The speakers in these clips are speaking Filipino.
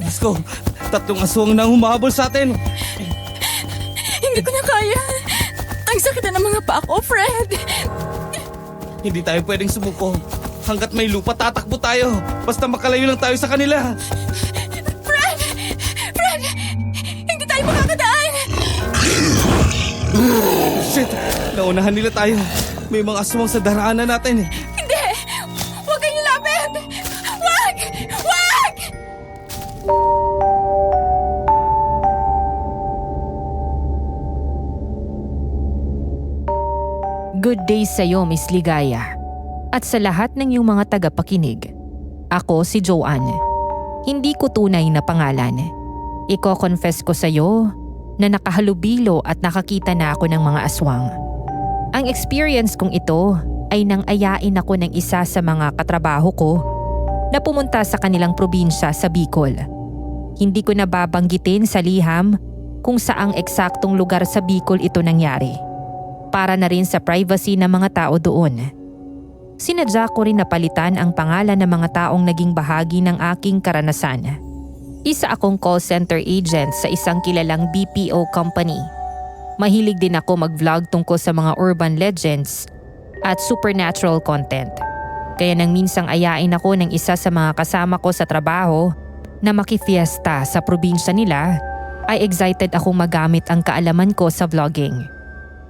Diyos ko, 3 aswang na humahabol sa atin. Hindi ko na kaya. Ang sakit na ng mga paa ko, Fred. Hindi tayo pwedeng sumuko. Hanggat may lupa, tatakbo tayo. Basta makalayo lang tayo sa kanila. Fred! Fred! Hindi tayo makakadaan! Shit! Naunahan nila tayo. May mga aswang sa daraanan natin. Hindi! Huwag kayong lapit! Huwag! Huwag! Good day sa'yo, Miss Ligaya. At sa lahat ng iyong mga tagapakinig. Ako si Joanne. Hindi ko tunay na pangalan. Iko-confess ko sa'yo na nakahalubilo at nakakita na ako ng mga aswang. Ang experience kong ito ay nang ayain ako ng isa sa mga katrabaho ko na pumunta sa kanilang probinsya sa Bicol. Hindi ko nababanggitin sa liham kung saang eksaktong lugar sa Bicol ito nangyari. Para na rin sa privacy ng mga tao doon. Sinadya ko rin napalitan ang pangalan ng mga taong naging bahagi ng aking karanasan. Isa akong call center agent sa isang kilalang BPO company. Mahilig din ako mag-vlog tungkol sa mga urban legends at supernatural content. Kaya nang minsang ayain ako ng isa sa mga kasama ko sa trabaho na makifiesta sa probinsya nila, ay excited akong magamit ang kaalaman ko sa vlogging.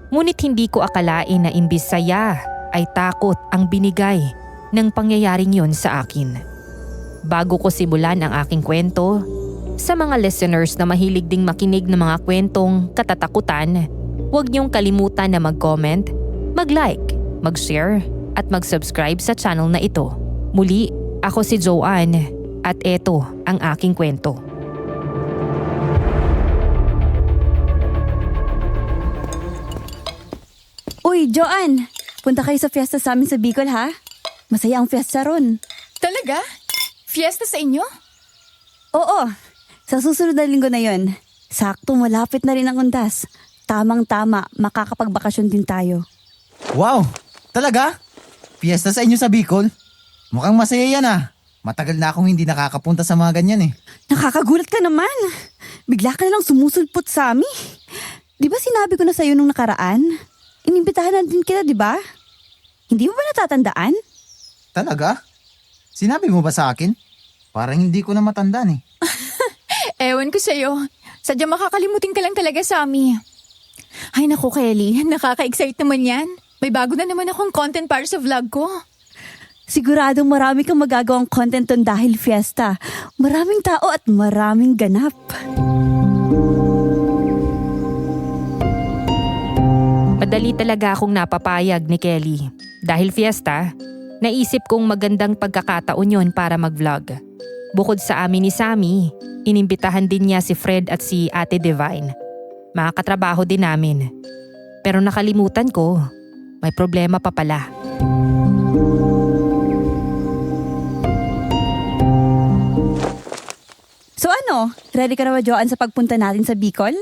Ngunit hindi ko akalain na imbis saya ay takot ang binigay ng pangyayaring yun sa akin. Bago ko simulan ang aking kwento, sa mga listeners na mahilig ding makinig ng mga kwentong katatakutan, huwag niyong kalimutan na mag-comment, mag-like, mag-share at mag-subscribe sa channel na ito. Muli, ako si Joanne at eto ang aking kwento. Uy, Joanne! Punta kayo sa fiesta sa amin sa Bicol, ha? Masaya ang fiesta ron. Talaga? Fiesta sa inyo? Oo, sa susunod na linggo na yon. Sakto, malapit na rin ang undas. Tamang-tama, makakapagbakasyon din tayo. Wow! Talaga? Fiesta sa inyo sa Bicol? Mukhang masaya yan ah. Matagal na akong hindi nakakapunta sa mga ganyan eh. Nakakagulat ka naman. Bigla ka na lang sumusulpot sa amin. Di ba sinabi ko na sa'yo nung nakaraan? Inimbitahan na din kita, di ba? Hindi mo ba natatandaan? Talaga? Sinabi mo ba sa akin? Parang hindi ko na matandaan eh. Ewan ko sa'yo. Sadyang makakalimutin ka lang talaga sa amin. Ay naku, Kelly. Nakaka-excite naman yan. May bago na naman akong content para sa vlog ko. Siguradong marami kang magagawang content doon dahil fiesta. Maraming tao at maraming ganap. Madali talaga akong napapayag ni Kelly. Dahil fiesta, naisip kong magandang pagkakataon yon para mag-vlog. Bukod sa amin ni Sammy, inimbitahan din niya si Fred at si Ate Divine. Mga katrabaho din namin. Pero nakalimutan ko, may problema pa pala. So ano, ready ka na ba, Joanne, sa pagpunta natin sa Bicol?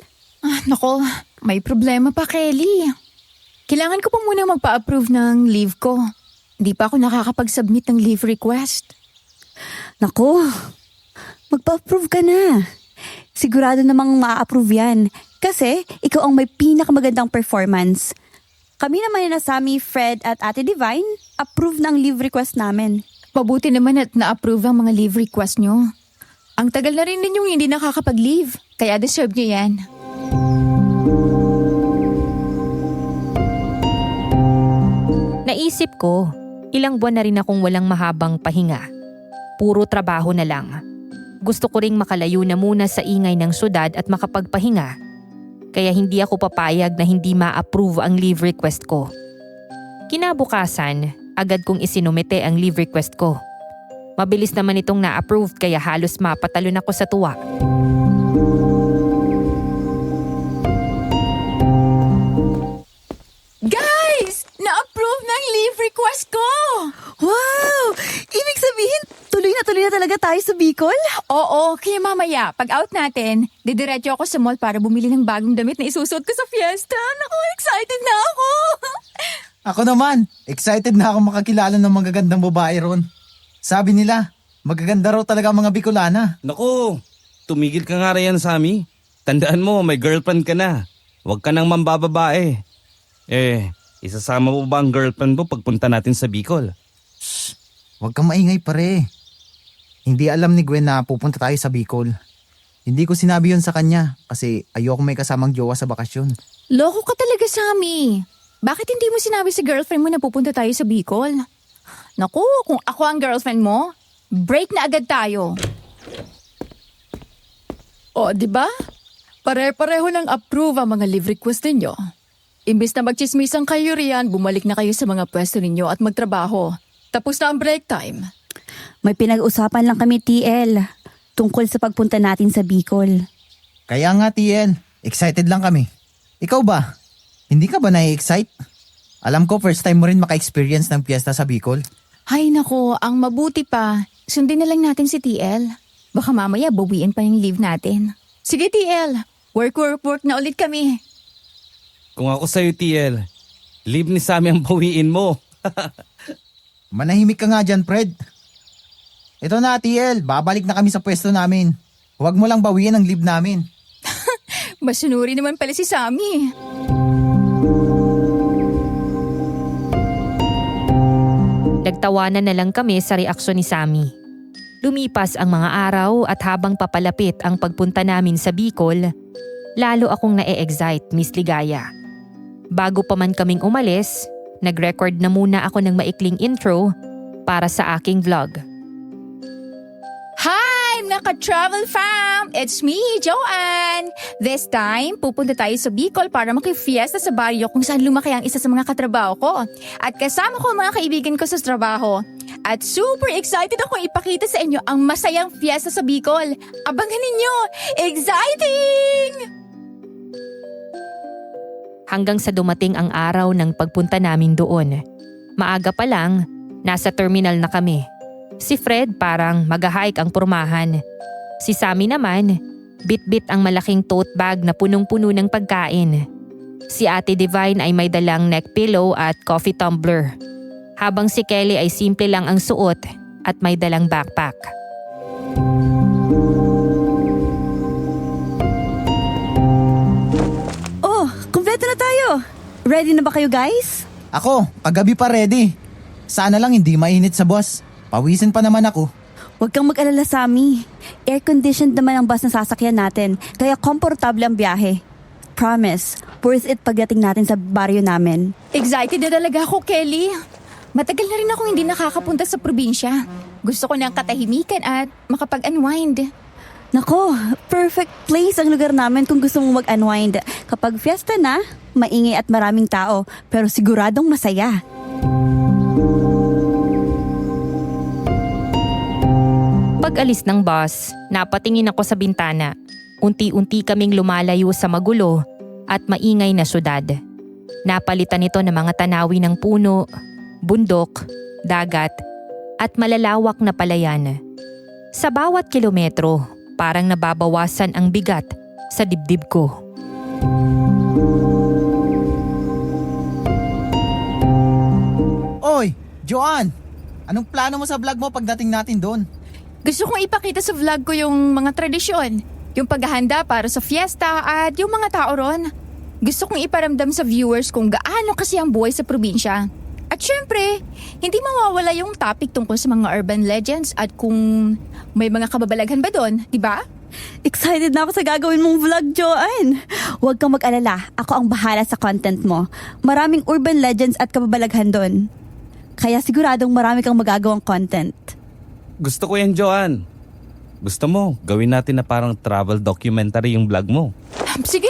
Nako, may problema pa, Kelly. Kailangan ko pa muna magpa-approve ng leave ko. Hindi pa ako nakakapag-submit ng leave request. Naku, magpa-approve ka na. Sigurado namang ma-approve yan. Kasi ikaw ang may pinakamagandang performance. Kami naman na Sammy, Fred at Ate Divine, approve ng leave request namin. Mabuti naman at na-approve ang mga leave request nyo. Ang tagal na rin ninyong hindi nakakapag-leave, kaya deserve nyo yan. Naisip ko, ilang buwan na rin akong walang mahabang pahinga. Puro trabaho na lang. Gusto ko ring makalayo na muna sa ingay ng syudad at makapagpahinga. Kaya hindi ako papayag na hindi ma-approve ang leave request ko. Kinabukasan, agad kong isinumite ang leave request ko. Mabilis naman itong na-approve kaya halos mapatalon ako sa tuwa. Guys! Na-approve ng leave request ko! Wow! Ibig sabihin, tuloy na talaga tayo sa Bicol? Oo, kaya mamaya, pag out natin, didiretso ako sa mall para bumili ng bagong damit na isusuot ko sa fiesta. Naku, excited na ako! Ako naman, excited na ako makakilala ng magagandang babae ron. Sabi nila, magaganda raw talaga ang mga Bicolana. Naku, tumigil ka nga riyan, Sammy. Tandaan mo, may girlfriend ka na. Huwag ka nang mambababae. Isasama mo ba ang girlfriend mo pagpunta natin sa Bicol? Huwag kang maingay pare. Hindi alam ni Gwen na pupunta tayo sa Bicol. Hindi ko sinabi yun sa kanya kasi ayoko may kasamang jowa sa bakasyon. Loko ka talaga, Sammy. Bakit hindi mo sinabi sa girlfriend mo na pupunta tayo sa Bicol? Naku, kung ako ang girlfriend mo, break na agad tayo. O, di ba? Pare-pareho lang approve ang mga leave request ninyo. Imbis na magchismisan kayo riyan, bumalik na kayo sa mga pwesto ninyo at magtrabaho. Tapos na ang break time. May pinag-usapan lang kami, TL, tungkol sa pagpunta natin sa Bicol. Kaya nga TL, excited lang kami. Ikaw ba? Hindi ka ba nai-excite? Alam ko first time mo rin maka-experience ng piyesta sa Bicol. Hay nako, ang mabuti pa, sundin na lang natin si TL. Baka mamaya bawiin pa yung leave natin. Sige TL, work na ulit kami. Kung ako sa'yo, TL, leave ni Sammy ang bawiin mo. Manahimik ka nga dyan, Fred. Ito na, TL, babalik na kami sa pwesto namin. Huwag mo lang bawiin ang leave namin. Masunuri naman pala si Sammy. Nagtawanan na lang kami sa reaksyon ni Sammy. Lumipas ang mga araw at habang papalapit ang pagpunta namin sa Bicol, lalo akong na-excite, Miss Ligaya. Bago pa man kaming umalis, nag-record na muna ako ng maikling intro para sa aking vlog. Hi, mga ka-travel fam! It's me, Joanne! This time, pupunta tayo sa Bicol para makifiesta sa baryo kung saan lumaki ang isa sa mga katrabaho ko. At kasama ko ang mga kaibigan ko sa trabaho. At super excited akong ipakita sa inyo ang masayang fiesta sa Bicol. Abangan ninyo! Exciting! Hanggang sa dumating ang araw ng pagpunta namin doon. Maaga pa lang, nasa terminal na kami. Si Fred parang mag-hike ang pormahan. Si Sammy naman, bit-bit ang malaking tote bag na punong-puno ng pagkain. Si Ate Divine ay may dalang neck pillow at coffee tumbler. Habang si Kelly ay simple lang ang suot at may dalang backpack. Oh, kumpleto na tayo. Ready na ba kayo, guys? Ako, kagabi pa ready. Sana lang hindi mainit sa bus. Pawisin pa naman ako. Huwag kang mag-alala, Sammy. Air-conditioned naman ang bus na sasakyan natin, kaya komportable ang biyahe. Promise, worth it pagdating natin sa baryo namin. Excited na talaga ako, Kelly. Matagal na rin akong hindi nakakapunta sa probinsya. Gusto ko ng katahimikan at makapag-unwind. Nako, perfect place ang lugar namin kung gusto mong mag-unwind. Kapag fiesta na, maingay at maraming tao, pero siguradong masaya. Pag-alis ng bus, napatingin ako sa bintana. Unti-unti kaming lumalayo sa magulo at maingay na syudad. Napalitan ito ng mga tanawin ng puno, bundok, dagat, at malalawak na palayan. Sa bawat kilometro, parang nababawasan ang bigat sa dibdib ko. Oy, Joanne! Anong plano mo sa vlog mo pagdating natin doon? Gusto kong ipakita sa vlog ko yung mga tradisyon, yung paghahanda para sa fiesta at yung mga tao ron. Gusto kong iparamdam sa viewers kung gaano kasi ang buhay sa probinsya. At syempre, hindi mawawala yung topic tungkol sa mga urban legends at kung may mga kababalaghan ba doon, di ba? Excited na ako sa gagawin mong vlog, Joanne. Huwag kang mag-alala, ako ang bahala sa content mo. Maraming urban legends at kababalaghan doon. Kaya siguradong marami kang magagawang content. Gusto ko yan, Joanne. Gusto mo, gawin natin na parang travel documentary yung vlog mo. Sige,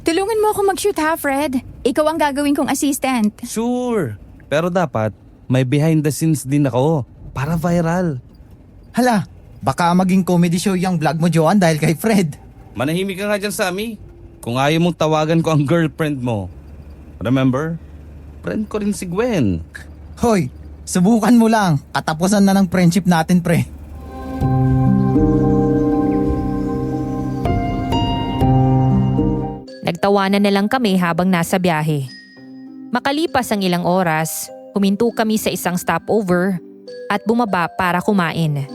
tulungan mo ako mag-shoot ha, Fred. Ikaw ang gagawin kong assistant. Sure, pero dapat may behind the scenes din ako para viral. Hala, baka maging comedy show yung vlog mo, Joanne, dahil kay Fred. Manahimik ka nga dyan, Sammy. Kung ayaw mong tawagan ko ang girlfriend mo. Remember? Friend ko rin si Gwen. Hoy, subukan mo lang. Katapusan na ng friendship natin, pre. Nagtawanan na lang kami habang nasa biyahe. Makalipas ang ilang oras, huminto kami sa isang stopover at bumaba para kumain.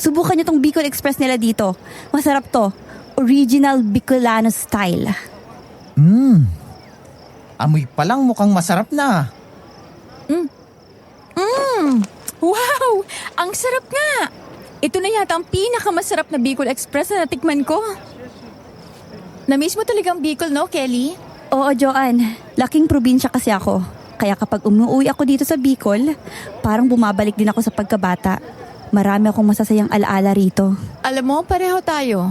Subukan niyo tong Bicol Express nila dito. Masarap to. Original Bicolano style. Amoy pa lang mukhang masarap na. Wow! Ang sarap nga! Ito na yata ang pinakamasarap na Bicol Express na natikman ko. Na-miss mo talagang Bicol, no, Kelly? Oo, Joanne. Laking probinsya kasi ako. Kaya kapag umuwi ako dito sa Bicol, parang bumabalik din ako sa pagkabata. Marami akong masasayang alaala rito. Alam mo, pareho tayo.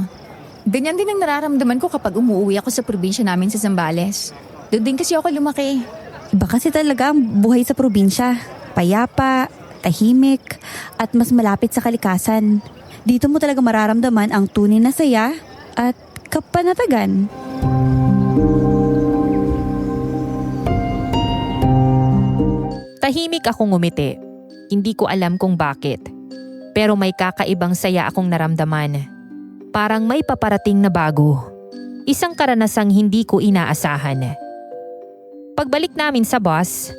Ganyan din ang nararamdaman ko kapag umuwi ako sa probinsya namin sa Zambales. Doon din kasi ako lumaki. Iba kasi talaga ang buhay sa probinsya. Payapa, tahimik, at mas malapit sa kalikasan. Dito mo talaga mararamdaman ang tunay na saya at kapanatagan. Tahimik akong ngumiti. Hindi ko alam kung bakit. Pero may kakaibang saya akong naramdaman. Parang may paparating na bago. Isang karanasang hindi ko inaasahan. Pagbalik namin sa bus,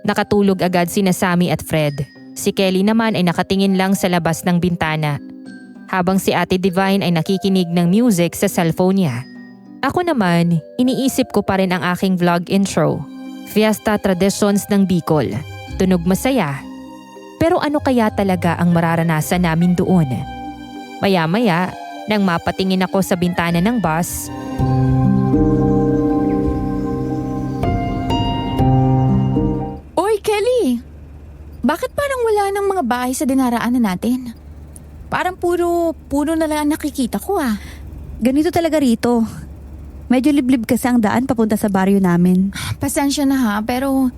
nakatulog agad sina Sammy at Fred. Si Kelly naman ay nakatingin lang sa labas ng bintana. Habang si Ate Divine ay nakikinig ng music sa cellphone niya. Ako naman, iniisip ko pa rin ang aking vlog intro. Fiesta Traditions ng Bicol. Tunog masaya. Pero ano kaya talaga ang mararanasan namin doon? Maya-maya, nang mapatingin ako sa bintana ng bus, Oy, Kelly! Bakit parang wala ng mga bahay sa dinaraanan natin? Parang puro na lang ang nakikita ko ah. Ganito talaga rito. Medyo liblib kasi ang daan papunta sa baryo namin. Pasensya na ha, pero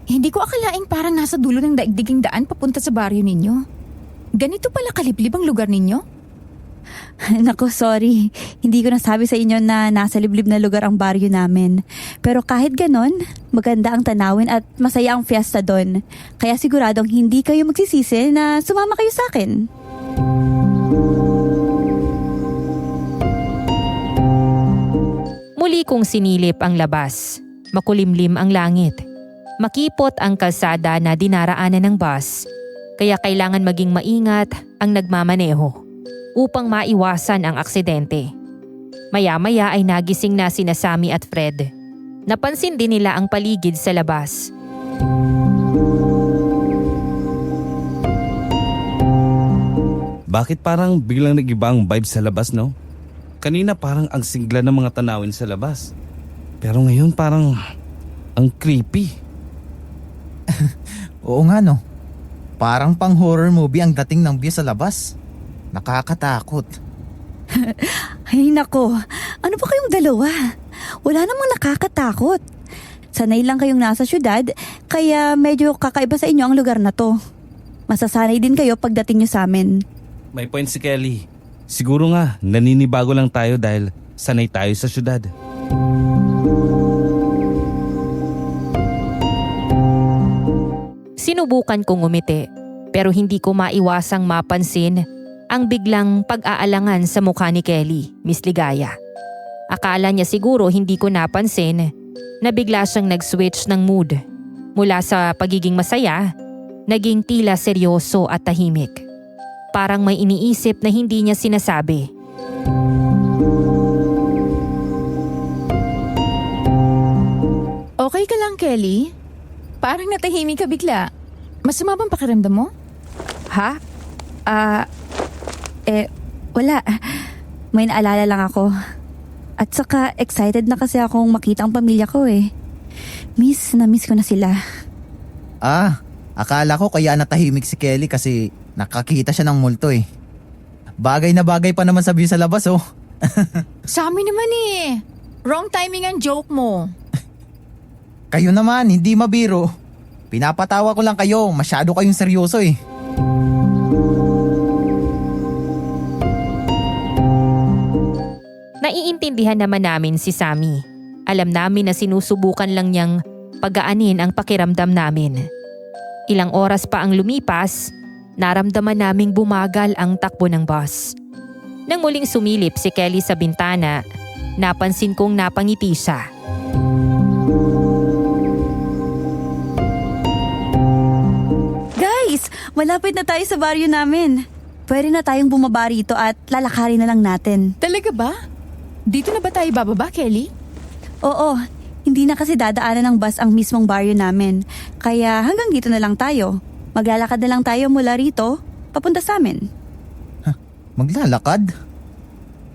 hindi ko akalaing parang nasa dulo ng daigdiging daan papunta sa baryo ninyo. Ganito pala kaliblib ang lugar ninyo? Naku, sorry. Hindi ko nasabi sa inyo na nasa liblib na lugar ang baryo namin. Pero kahit ganon, maganda ang tanawin at masaya ang fiesta doon. Kaya siguradong hindi kayo magsisisi na sumama kayo sa akin. muli kong sinilip ang labas. Makulimlim ang langit. Makipot ang kalsada na dinaraanan ng bus, kaya kailangan maging maingat ang nagmamaneho upang maiwasan ang aksidente. Maya-maya ay nagising na sina Sammy at Fred. Napansin din nila ang paligid sa labas. Bakit parang biglang nag-iba ang vibe sa labas, no? Kanina parang ang sigla ng mga tanawin sa labas. Pero ngayon parang ang creepy. Oo nga no. Parang pang horror movie ang dating ng view sa labas. Nakakatakot. Ay nako, ano ba kayong dalawa? Wala namang nakakatakot. Sanay lang kayong nasa syudad, kaya medyo kakaiba sa inyo ang lugar na to. Masasanay din kayo pagdating nyo sa amin. May point si Kelly. Siguro nga, naninibago lang tayo dahil sanay tayo sa syudad. Sinubukan kong ngumiti, pero hindi ko maiwasang mapansin ang biglang pag-aalangan sa mukha ni Kelly, Miss Ligaya. Akala niya siguro hindi ko napansin na bigla siyang nag-switch ng mood. Mula sa pagiging masaya, naging tila seryoso at tahimik. Parang may iniisip na hindi niya sinasabi. Okay ka lang, Kelly? Parang natahimik ka bigla. Masama bang pakiramdam mo? Ha? Wala. May naalala lang ako. At saka excited na kasi akong makita ang pamilya ko eh. Miss ko na sila. Akala ko kaya natahimik si Kelly kasi nakakita siya ng multo eh. Bagay na bagay pa naman sa view sa labas oh. Sa amin naman eh. Wrong timing ang joke mo. Kayo naman, hindi mabiro. Pinapatawa ko lang kayo, masyado kayong seryoso eh. Naiintindihan naman namin si Sammy. Alam namin na sinusubukan lang niyang pagaanin ang pakiramdam namin. Ilang oras pa ang lumipas, naramdaman naming bumagal ang takbo ng bus. Nang muling sumilip si Kelly sa bintana, napansin kong napangiti siya. Guys, malapit na tayo sa baryo namin. pwede na tayong bumaba rito at lalakarin na lang natin. Talaga ba? Dito na ba tayo bababa, Kelly? Oo, hindi na kasi dadaanan ng bus ang mismong baryo namin. Kaya hanggang dito na lang tayo. Maglalakad na lang tayo mula rito, papunta sa amin. Maglalakad?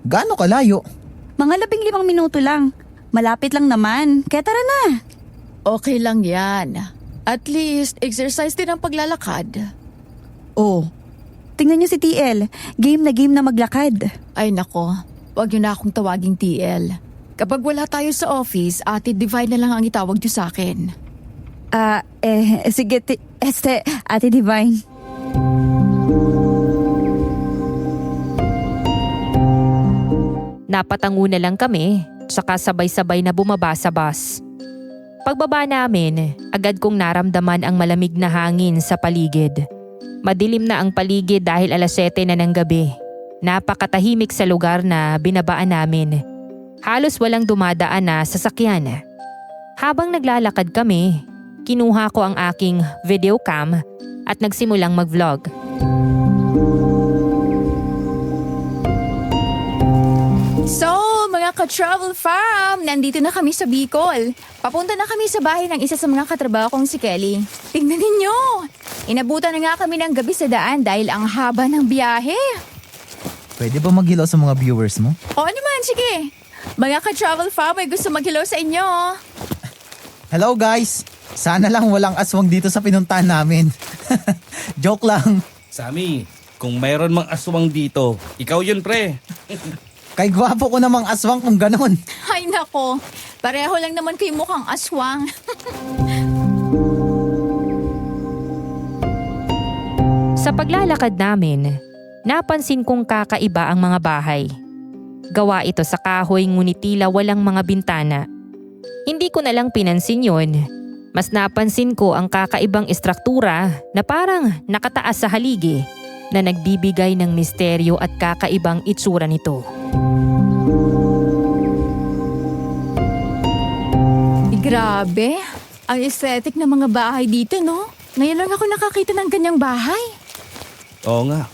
Gaano kalayo? Mga 15 minuto lang. Malapit lang naman, kaya tara na. Okay lang yan. At least, exercise din ang paglalakad. Oh, tingnan niyo si TL. Game na maglakad. Ay nako, wag niyo na akong tawaging TL. Kapag wala tayo sa office, Ate Divine na lang ang itawag niyo sa akin. Sige, Ate Divine. Napatango na lang kami, saka sabay-sabay na bumaba sa bus. Pagbaba namin, agad kong naramdaman ang malamig na hangin sa paligid. Madilim na ang paligid dahil 7:00 na ng gabi. Napakatahimik sa lugar na binabaan namin. Halos walang dumadaan na sasakyan. Habang naglalakad kami, kinuha ko ang aking video cam at nagsimulang mag-vlog. So, mga ka-travel fam, nandito na kami sa Bicol. Papunta na kami sa bahay ng isa sa mga katrabaho kong si Kelly. Tingnan ninyo! Inabutan na nga kami ng gabi sa daan dahil ang haba ng biyahe. Pwede ba maghilaw sa mga viewers mo? O naman, sige. Mga ka-travel fam, may gusto mag-hello sa inyo. Hello guys! Sana lang walang aswang dito sa pinuntahan namin. Joke lang. Sami, kung mayroon mang aswang dito, ikaw yun pre. Kay gwapo ko namang aswang kung ganon. Ay nako, pareho lang naman kayo mukhang aswang. Sa paglalakad namin, napansin kong kakaiba ang mga bahay. Gawa ito sa kahoy ngunit tila walang mga bintana. Hindi ko na lang pinansin yun. Mas napansin ko ang kakaibang estruktura na parang nakataas sa haligi na nagbibigay ng misteryo at kakaibang itsura nito. Grabe, ang aesthetic ng mga bahay dito, no? Ngayon lang ako nakakita ng ganyang bahay. Oo nga,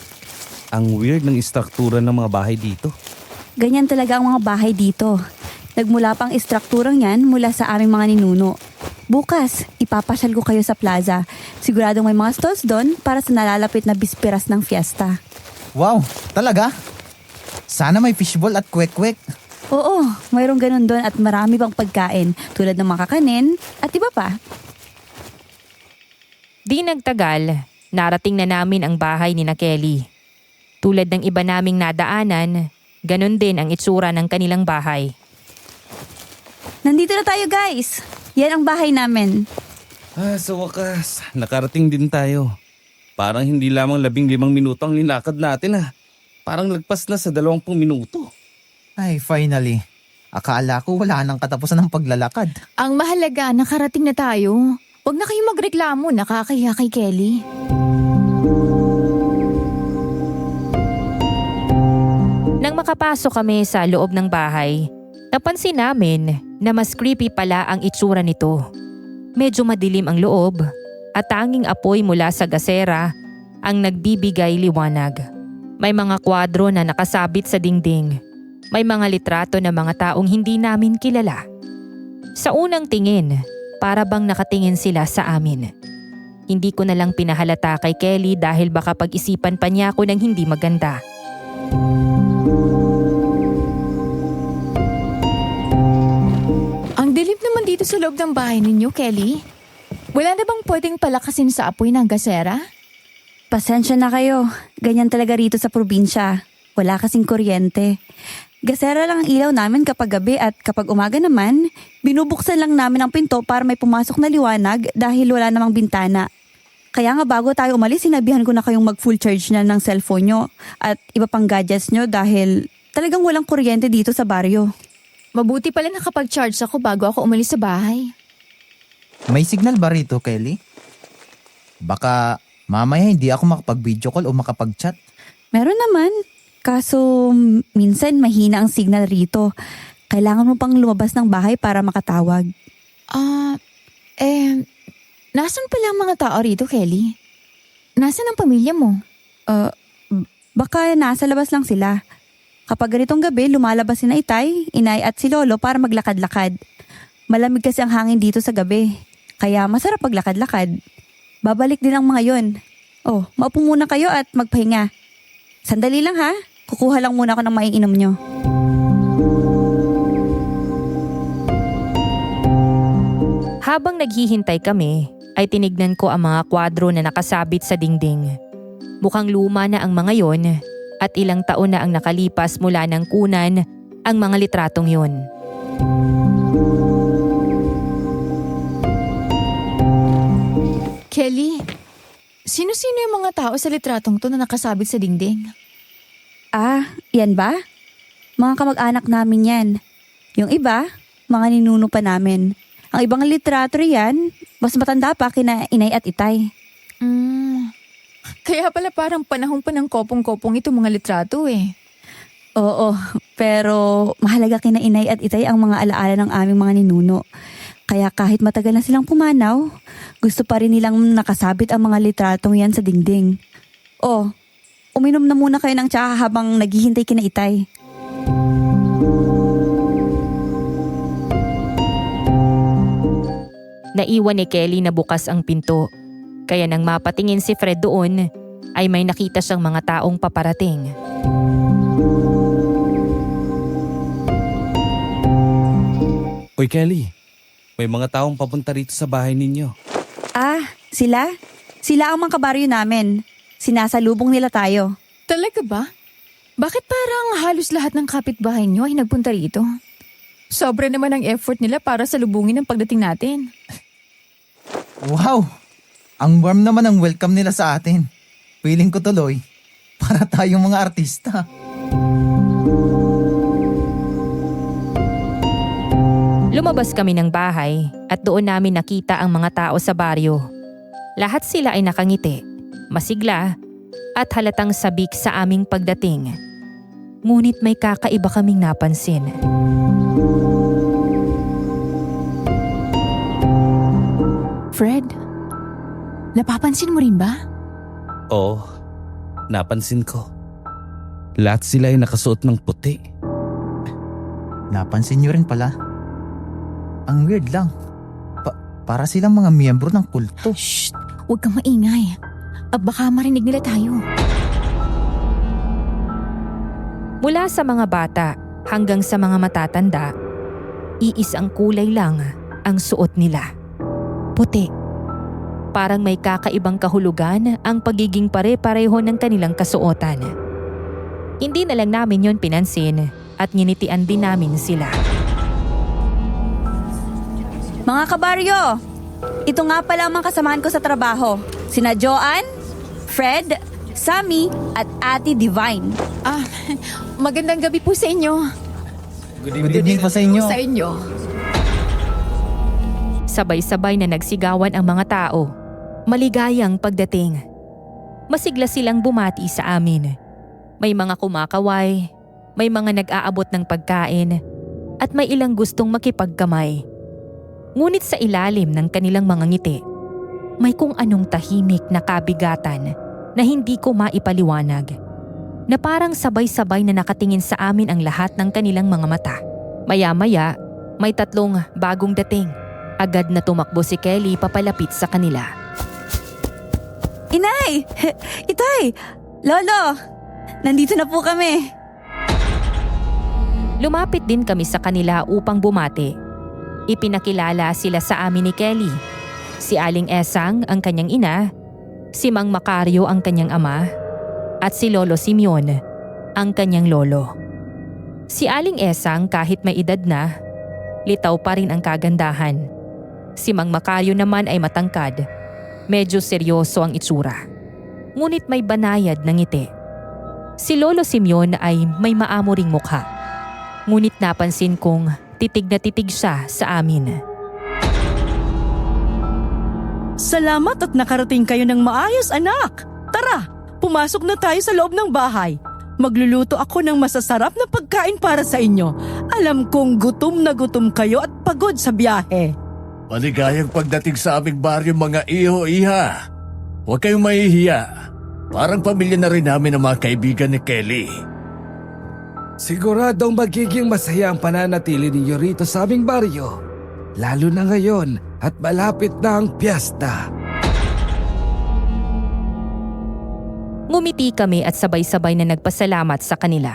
ang weird ng istruktura ng mga bahay dito. Ganyan talaga ang mga bahay dito. Nagmula pang istrukturang yan mula sa aming mga ninuno. Bukas, ipapasyal ko kayo sa plaza. Siguradong may mga stalls doon para sa nalalapit na bisperas ng fiesta. Wow, talaga? Sana may fishball at kwek-kwek. Oo, mayroong ganun doon at marami pang pagkain tulad ng makakanin at iba pa. Di nagtagal, narating na namin ang bahay ni na Kelly. Tulad ng iba naming nadaanan, ganun din ang itsura ng kanilang bahay. Nandito na tayo guys! Yan ang bahay namin. Sa wakas, nakarating din tayo. Parang hindi lamang 15 minuto ang linakad natin Parang lagpas na sa 20 minuto. Ay, finally. Akala ko wala nang katapusan ng paglalakad. Ang mahalaga, nakarating na tayo. Huwag na kayong magreklamo, nakakahiya kay Kelly. Nang makapasok kami sa loob ng bahay, napansin namin na mas creepy pala ang itsura nito. Medyo madilim ang loob at tanging apoy mula sa gasera ang nagbibigay liwanag. May mga kwadro na nakasabit sa dingding. May mga litrato ng mga taong hindi namin kilala. Sa unang tingin, para bang nakatingin sila sa amin. Hindi ko na lang pinahalata kay Kelly dahil baka pag-isipan pa niya ako ng hindi maganda. Ang dilim naman dito sa loob ng bahay ninyo, Kelly. Wala na bang pwedeng palakasin sa apoy ng gasera? Pasensya na kayo. Ganyan talaga rito sa probinsya. Wala kasing kuryente. Gasera lang ang ilaw namin kapag gabi at kapag umaga naman, binubuksan lang namin ang pinto para may pumasok na liwanag dahil wala namang bintana. Kaya nga bago tayo umalis, sinabihan ko na kayong mag-full charge na ng cellphone nyo at iba pang gadgets nyo dahil talagang walang kuryente dito sa baryo. Mabuti pala nakapag-charge ako bago ako umalis sa bahay. May signal ba rito, Kelly? Baka mamaya hindi ako makapag-video call o makapag-chat. Meron naman. Kaso minsan mahina ang signal rito. Kailangan mo pang lumabas ng bahay para makatawag. Nasaan pala ang mga tao rito, Kelly? Nasaan ang pamilya mo? Baka nasa labas lang sila. Kapag ganitong gabi, lumalabas si Itay, Inay at si Lolo para maglakad-lakad. Malamig kasi ang hangin dito sa gabi, kaya masarap maglakad-lakad. Babalik din ang mga yon. Oh, maupo muna kayo at magpahinga. Sandali lang ha, kukuha lang muna ako ng maiinom nyo. Habang naghihintay kami, ay tinignan ko ang mga kwadro na nakasabit sa dingding. Mukhang luma na ang mga yon at ilang taon na ang nakalipas mula ng kunan ang mga litratong yon. Kelly, sino-sino yung mga tao sa litratong to na nakasabit sa dingding? Ah, yan ba? Mga kamag-anak namin yan. Yung iba, mga ninuno pa namin. Ang ibang litrato yan, mas matanda pa kina Inay at Itay. Kaya pala parang panahon pa ng kopong-kopong itong mga litrato eh. Oo, pero mahalaga kina Inay at Itay ang mga alaala ng aming mga ninuno. Kaya kahit matagal na silang pumanaw, gusto pa rin nilang nakasabit ang mga litratong yan sa dingding. Oh, uminom na muna kayo ng tsaha habang naghihintay kina Itay. Naiwan ni Kelly na bukas ang pinto. Kaya nang mapatingin si Fred doon, ay may nakita siyang mga taong paparating. Uy Kelly, may mga taong papunta rito sa bahay ninyo. Ah, sila? Sila ang mga kabaryo namin. Sinasalubong nila tayo. Talaga ba? Bakit parang halos lahat ng kapitbahay nyo ay nagpunta rito? Sobra naman ang effort nila para salubungin ang pagdating natin. Wow! Ang warm naman ang welcome nila sa atin. Feeling ko tuloy, para tayong mga artista. Lumabas kami ng bahay at doon namin nakita ang mga tao sa baryo. Lahat sila ay nakangiti, masigla at halatang sabik sa aming pagdating. Ngunit may kakaiba kaming napansin. Fred, napapansin mo rin ba? Oo, napansin ko. Lahat sila ay nakasuot ng puti. Napansin nyo rin pala. Ang weird lang. Para silang mga miyembro ng kulto. Shh! Huwag kang maingay. Baka marinig nila tayo. Mula sa mga bata hanggang sa mga matatanda, iisang kulay lang ang suot nila. Puti. Parang may kakaibang kahulugan ang pagiging pare-pareho ng kanilang kasuotan. Hindi na lang namin yon pinansin at nginitian din namin sila. Mga kabaryo, ito nga pala ang mga kasamahan ko sa trabaho. Sina Joanne, Fred, Sammy at Ate Divine. Magandang gabi po sa inyo. Good evening po sa inyo. Sa inyo. Sabay-sabay na nagsigawan ang mga tao. Maligayang pagdating. Masigla silang bumati sa amin. May mga kumakaway, may mga nag-aabot ng pagkain, at may ilang gustong makipagkamay. Ngunit sa ilalim ng kanilang mga ngiti, may kung anong tahimik na kabigatan na hindi ko maipaliwanag. Na parang sabay-sabay na nakatingin sa amin ang lahat ng kanilang mga mata. Maya-maya, may tatlong bagong dating. Agad na tumakbo si Kelly papalapit sa kanila. Inay! Itay! Lolo! Nandito na po kami. Lumapit din kami sa kanila upang bumati. Ipinakilala sila sa amin ni Kelly. Si Aling Esang ang kanyang ina, si Mang Macario ang kanyang ama, at si Lolo Simeon ang kanyang lolo. Si Aling Esang kahit may edad na, litaw pa rin ang kagandahan. Si Mang Macario naman ay matangkad, medyo seryoso ang itsura. Ngunit may banayad ng ngiti. Si Lolo Simeon ay may maamuring mukha. Ngunit napansin kong titig na titig siya sa amin. Salamat at nakarating kayo ng maayos, anak. Tara, pumasok na tayo sa loob ng bahay. Magluluto ako ng masasarap na pagkain para sa inyo. Alam kong gutom na gutom kayo at pagod sa biyahe. Maligayang pagdating sa aming baryo mga iho-iha. Huwag kayong mahihiya. Parang pamilya na rin namin ang mga kaibigan ni Kelly. Siguradong magiging masaya ang pananatili ninyo rito sa aming baryo. Lalo na ngayon at malapit na ang piyesta. Ngumiti kami at sabay-sabay na nagpasalamat sa kanila.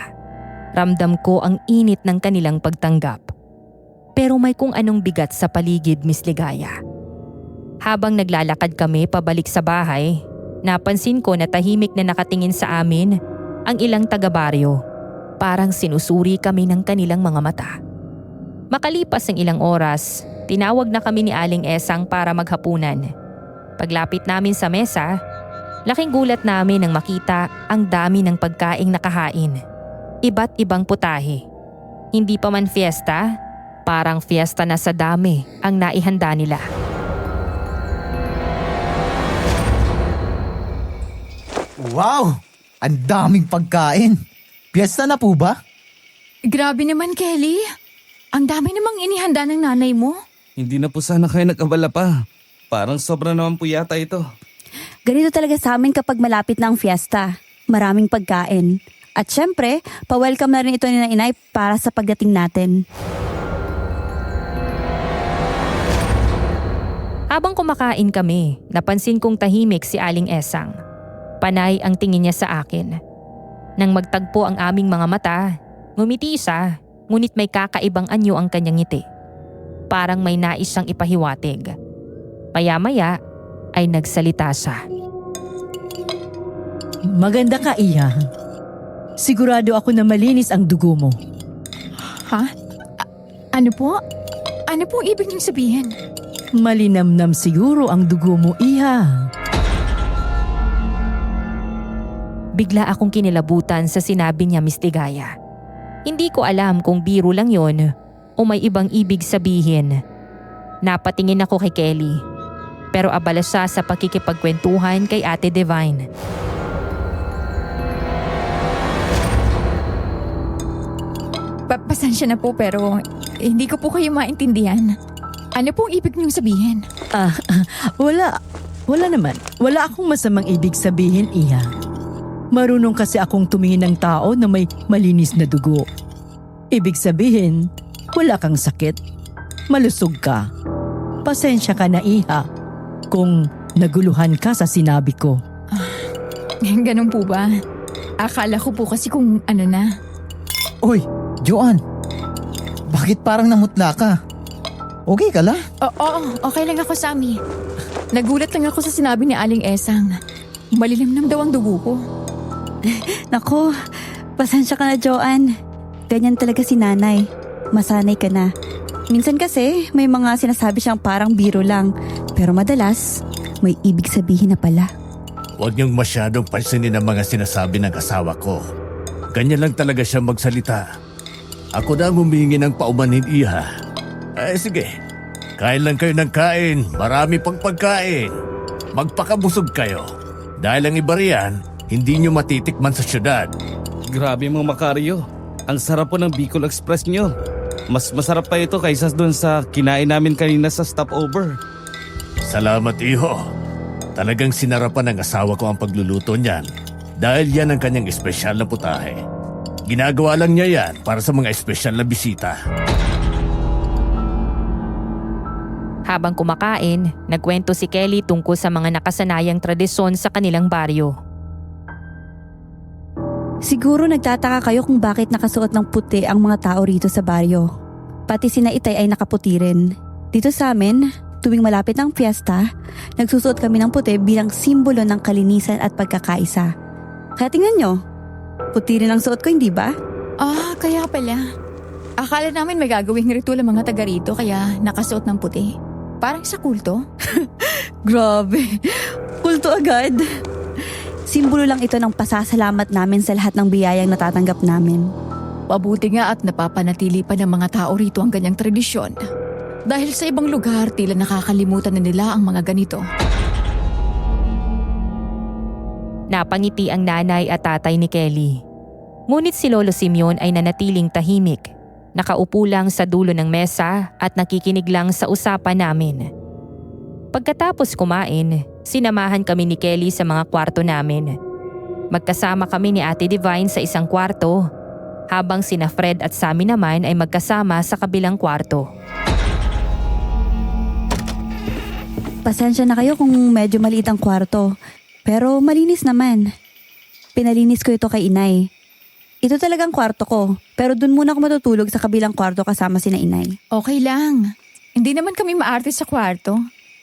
Ramdam ko ang init ng kanilang pagtanggap. Pero may kung anong bigat sa paligid, Miss Ligaya. Habang naglalakad kami pabalik sa bahay, napansin ko na tahimik na nakatingin sa amin ang ilang taga-baryo. Parang sinusuri kami ng kanilang mga mata. Makalipas ang ilang oras, tinawag na kami ni Aling Esang para maghapunan. Paglapit namin sa mesa, laking gulat namin nang makita ang dami ng pagkaing nakahain. Iba't ibang putahe. Hindi pa man fiesta, parang fiesta na sa dami ang naihanda nila. Wow! Ang daming pagkain! Piyesta na po ba? Grabe naman, Kelly. Ang dami namang inihanda ng nanay mo. Hindi na po sana kayo nag-abala pa. Parang sobra naman po yata ito. Ganito talaga sa amin kapag malapit na ang fiesta. Maraming pagkain. At syempre, pa-welcome na rin ito ni Inay para sa pagdating natin. Habang kumakain kami, napansin kong tahimik si Aling Esang. Panay ang tingin niya sa akin. Nang magtagpo ang aming mga mata, ngumiti siya, ngunit may kakaibang anyo ang kanyang ngiti. Parang may nais siyang ipahiwatig. Maya-maya ay nagsalita siya. Maganda ka, Iha. Sigurado ako na malinis ang dugo mo. Ha? Ano po? Ano pong ibig niyong sabihin? Malinamnam siguro ang dugo mo, Iha. Bigla akong kinilabutan sa sinabi niya, Miss Ligaya. Hindi ko alam kung biro lang yon o may ibang ibig sabihin. Napatingin ako kay Kelly, pero abala siya sa pakikipagkwentuhan kay Ate Divine. Pasensya na po pero hindi ko po kayo maintindihan. Ano pong ibig niyong sabihin? Wala naman. Wala akong masamang ibig sabihin, Iha. Marunong kasi akong tumingin ng tao na may malinis na dugo. Ibig sabihin, wala kang sakit. Malusog ka. Pasensya ka na, Iha, kung naguluhan ka sa sinabi ko. Ganun po ba? Akala ko po kasi kung ano na. Uy, Joanne! Bakit parang namutla ka? Okay ka lang? Oo, okay lang ako, Sammy. Nagulat lang ako sa sinabi ni Aling Esang. Malilimnam daw ang dugo ko. Naku, pasensya ka na, Joanne. Ganyan talaga si nanay. Masanay ka na. Minsan kasi may mga sinasabi siyang parang biro lang. Pero madalas, may ibig sabihin na pala. Huwag niyong masyadong pansinin ang mga sinasabi ng asawa ko. Ganyan lang talaga siya magsalita. Ako na ang humingi ng paumanhin, Iha. Sige, kain lang kayo ng kain. Marami pang pagkain. Magpakabusog kayo. Dahil ang iba riyan, hindi nyo matitikman sa syudad. Grabe mo, Macario. Ang sarap po ng Bicol Express nyo. Mas masarap pa ito kaysa dun sa kinain namin kanina sa stopover. Salamat, Iho. Talagang sinarapan ng asawa ko ang pagluluto niyan. Dahil yan ang kanyang espesyal na putahe. Ginagawa lang niya yan para sa mga espesyal na bisita. Habang kumakain, nagkwento si Kelly tungkol sa mga nakasanayang tradisyon sa kanilang baryo. Siguro nagtataka kayo kung bakit nakasuot ng puti ang mga tao rito sa baryo. Pati sina Itay ay nakaputi rin. Dito sa amin, tuwing malapit ng fiesta, nagsusuot kami ng puti bilang simbolo ng kalinisan at pagkakaisa. Kaya tingnan nyo, puti rin ang suot ko, hindi ba? Kaya pala. Akala namin may gagawing ritual ang mga taga rito kaya nakasuot ng puti. Parang sa kulto. Grabe, kulto agad. Simbolo lang ito ng pasasalamat namin sa lahat ng biyayang natatanggap namin. Mabuti nga at napapanatili pa ng mga tao rito ang ganyang tradisyon. Dahil sa ibang lugar, tila nakakalimutan na nila ang mga ganito. Napangiti ang nanay at tatay ni Kelly. Ngunit si Lolo Simeon ay nanatiling tahimik. Nakaupo lang sa dulo ng mesa at nakikinig lang sa usapan namin. Pagkatapos kumain, sinamahan kami ni Kelly sa mga kwarto namin. Magkasama kami ni Ate Divine sa isang kwarto, habang sina Fred at Sammy naman ay magkasama sa kabilang kwarto. Pasensya na kayo kung medyo maliit ang kwarto. Pero malinis naman. Pinalinis ko ito kay inay. Ito talagang kwarto ko. Pero dun muna ako matutulog sa kabilang kwarto kasama sina inay. Okay lang. Hindi naman kami maarte sa kwarto.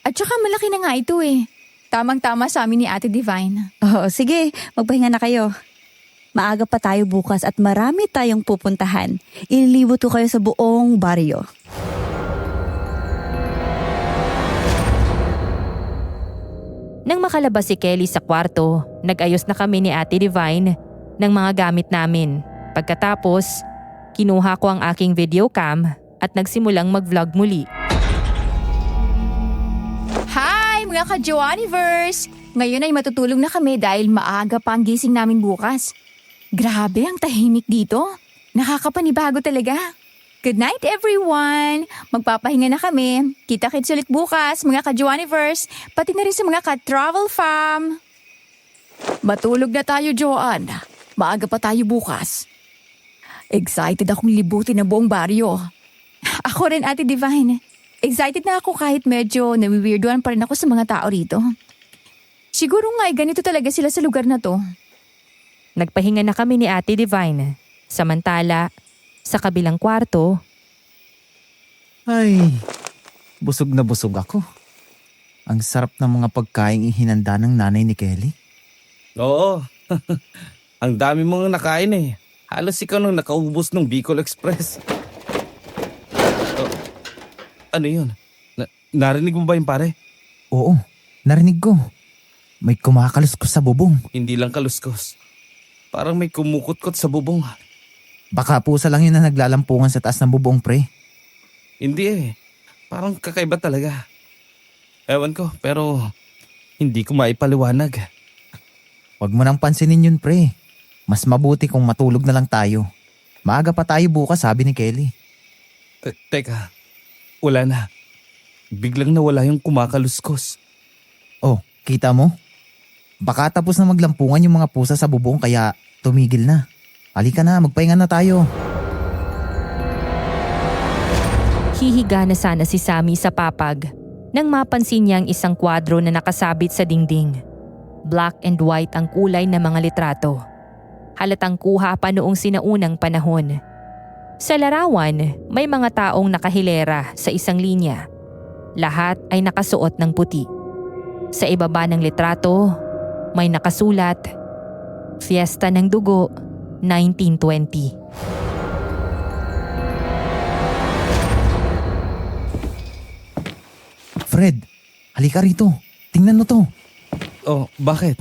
At saka malaki na nga ito eh. Tamang-tama sa amin ni Ate Divine. Oo, sige. Magpahinga na kayo. Maaga pa tayo bukas at marami tayong pupuntahan. Ililiwot ko kayo sa buong baryo. Nang makalabas si Kelly sa kwarto, nag-ayos na kami ni Ate Divine ng mga gamit namin. Pagkatapos, kinuha ko ang aking video cam at nagsimulang mag-vlog muli. Hi mga ka-Joanniverse! Ngayon ay matutulog na kami dahil maaga pa ang gising namin bukas. Grabe ang tahimik dito. Nakakapanibago talaga. Good night everyone! Magpapahinga na kami. Kita-kits ulit bukas mga ka-Joanniverse, pati na rin sa mga ka-Travel Fam. Matulog na tayo, Joanne. Maaga pa tayo bukas. Excited akong libutin ang buong baryo. Ako rin, Ate Divine. Excited na ako kahit medyo nawiwirduan pa rin ako sa mga tao rito. Siguro nga ganito talaga sila sa lugar na to. Nagpahinga na kami ni Ate Divine. Samantala, sa kabilang kwarto, Ay, busog na busog ako. Ang sarap ng mga pagkaing ihinanda ng nanay ni Kelly. Oo. Ang dami mong nakain eh. Halos ikaw nung nakaubos ng Bicol Express. Oh, ano yun? Narinig mo ba yun pare? Oo, narinig ko. May kumakaluskos sa bubong. Hindi lang kaluskos. Parang may kumukutkot sa bubong. Baka pusa lang yun na naglalampungan sa taas ng bubong, pre. Hindi eh. Parang kakaiba talaga. Ewan ko, pero hindi ko maipaliwanag. Huwag mo nang pansinin yun, pre. Mas mabuti kung matulog na lang tayo. Maaga pa tayo bukas, sabi ni Kelly. Teka, wala na. Biglang nawala yung kumakaluskos. Oh, kita mo? Baka tapos na maglampungan yung mga pusa sa bubong kaya tumigil na. Halika na, magpahinga na tayo. hihiga na sana si Sammy sa papag nang mapansin niya ang isang kwadro na nakasabit sa dingding. Black and white ang kulay ng mga litrato. Halatang kuha pa noong sinaunang panahon. Sa larawan, may mga taong nakahilera sa isang linya. Lahat ay nakasuot ng puti. Sa ibaba ng litrato, may nakasulat, Fiesta ng Dugo, 1920. Fred, halika rito. Tingnan mo to. Oh, bakit?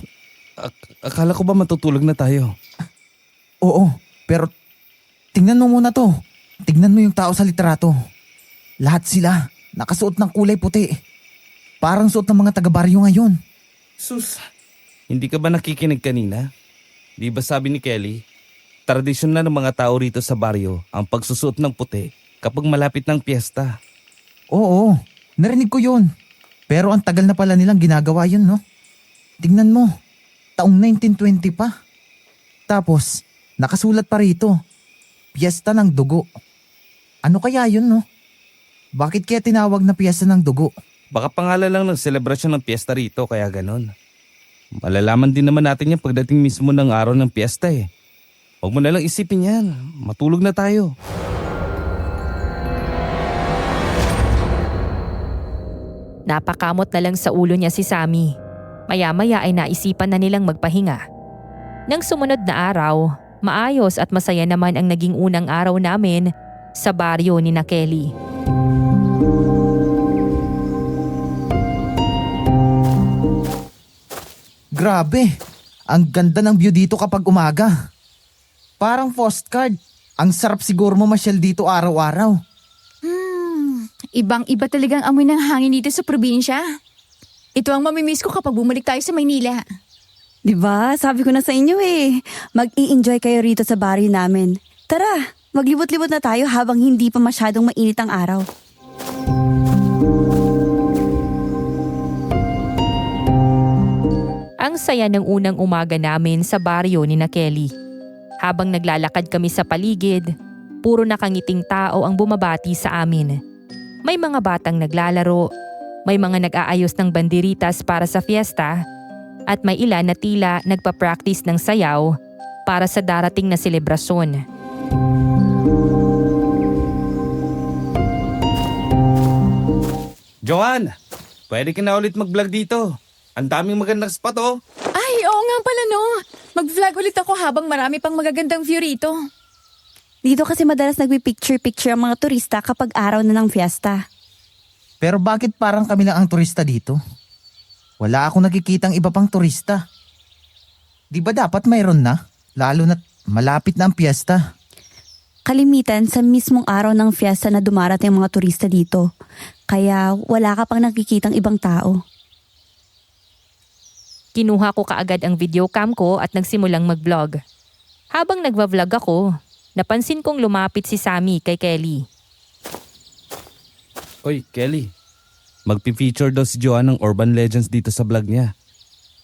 Akala ko ba matutulog na tayo? Oo, pero tingnan mo muna to. Tingnan mo yung tao sa litrato. Lahat sila nakasuot ng kulay puti. Parang suot ng mga taga-baryo ngayon. Sus, hindi ka ba nakikinig kanina? Di ba sabi ni Kelly, tradisyon na ng mga tao rito sa baryo ang pagsusuot ng puti kapag malapit ng piyesta. Oo, narinig ko yun. Pero ang tagal na pala nilang ginagawa yun, no? Tingnan mo, taong 1920 pa. Tapos, nakasulat pa rito, Piyesta ng Dugo. Ano kaya yun, no? Bakit kaya tinawag na Piyesta ng Dugo? Baka pangalan lang ng selebrasyon ng piyesta rito kaya ganon. Malalaman din naman natin yan pagdating mismo ng araw ng piyesta eh. Huwag mo na lang isipin yan, matulog na tayo. Napakamot na lang sa ulo niya si Sammy. Maya-maya ay naisipan na nilang magpahinga. Nang sumunod na araw, maayos at masaya naman ang naging unang araw namin sa baryo ni na Kelly. Grabe, ang ganda ng view dito kapag umaga. Parang postcard. Ang sarap siguro mamasyal dito araw-araw. Ibang-iba talagang amoy ng hangin dito sa probinsya. Ito ang mamimiss ko kapag bumalik tayo sa Maynila. Diba? Sabi ko na sa inyo eh. Mag-i-enjoy kayo rito sa baryo namin. Tara, maglibot-libot na tayo habang hindi pa masyadong mainit ang araw. Ang saya ng unang umaga namin sa baryo ni na Kelly. Habang naglalakad kami sa paligid, puro nakangiting tao ang bumabati sa amin. May mga batang naglalaro, may mga nag-aayos ng banderitas para sa fiesta, at may ilan na tila nagpa-practice ng sayaw para sa darating na selebrasyon. Joanne, pwede ka na ulit mag-vlog dito. Ang daming magandang spot oh. Ay, oo nga pala no. Mag-vlog ulit ako habang marami pang magagandang view rito. Dito kasi madalas nagpipicture-picture ang mga turista kapag araw na ng fiesta. Pero bakit parang kami lang ang turista dito? Wala akong nakikitang iba pang turista. Di ba dapat mayroon na? Lalo na't malapit na ang piyesta. Kalimitan sa mismong araw ng fiesta na dumarating ang mga turista dito. Kaya wala ka pang nakikitang ibang tao. Kinuha ko kaagad ang videocam ko at nagsimulang mag-vlog. Habang nagva-vlog ako, napansin kong lumapit si Sammy kay Kelly. Oy, Kelly. Magpi-feature daw si Joanne ng urban legends dito sa vlog niya.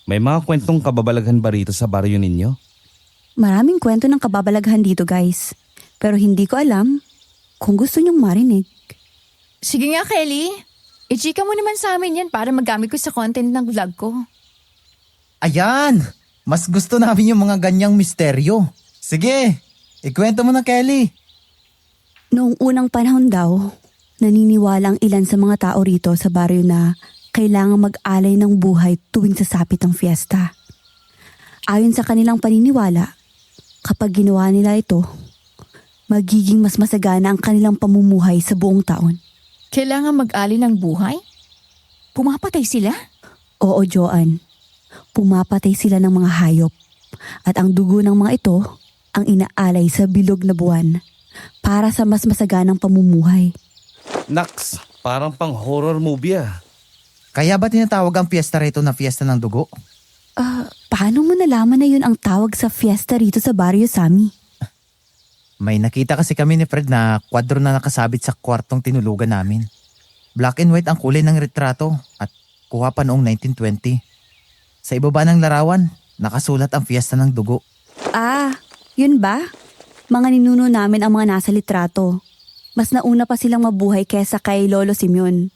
May mga kwentong kababalaghan ba rito sa baryo ninyo? Maraming kwento ng kababalaghan dito guys. Pero hindi ko alam kung gusto niyong marinig. Sige nga, Kelly. I-chika mo naman sa amin yan para magamit ko sa content ng vlog ko. Ayan! Mas gusto namin yung mga ganyang misteryo. Sige, ikwento mo na Kelly. Noong unang panahon daw, naniniwala ang ilan sa mga tao rito sa baryo na kailangang mag-alay ng buhay tuwing sasapit ang fiesta. Ayon sa kanilang paniniwala, kapag ginawa nila ito, magiging mas masagana ang kanilang pamumuhay sa buong taon. Kailangan mag-ali ng buhay? Pumapatay sila? Oo, Joanne. Pumapatay sila ng mga hayop. At ang dugo ng mga ito ang inaalay sa bilog na buwan para sa mas masaganang pamumuhay. Naks, parang pang horror movie ah. Kaya ba tinatawag ang piyesta rito na piyesta ng dugo? Paano mo nalaman na yun ang tawag sa fiesta rito sa baryo, Sammy? May nakita kasi kami ni Fred na kwadro na nakasabit sa kwartong tinulugan namin. Black and white ang kulay ng retrato at kuha pa noong 1920. Sa ibaba ng larawan, nakasulat ang fiesta ng dugo. Yun ba? Mga ninuno namin ang mga nasa litrato. Mas nauna pa silang mabuhay kesa kay Lolo Simeon.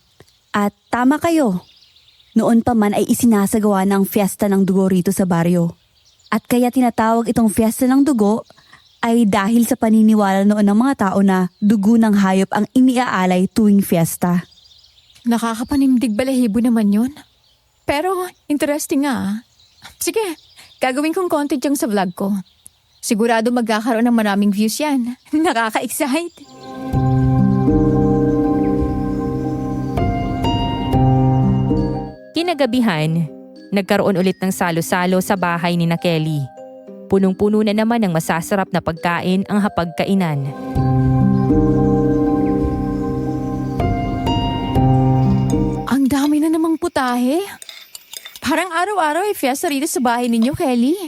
At tama kayo. Noon pa man ay isinasagawa na ang fiesta ng dugo rito sa baryo. At kaya tinatawag itong fiesta ng dugo ay dahil sa paniniwala noon ng mga tao na dugo ng hayop ang iniaalay tuwing fiesta. Nakakapanimdig balahibo naman yun. Pero interesting nga ah. Sige, gagawin kong content yung sa vlog ko. Sigurado magkakaroon ng maraming views yan. Nakaka-excite. Kinagabihan, nagkaroon ulit ng salo-salo sa bahay ni na Kelly. Punong-puno na naman ng masasarap na pagkain ang hapagkainan. Ang dami na namang putahe. Parang araw-araw ay fiesta rito sa bahay ninyo, Kelly.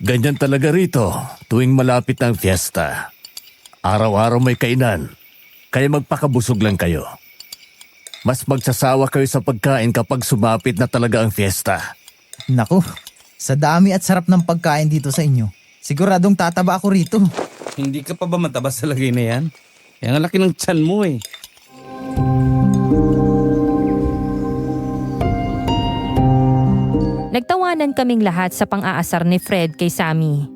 Ganyan talaga rito tuwing malapit ang fiesta. Araw-araw may kainan, kaya magpakabusog lang kayo. Mas magsasawa kayo sa pagkain kapag sumapit na talaga ang fiesta. Naku, sa dami at sarap ng pagkain dito sa inyo, siguradong tataba ako rito. Hindi ka pa ba mataba sa lagay na yan? Yan ang laki ng tiyan mo eh. Nagtawanan kaming lahat sa pang-aasar ni Fred kay Sammy.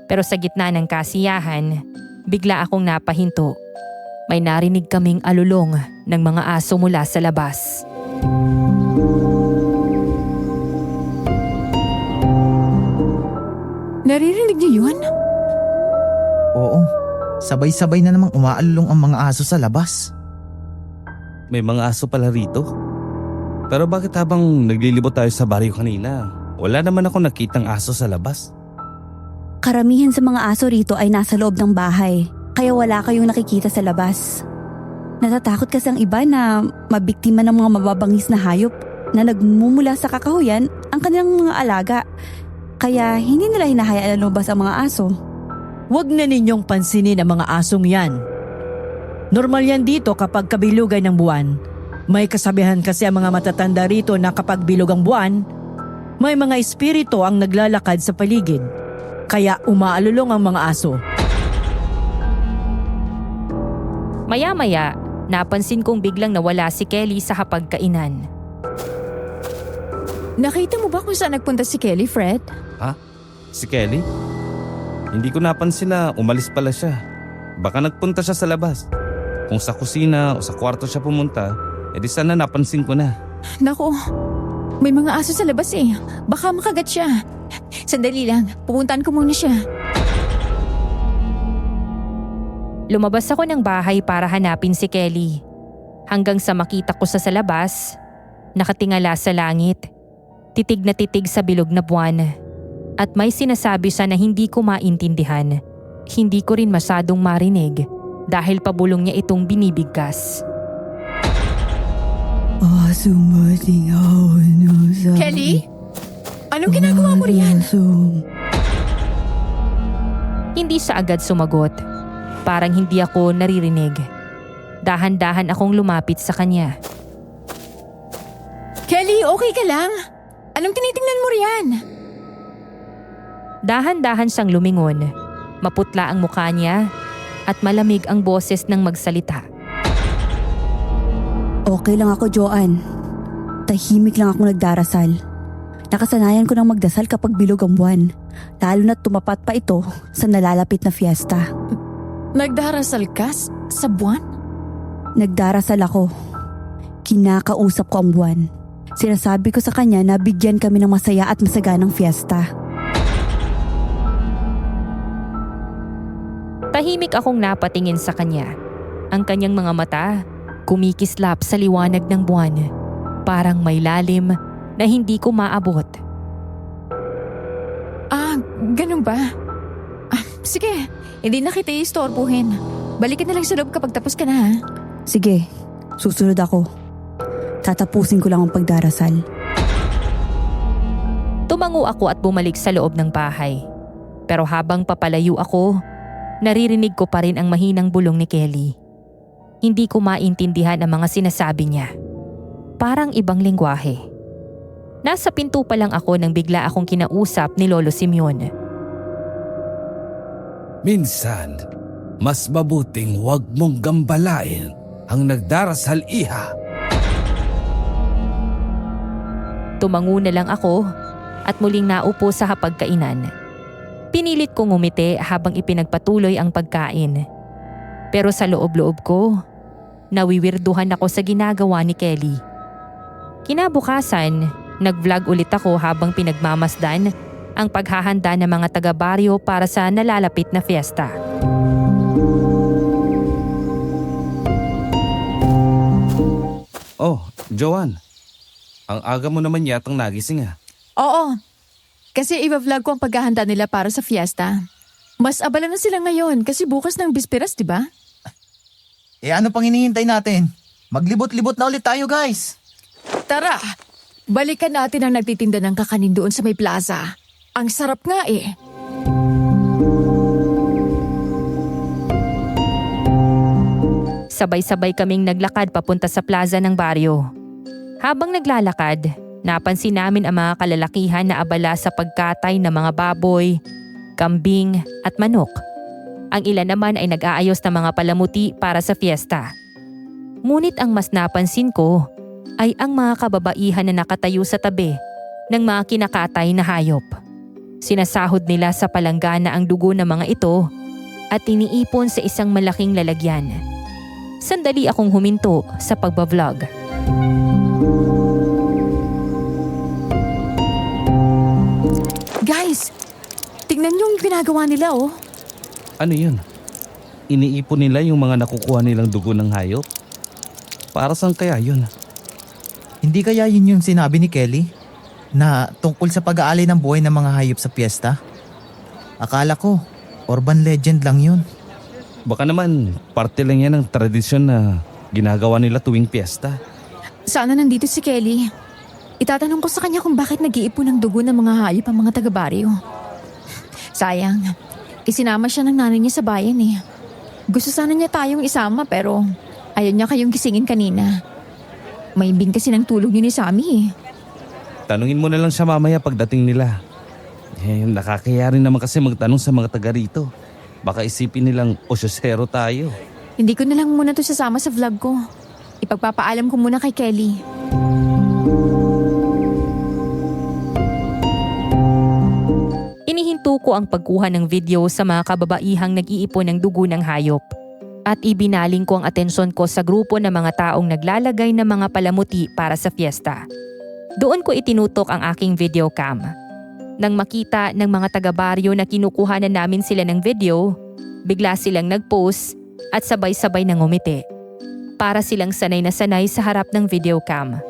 Pero sa gitna ng kasiyahan, bigla akong napahinto. May narinig kaming alulong ng mga aso mula sa labas. Naririnig niyo yun? Oo, sabay-sabay na namang umaalulong ang mga aso sa labas. May mga aso pala rito. Pero bakit habang naglilibot tayo sa baryo kanina, wala naman ako nakitang aso sa labas? Karamihan sa mga aso rito ay nasa loob ng bahay, kaya wala kayong nakikita sa labas. Natatakot kasi ang iba na mabiktima ng mga mababangis na hayop na nagmumula sa kakahuyan ang kanilang mga alaga. Kaya hindi nila hinahayaan na lumabas ang mga aso. Huwag na ninyong pansinin ang mga asong yan. Normal yan dito kapag kabilugay ng buwan. May kasabihan kasi ang mga matatanda rito na kapag bilog ang buwan, May mga espiritu ang naglalakad sa paligid. Kaya umaalulong ang mga aso. Maya-maya, napansin kong biglang nawala si Kelly sa hapagkainan. Nakita mo ba kung saan nagpunta si Kelly, Fred? Ha? Si Kelly? Hindi ko napansin na umalis pala siya. Baka nagpunta siya sa labas. Kung sa kusina o sa kwarto siya pumunta, edi sana napansin ko na. Naku, may mga aso sa labas eh. Baka makagat siya. Sandali lang, pupuntahan ko muna siya. Lumabas ako ng bahay para hanapin si Kelly. Hanggang sa makita ko sa labas, nakatingala sa langit. Titig na titig sa bilog na buwan. At may sinasabi siya na hindi ko maintindihan. Hindi ko rin masyadong marinig dahil pabulong niya itong binibigkas. Kelly? Anong ginagawa mo riyan? Hindi siya agad sumagot. Parang hindi ako naririnig. Dahan-dahan akong lumapit sa kanya. Kelly, okay ka lang? Anong tinitingnan mo riyan? Dahan-dahan siyang lumingon. Maputla ang mukha niya at malamig ang boses ng magsalita. Okay lang ako, Joanne. Tahimik lang ako nagdarasal. Nakasanayan ko ng magdasal kapag bilog ang buwan. Lalo na't tumapat pa ito sa nalalapit na fiesta. Nagdarasal ka sa buwan? Nagdarasal ako. Kinakausap ko ang buwan. Sinasabi ko sa kanya na bigyan kami ng masaya at masaganang fiesta. Tahimik akong napatingin sa kanya. Ang kanyang mga mata kumikislap sa liwanag ng buwan. Parang may lalim na hindi ko maabot. Ah, ganun ba? Sige, hindi na kita istorbohin. Balikan na lang sa loob kapag tapos ka na ha. Sige, susunod ako. Tatapusin ko lang ang pagdarasal. Tumango ako at bumalik sa loob ng bahay. Pero habang papalayo ako, naririnig ko pa rin ang mahinang bulong ni Kelly. Hindi ko maintindihan ang mga sinasabi niya. Parang ibang lengguwahe. Nasa pinto pa lang ako nang bigla akong kinausap ni Lolo Simeon. Minsan, mas mabuting huwag mong gambalain ang nagdarasal, iha. Tumango na lang ako at muling naupo sa hapagkainan. Pinilit kong ngumiti habang ipinagpatuloy ang pagkain. Pero sa loob-loob ko, nawiwirduhan ako sa ginagawa ni Kelly. Kinabukasan, nag-vlog ulit ako habang pinagmamasdan ang paghahanda ng mga taga-baryo para sa nalalapit na fiesta. Oh, Joanne. Ang aga mo naman yatang nagising ah. Oo, kasi i-vlog ko ang paghahanda nila para sa fiesta. Mas abala na sila ngayon kasi bukas ng bisperas, di ba? Ano pang hinihintay natin? Maglibot-libot na ulit tayo, guys. Tara, balikan natin ang nagtitinda ng kakanin doon sa may plaza. Ang sarap nga eh. Sabay-sabay kaming naglakad papunta sa plaza ng baryo. Habang naglalakad, napansin namin ang mga kalalakihan na abala sa pagkatay ng mga baboy, kambing at manok. Ang ilan naman ay nag-aayos ng mga palamuti para sa fiesta. Ngunit ang mas napansin ko ay ang mga kababaihan na nakatayo sa tabi ng mga kinakatay na hayop. Sinasahod nila sa palanggana ang dugo ng mga ito at iniipon sa isang malaking lalagyan. Sandali akong huminto sa pagbablog. Guys, tignan niyo yung ginagawa nila oh. Ano yun? Iniipon nila yung mga nakukuha nilang dugo ng hayop? Para saan kaya yun? Hindi kaya yun yung sinabi ni Kelly? Na tungkol sa pag-aalay ng buhay ng mga hayop sa piyesta? Akala ko, urban legend lang yun. Baka naman, parte lang yan ng tradisyon na ginagawa nila tuwing piyesta. Sana nandito si Kelly. Itatanong ko sa kanya kung bakit nag-iipon ng dugo ng mga hayop ang mga taga-baryo. Sayang, isinama siya ng nanay niya sa bayan eh. Gusto sana niya tayong isama pero ayaw niya kayong gisingin kanina. Maimbing kasi ng tulog niyo ni Sammy eh. Tanungin mo na lang siya mamaya pagdating nila. Nakakaya rin naman kasi magtanong sa mga taga rito. Baka isipin nilang osyosero tayo. Hindi ko na lang muna to sasama sa vlog ko. Ipagpapaalam ko muna kay Kelly. Inihinto ko ang pagkuha ng video sa mga kababaihang nag-iipon ng dugo ng hayop. At ibinaling ko ang atensyon ko sa grupo ng mga taong naglalagay ng mga palamuti para sa fiesta. Doon ko itinutok ang aking video cam. Nang makita ng mga taga-baryo na kinukuha na namin sila ng video, bigla silang nag-post at sabay-sabay na ngumiti. Para silang sanay na sanay sa harap ng video cam.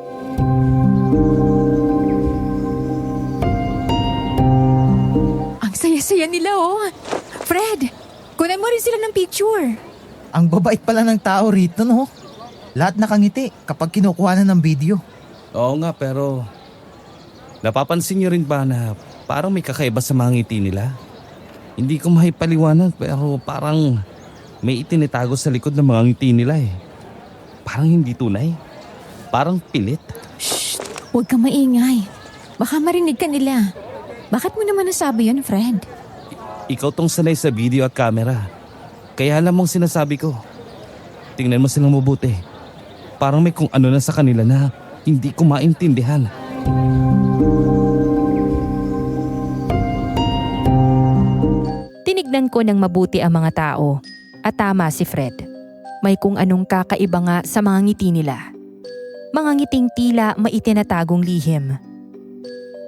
Ang saya-saya nila oh. Fred, kunan mo rin sila ng picture. Ang babait pala ng tao rito, no? Lahat nakangiti kapag kinukuha na ng video. Oo nga, pero napapansin niyo rin ba na parang may kakaiba sa mga ngiti nila? Hindi ko maipaliwanag pero parang may itinitago sa likod ng mga ngiti nila eh. Parang hindi tunay. Parang pilit. Huwag kang maingay. Baka marinig ka nila. Bakit mo naman nasabi yun, Fred? Ikaw tong sanay sa video at camera. Kaya alam mong sinasabi ko. Tingnan mo silang mabuti. Parang may kung ano na sa kanila na hindi ko maintindihan. Tinignan ko ng mabuti ang mga tao. At tama si Fred. May kung anong kakaiba nga sa mga ngiti nila. Mga ngiting tila maitinatagong lihim.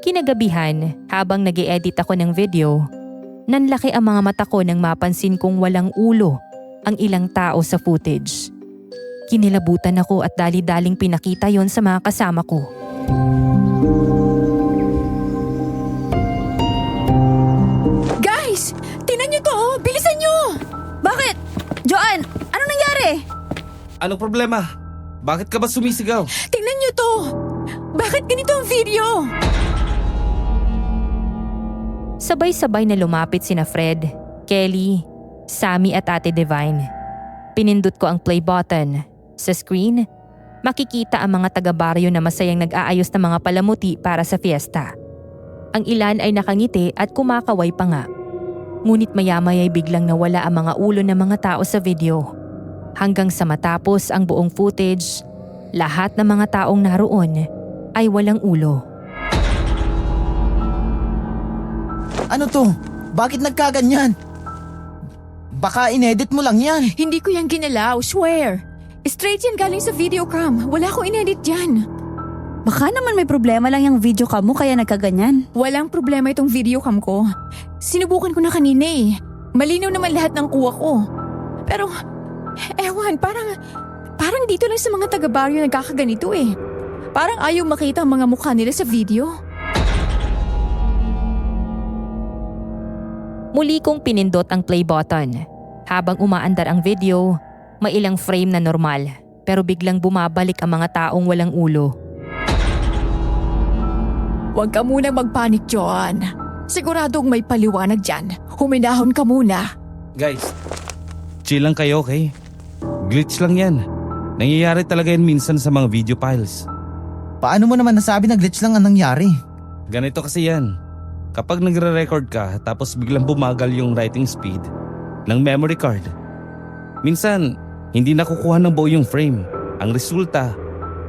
Kinagabihan, habang nag-e-edit ako ng video, nanlaki ang mga mata ko nang mapansin kong walang ulo ang ilang tao sa footage. Kinilabutan ako at dali-daling pinakita yon sa mga kasama ko. Guys! Tinan niyo to oh! Bilisan niyo! Bakit? Joanne, ano nangyari? Anong problema? Bakit ka ba sumisigaw? Tingnan niyo to! Bakit ganito ang video? Sabay-sabay na lumapit sina Fred, Kelly, Sammy at Ate Divine. Pinindot ko ang play button. Sa screen, makikita ang mga taga-baryo na masayang nag-aayos ng mga palamuti para sa fiesta. Ang ilan ay nakangiti at kumakaway pa nga. Ngunit maya-maya ay biglang nawala ang mga ulo ng mga tao sa video. Hanggang sa matapos ang buong footage, lahat ng mga taong naroon ay walang ulo. Ano to? Bakit nagkaganyan? Baka inedit mo lang yan. Hindi ko yan ginalaw, swear. Straight yan galing sa video cam. Wala akong inedit dyan. Baka naman may problema lang yung video cam mo kaya nagkaganyan. Walang problema itong video cam ko. Sinubukan ko na kanina eh. Malinaw naman lahat ng kuha ko. Pero, ewan, parang dito lang sa mga taga-baryo nagkakaganito eh. Parang ayaw makita ang mga mukha nila sa video. Muli kong pinindot ang play button. Habang umaandar ang video, may ilang frame na normal pero biglang bumabalik ang mga taong walang ulo. Huwag ka munang magpanik, John. Siguradong may paliwanag dyan. Huminahon ka muna. Guys, chill lang kayo, okay? Glitch lang yan. Nangyayari talaga yan minsan sa mga video files. Paano mo naman nasabi na glitch lang ang nangyari? Ganito kasi yan. Kapag nagre-record ka tapos biglang bumagal yung writing speed ng memory card, minsan hindi nakukuha ng buo yung frame. Ang resulta,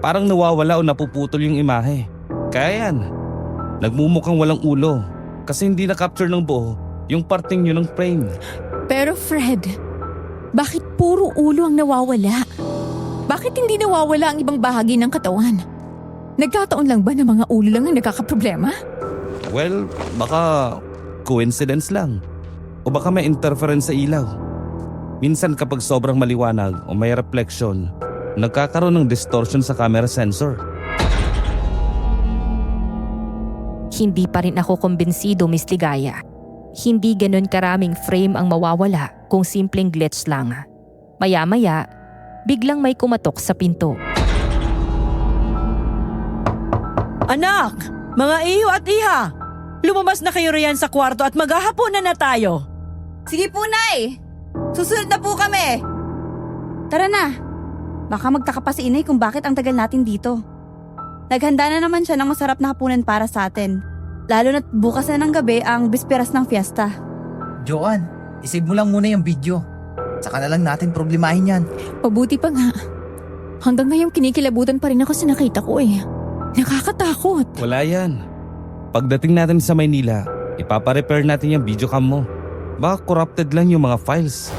parang nawawala o napuputol yung imahe. Kaya yan, nagmumukhang walang ulo kasi hindi na-capture ng buo yung parting yun ng frame. Pero Fred, bakit puro ulo ang nawawala? Bakit hindi nawawala ang ibang bahagi ng katawan? Nagkataon lang ba na mga ulo lang ang nagkakaproblema? Well, baka coincidence lang. O baka may interference sa ilaw. Minsan kapag sobrang maliwanag o may reflection, nagkakaroon ng distortion sa camera sensor. Hindi pa rin ako kumbinsido, Miss Ligaya. Hindi ganun karaming frame ang mawawala kung simpleng glitch lang. Maya-maya, biglang may kumatok sa pinto. Anak! Mga iyo at iha! Lumabas na kayo riyan sa kwarto at maghahaponan na tayo. Sige po, Nay! Susunod na po kami! Tara na! Baka magtaka pa si Inay kung bakit ang tagal natin dito. Naghanda na naman siya ng masarap na hapunan para sa atin. Lalo na't bukas na ng gabi ang bisperas ng fiesta. Joanne, isave mo lang muna yung video. Saka na lang natin problemahin yan. Pabuti pa nga. Hanggang ngayon kinikilabutan pa rin ako sa nakita ko eh. Nakakatakot. Wala yan. Pagdating natin sa Maynila, ipapa-repair natin yung video cam mo. Baka corrupted lang yung mga files.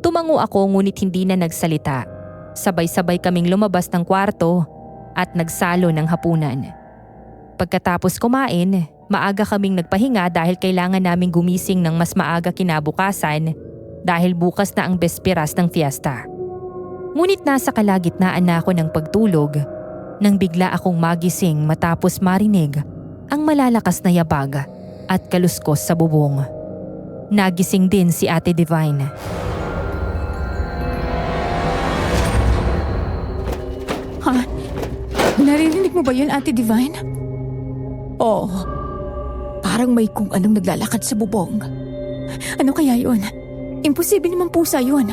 Tumango ako ngunit hindi na nagsalita. Sabay-sabay kaming lumabas ng kwarto at nagsalo ng hapunan. Pagkatapos kumain, maaga kaming nagpahinga dahil kailangan naming gumising ng mas maaga kinabukasan dahil bukas na ang besperas ng fiesta. Ngunit nasa kalagitnaan na ako ng pagtulog nang bigla akong magising matapos marinig ang malalakas na yabag at kaluskos sa bubong. Nagising din si Ate Divine. Ha? Naririnig mo ba yun, Ate Divine? Oo. Parang may kung anong naglalakad sa bubong. Ano kaya yun? Imposible naman pusa yun.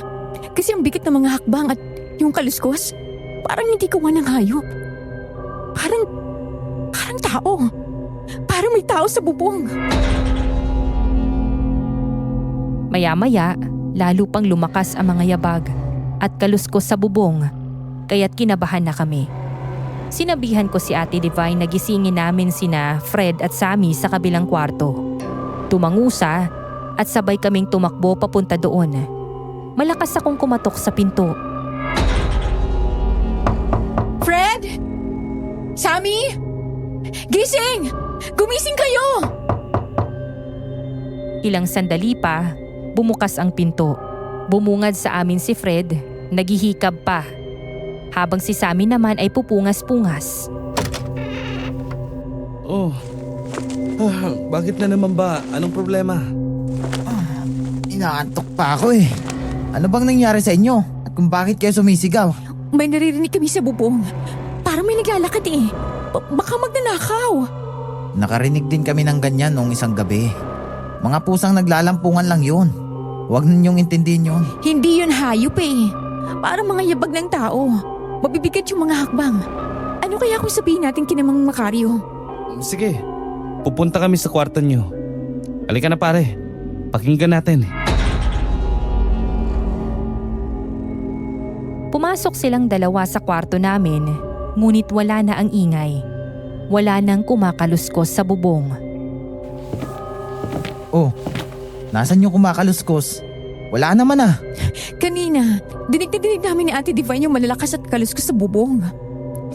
Kasi ang bigat ng mga hakbang at yung kaluskos, parang hindi gawa ng hayop. Parang tao. Parang may tao sa bubong. Maya-maya, lalo pang lumakas ang mga yabag at kaluskos sa bubong, kaya't kinabahan na kami. Sinabihan ko si Ate Divine na gisingin namin sina Fred at Sammy sa kabilang kwarto. Tumango siya at sabay kaming tumakbo papunta doon. Malakas akong kumatok sa pinto. Fred? Sammy? Gising! Gumising kayo! Ilang sandali pa, bumukas ang pinto. Bumungad sa amin si Fred, naghihikab pa. Habang si Sammy naman ay pupungas-pungas. Oh. Bakit na naman ba? Anong problema? Inaantok pa ako eh. Ano bang nangyari sa inyo? At kung bakit kayo sumisigaw? May naririnig kami sa bubong. Parang may naglalakad eh. Baka magnanakaw. Nakarinig din kami ng ganyan noong isang gabi. Mga pusang naglalampungan lang yun. Huwag ninyong intindihin yun. Hindi yun hayop eh. Parang mga yabag ng tao. Mabibigat yung mga hakbang. Ano kaya kung sabihin natin kinamang Macario? Sige, pupunta kami sa kwarto nyo. Halika na pare, pakinggan natin. Pumasok silang dalawa sa kwarto namin, ngunit wala na ang ingay. Wala nang kumakaluskos sa bubong. Oh, nasan yung kumakaluskos? Wala naman ah. Kanina, dinig na dinig namin ni Ate Divine yung malalakas at kaluskos sa bubong.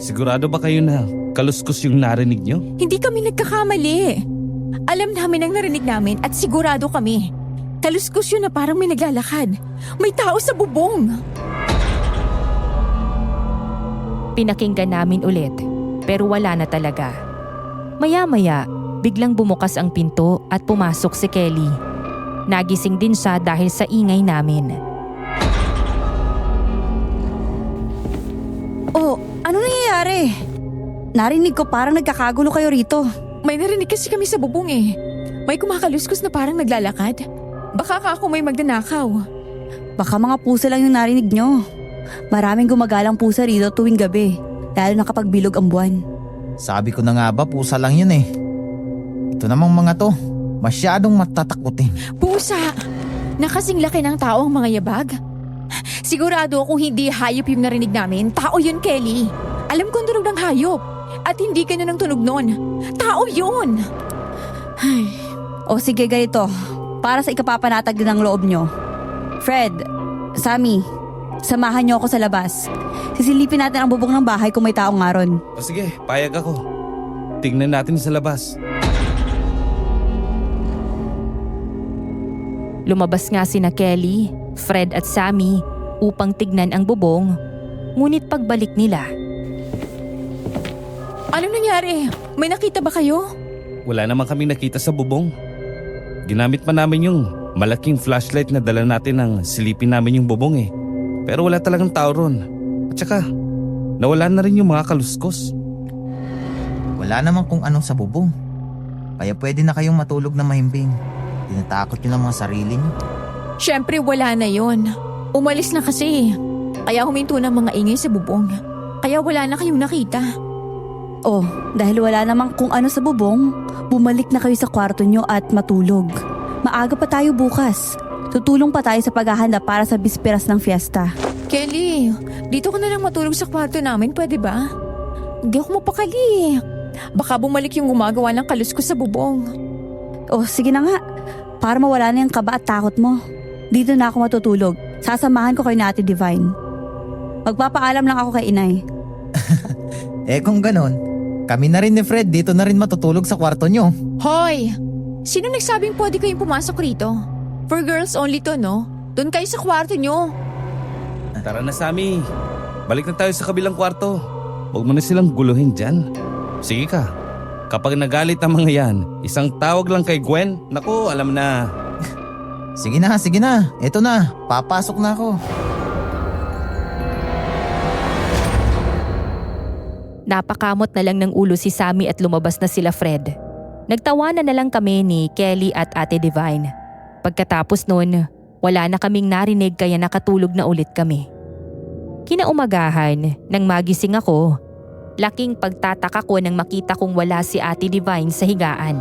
Sigurado ba kayo na kaluskos yung narinig nyo? Hindi kami nagkakamali. Alam namin ang narinig namin at sigurado kami. Kaluskos yun na parang may naglalakad. May tao sa bubong. Pinakinggan namin ulit, pero wala na talaga. Maya-maya, biglang bumukas ang pinto at pumasok si Kelly. Nagising din siya dahil sa ingay namin. Oh, ano nangyayari? Narinig ko parang nagkakagulo kayo rito. May narinig kasi kami sa bubong eh. May kumakaluskos na parang naglalakad. Baka ako may magnanakaw. Baka mga pusa lang yung narinig nyo. Maraming gumagalang pusa rito tuwing gabi, lalo na kapag bilog ang buwan. Sabi ko na nga ba, pusa lang yun eh. Ito namang mga to, masyadong matatakutin. Pusa! Nakasing laki ng tao ang mga yabag. Sigurado kung hindi hayop yung narinig namin, tao yun, Kelly. Alam kong tunog ng hayop. At hindi ganun ang tunog nun. Tao yun! O sige, ganito. Para sa ikapapanatag ng loob nyo. Fred, Sammy, samahan nyo ako sa labas. Sisilipin natin ang bubong ng bahay kung may taong nga ron. O sige, payag ako. Tingnan natin sa labas. Lumabas nga sina Kelly, Fred at Sammy upang tignan ang bubong, ngunit pagbalik nila, Anong nangyari? May nakita ba kayo? Wala naman kaming nakita sa bubong. Ginamit pa namin yung malaking flashlight na dala natin nang silipin namin yung bubong eh. Pero wala talagang tao ron. At saka, nawala na rin yung mga kaluskos. Wala naman kung anong sa bubong. Kaya pwede na kayong matulog na mahimbing. Tinatakot nyo ng mga sarili nyo. Siyempre wala na yon. Umalis na kasi. Kaya huminto ng mga ingay sa bubong. Kaya wala na kayong nakita. Oh, dahil wala namang kung ano sa bubong, bumalik na kayo sa kwarto nyo at matulog. Maaga pa tayo bukas. Tutulong pa tayo sa paghahanda para sa bisperas ng fiesta. Kelly, dito ka na lang matulog sa kwarto namin, pwede ba? Hindi ako mapakali. Baka bumalik yung gumagawa ng kaluskos sa bubong. Oh, sige na nga. Para mawala na yung kaba at takot mo. Dito na ako matutulog. Sasamahan ko kayo ni Ate Divine. Magpapaalam lang ako kay Inay. Kung ganon, kami na rin ni Fred dito na rin matutulog sa kwarto nyo. Hoy! Sino nagsabing pwede kayong pumasok rito? For girls only to, no? Doon kayo sa kwarto nyo. Tara na, Sammy. Balik na tayo sa kabilang kwarto. Huwag mo na silang guluhin dyan. Sige ka. Kapag nagalit ang mga yan, isang tawag lang kay Gwen. Naku, alam na. Sige na. Eto na, papasok na ako. Napakamot na lang ng ulo si Sammy at lumabas na sila Fred. Nagtawanan na lang kami ni Kelly at Ate Divine. Pagkatapos nun, wala na kaming narinig kaya nakatulog na ulit kami. Kinaumagahan, nang magising ako, laking pagtataka ko nang makita kong wala si Ate Divine sa higaan.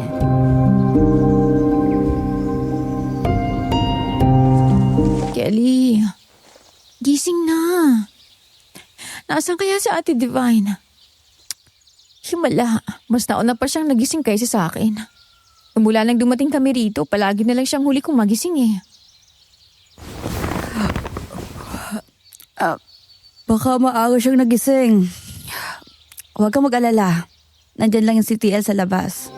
Kelly, gising na. Nasaan kaya si Ate Divine? Himala, mas nauna pa siyang nagising kaysa sa akin. Mula nang dumating kami rito, palagi na lang siyang huli kong magising eh. Baka maaga siyang nagising. Huwag kang mag-alala. Nandyan lang yung si TL sa labas.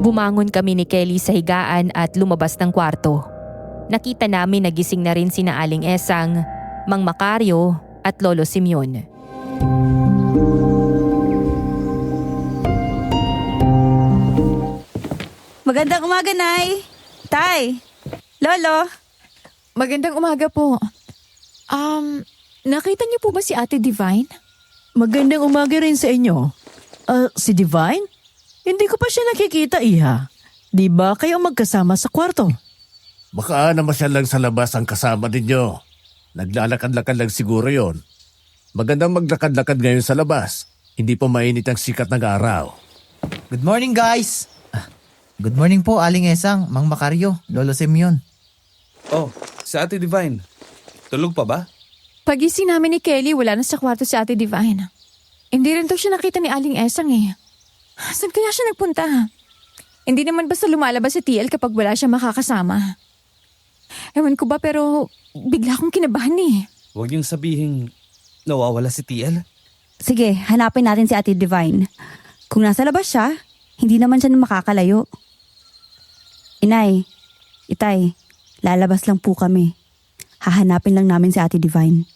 Bumangon kami ni Kelly sa higaan at lumabas ng kwarto. Nakita namin nagising na rin sina Aling Esang, Mang Macario at Lolo Simeon. Magandang umaga, Nay. Tay. Lolo. Magandang umaga po. Nakita niyo po ba si Ate Divine? Magandang umaga rin sa inyo. Si Divine? Hindi ko pa siya nakikita, Iha. Di ba kayo magkasama sa kwarto? Baka naman siya lang sa labas ang kasama ninyo. Naglalakad-lakad lang siguro yon. Magandang maglakad-lakad ngayon sa labas. Hindi pa mainit ang sikat ng araw. Good morning, guys! Good morning po, Aling Esang, Mang Macario, Lolo Simeon. Oh, si Ate Divine. Tulog pa ba? Pagising namin ni Kelly, wala na sa kwarto si Ate Divine. Hindi rin daw siya nakita ni Aling Esang eh. Saan kaya siya nagpunta? Hindi naman basta lumalabas si TL kapag wala siya makakasama. Ewan ko ba pero bigla akong kinabahan eh. Huwag niyong sabihin nawawala si TL. Sige, hanapin natin si Ate Divine. Kung nasa labas siya, hindi naman siya makakalayo. Inay, Itay, lalabas lang po kami. Hahanapin lang namin si Ate Divine.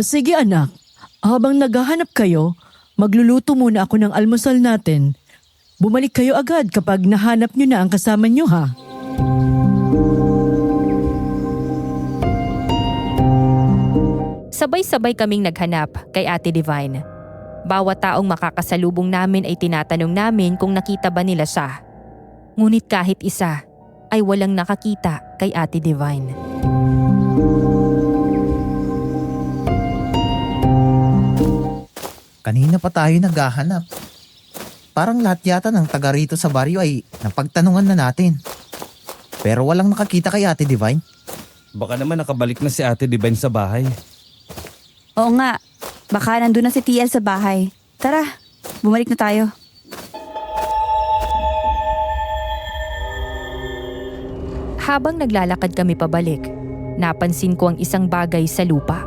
Sige anak, habang naghahanap kayo, magluluto muna ako ng almusal natin. Bumalik kayo agad kapag nahanap nyo na ang kasama nyo ha. Sabay-sabay kaming naghanap kay Ate Divine. Bawat taong makakasalubong namin ay tinatanong namin kung nakita ba nila siya. Ngunit kahit isa ay walang nakakita kay Ate Divine. Kanina pa tayo naghahanap. Parang lahat yata ng taga rito sa baryo ay napagtanungan na natin. Pero walang nakakita kay Ate Divine. Baka naman nakabalik na si Ate Divine sa bahay. Oo nga, baka nandun na si TL sa bahay. Tara, bumalik na tayo. Habang naglalakad kami pabalik, napansin ko ang isang bagay sa lupa.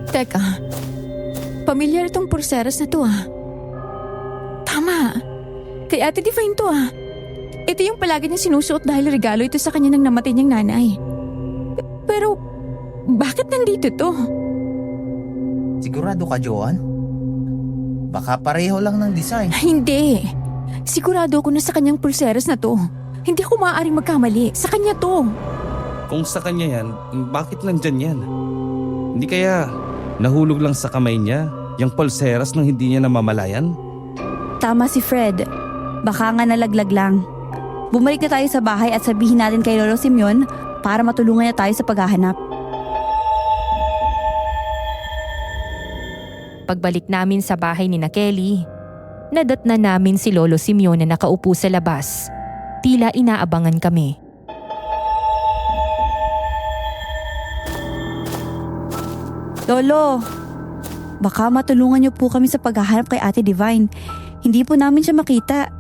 Teka, pamilyar itong pulseras na to ah. Tama, kay Ate Divine to ah. Ito yung palagi niyang sinusuot dahil regalo ito sa kanya ng namatay niyang nanay. Pero, bakit nandito to? Sigurado ka, Joan? Baka pareho lang ng design. Hindi. Sigurado ako na sa kanyang pulseras na to. Hindi ako maaaring magkamali. Sa kanya to. Kung sa kanya yan, bakit nandyan yan? Hindi kaya nahulog lang sa kamay niya yung pulseras nang hindi niya namamalayan? Tama si Fred. Baka nga nalaglag lang. Bumalik na tayo sa bahay at sabihin natin kay Lolo Simeon para matulungan niya tayo sa paghahanap. Pagbalik namin sa bahay ni na Kelly, nadatnan namin si Lolo Simeon na nakaupo sa labas. Tila inaabangan kami. Lolo, baka matulungan niyo po kami sa paghahanap kay Ate Divine. Hindi po namin siya makita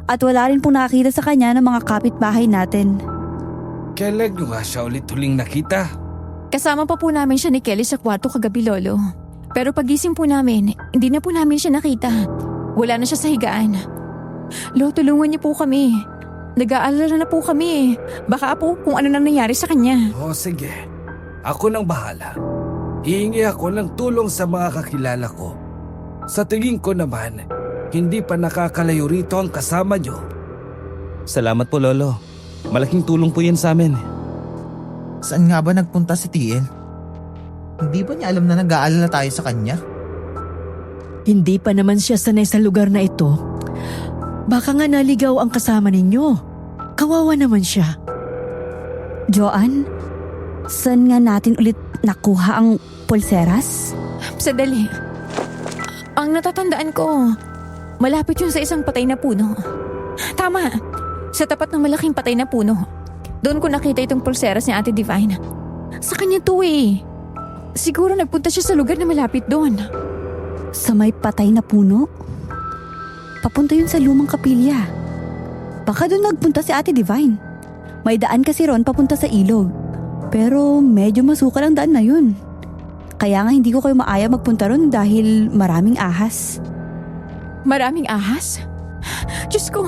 at wala rin pong nakakita sa kanya ng mga kapitbahay natin. Kailan nyo nga siya ulit huling nakita? Kasama pa po namin siya ni Kelly sa kwarto kagabi, Lolo. Pero pagising po namin, hindi na po namin siya nakita. Wala na siya sa higaan. Lo, tulungan niyo po kami. Nag-aalala na po kami. Baka po kung ano nang nangyari sa kanya. O sige, ako nang bahala. Hihingi ako ng tulong sa mga kakilala ko. Sa tingin ko naman, hindi pa nakakalayo rito ang kasama nyo. Salamat po, Lolo. Malaking tulong po yan sa amin. Saan nga ba nagpunta si TL? Hindi ba niya alam na nag-aalala tayo sa kanya? Hindi pa naman siya sanay sa lugar na ito. Baka nga naligaw ang kasama ninyo. Kawawa naman siya. Joanne, saan nga natin ulit nakuha ang pulseras? Sadali. Ang natatandaan ko, malapit yun sa isang patay na puno. Tama, sa tapat ng malaking patay na puno. Doon ko nakita itong pulseras ni Ate Divine. Sa kanya to eh. Siguro nagpunta siya sa lugar na malapit doon. Sa may patay na puno? Papunta yun sa lumang kapilya. Baka doon nagpunta si Ate Divine. May daan kasi ron papunta sa ilog. Pero medyo masukal ang daan na yun. Kaya nga hindi ko kayo maaya magpunta ron dahil maraming ahas. Maraming ahas? Diyos ko,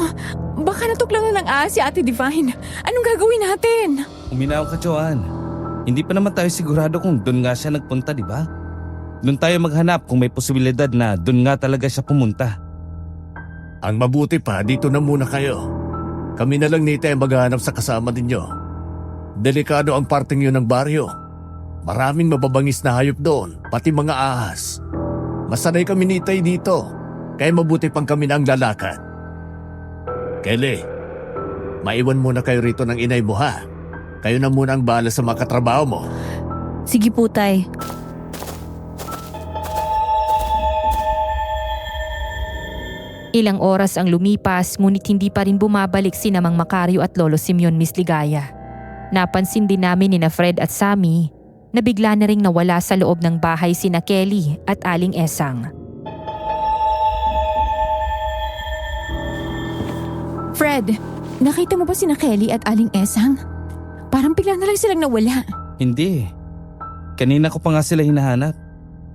baka natuklaw na ng ahas si Ate Divine. Anong gagawin natin? Uminaw ka, Joanne. Hindi pa naman tayo sigurado kung doon nga siya nagpunta, di ba? Doon tayo maghanap kung may posibilidad na doon nga talaga siya pumunta. Ang mabuti pa, dito na muna kayo. Kami na lang ni Tay maghahanap sa kasama ninyo. Delikado ang parting yun ng baryo. Maraming mababangis na hayop doon, pati mga ahas. Masanay kami ni Tay dito, kaya mabuti pang kami na ang lalakad. Kelly, maiwan muna kayo rito ng inay mo ha. Kayo na muna ang bahala sa mga katrabaho mo. Sige po, Tay. Ilang oras ang lumipas ngunit hindi pa rin bumabalik si Mang Macario at Lolo Simeon Miss Ligaya. Napansin din namin ni na Fred at Sammy na bigla na ring nawala sa loob ng bahay sina Kelly at Aling Esang. Fred, nakita mo ba sina Kelly at Aling Esang? Parang bigla na lang silang nawala. Hindi. Kanina ko pa nga sila hinahanap.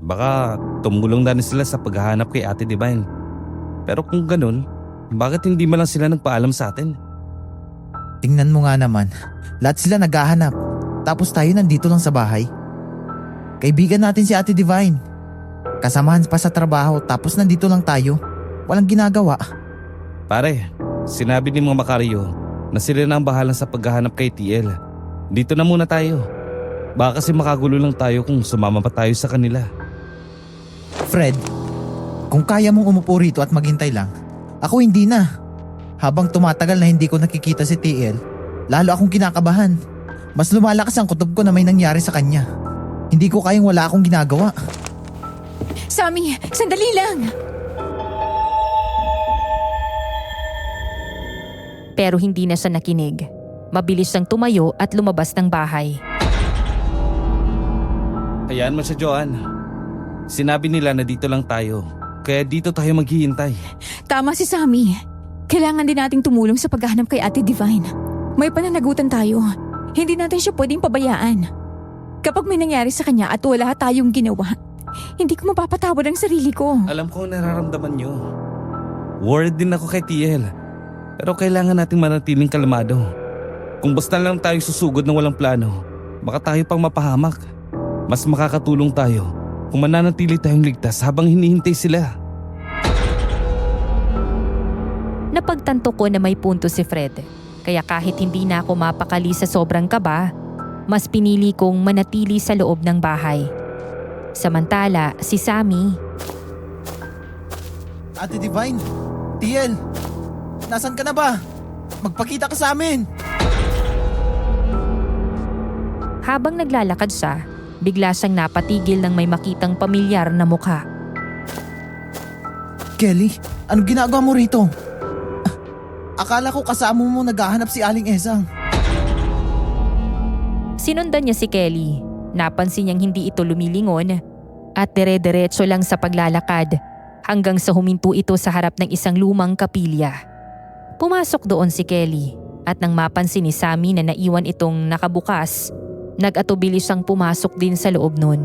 Baka tumulong na rin sila sa paghahanap kay Ate Divine. Pero kung ganun, bakit hindi man lang sila nagpaalam sa atin? Tingnan mo nga naman. Lahat sila naghahanap. Tapos tayo nandito lang sa bahay. Kaibigan natin si Ate Divine. Kasamahan pa sa trabaho tapos nandito lang tayo. Walang ginagawa. Pare, sinabi ni Mang Macario na sila na ang bahala sa paghahanap kay TL. Dito na muna tayo. Baka kasi makagulo lang tayo kung sumama pa tayo sa kanila. Fred, kung kaya mong umupo rito at maghintay lang, ako hindi na. Habang tumatagal na hindi ko nakikita si TL, lalo akong kinakabahan. Mas lumalakas ang kutob ko na may nangyari sa kanya. Hindi ko kayang wala akong ginagawa. Sammy, sandali lang! Pero hindi na siya nakinig. Mabilis siyang tumayo at lumabas ng bahay. Hayaan mo siya, Joanne. Sinabi nila na dito lang tayo. Kaya dito tayo maghihintay. Tama si Sammy. Kailangan din nating tumulong sa paghahanap kay Ate Divine. May pananagutan tayo. Hindi natin siya pwedeng pabayaan. Kapag may nangyari sa kanya at wala tayong ginawa, hindi ko mapapatawad ang sarili ko. Alam ko ang nararamdaman nyo. Worried din ako kay TL. Pero kailangan nating manatiling kalmado. Kung basta lang tayo susugod ng walang plano, baka tayo pang mapahamak. Mas makakatulong tayo kung mananatili tayong ligtas habang hinihintay sila. Napagtanto ko na may punto si Fred. Kaya kahit hindi na ako mapakali sa sobrang kaba, mas pinili kong manatili sa loob ng bahay. Samantala, si Sammy, Ate Divine, TL, nasan ka na ba? Magpakita ka sa amin! Habang naglalakad siya, bigla siyang napatigil nang may makitang pamilyar na mukha. Kelly, anong ginagawa mo rito? Akala ko kasama mo naghahanap si Aling Esang. Sinundan niya si Kelly. Napansin niyang hindi ito lumilingon at dire-diretso lang sa paglalakad hanggang sa huminto ito sa harap ng isang lumang kapilya. Pumasok doon si Kelly at nang mapansin ni Sammy na naiwan itong nakabukas, nag-atubili siyang pumasok din sa loob nun.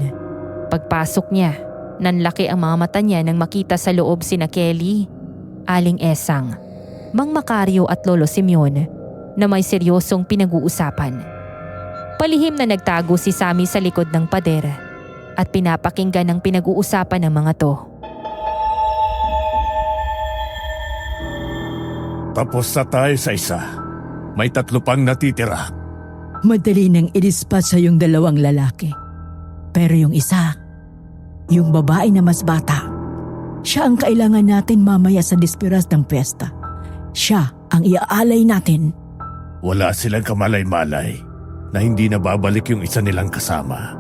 Pagpasok niya, nanlaki ang mga mata niya nang makita sa loob sina Kelly, Aling Esang, Mang Macario at Lolo Simeon na may seryosong pinag-uusapan. Palihim na nagtago si Sammy sa likod ng pader at pinapakinggan ang pinag-uusapan ng mga to. Tapos na tayo sa isa. May 3 pang natitira. Madali nang i-dispatch sa yung 2 lalaki. Pero yung isa, yung babae na mas bata, siya ang kailangan natin mamaya sa disperas ng pesta. Siya ang iaalay natin. Wala silang kamalay-malay na hindi na babalik yung isa nilang kasama.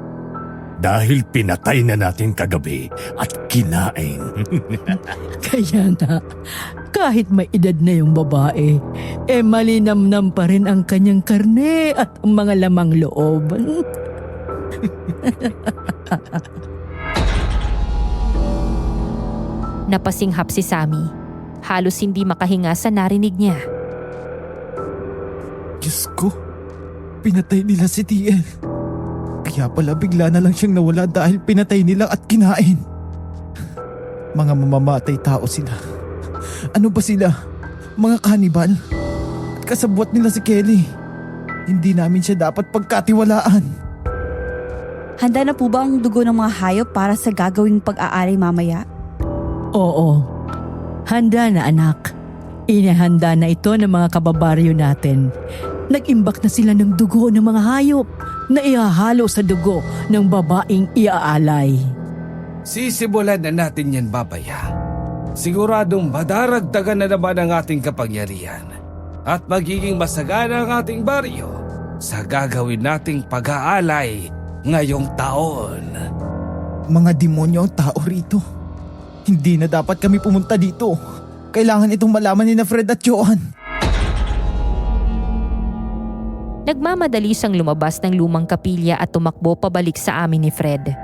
Dahil pinatay na natin kagabi at kinain. Kaya nga, kahit may edad na yung babae, malinamnam pa rin ang kanyang karne at ang mga lamang loob. Napasinghap si Sammy. Halos hindi makahinga sa narinig niya. Diyos ko, pinatay nila si TL. Kaya pala bigla na lang siyang nawala dahil pinatay nila at kinain. Mga mamamatay tao sila. Ano ba sila? Mga kanibal? At kasabwat nila si Kelly. Hindi namin siya dapat pagkatiwalaan. Handa na po ba ang dugo ng mga hayop para sa gagawing pag-aari mamaya? Oo, handa na anak. Inihanda na ito ng mga kababaryo natin. Nag-imbak na sila ng dugo ng mga hayop na ihahalo sa dugo ng babaeng iaalay. Sisimulan na natin yan babaya. Siguradong madaragdagan na naman ang ating kapangyarihan at magiging masagana ang ating baryo sa gagawin nating pag-aalay ngayong taon. Mga demonyo ang tao rito. Hindi na dapat kami pumunta dito. Kailangan itong malaman ni na Fred at Joan. Nagmamadali siyang lumabas ng lumang kapilya at tumakbo pabalik sa amin ni Fred.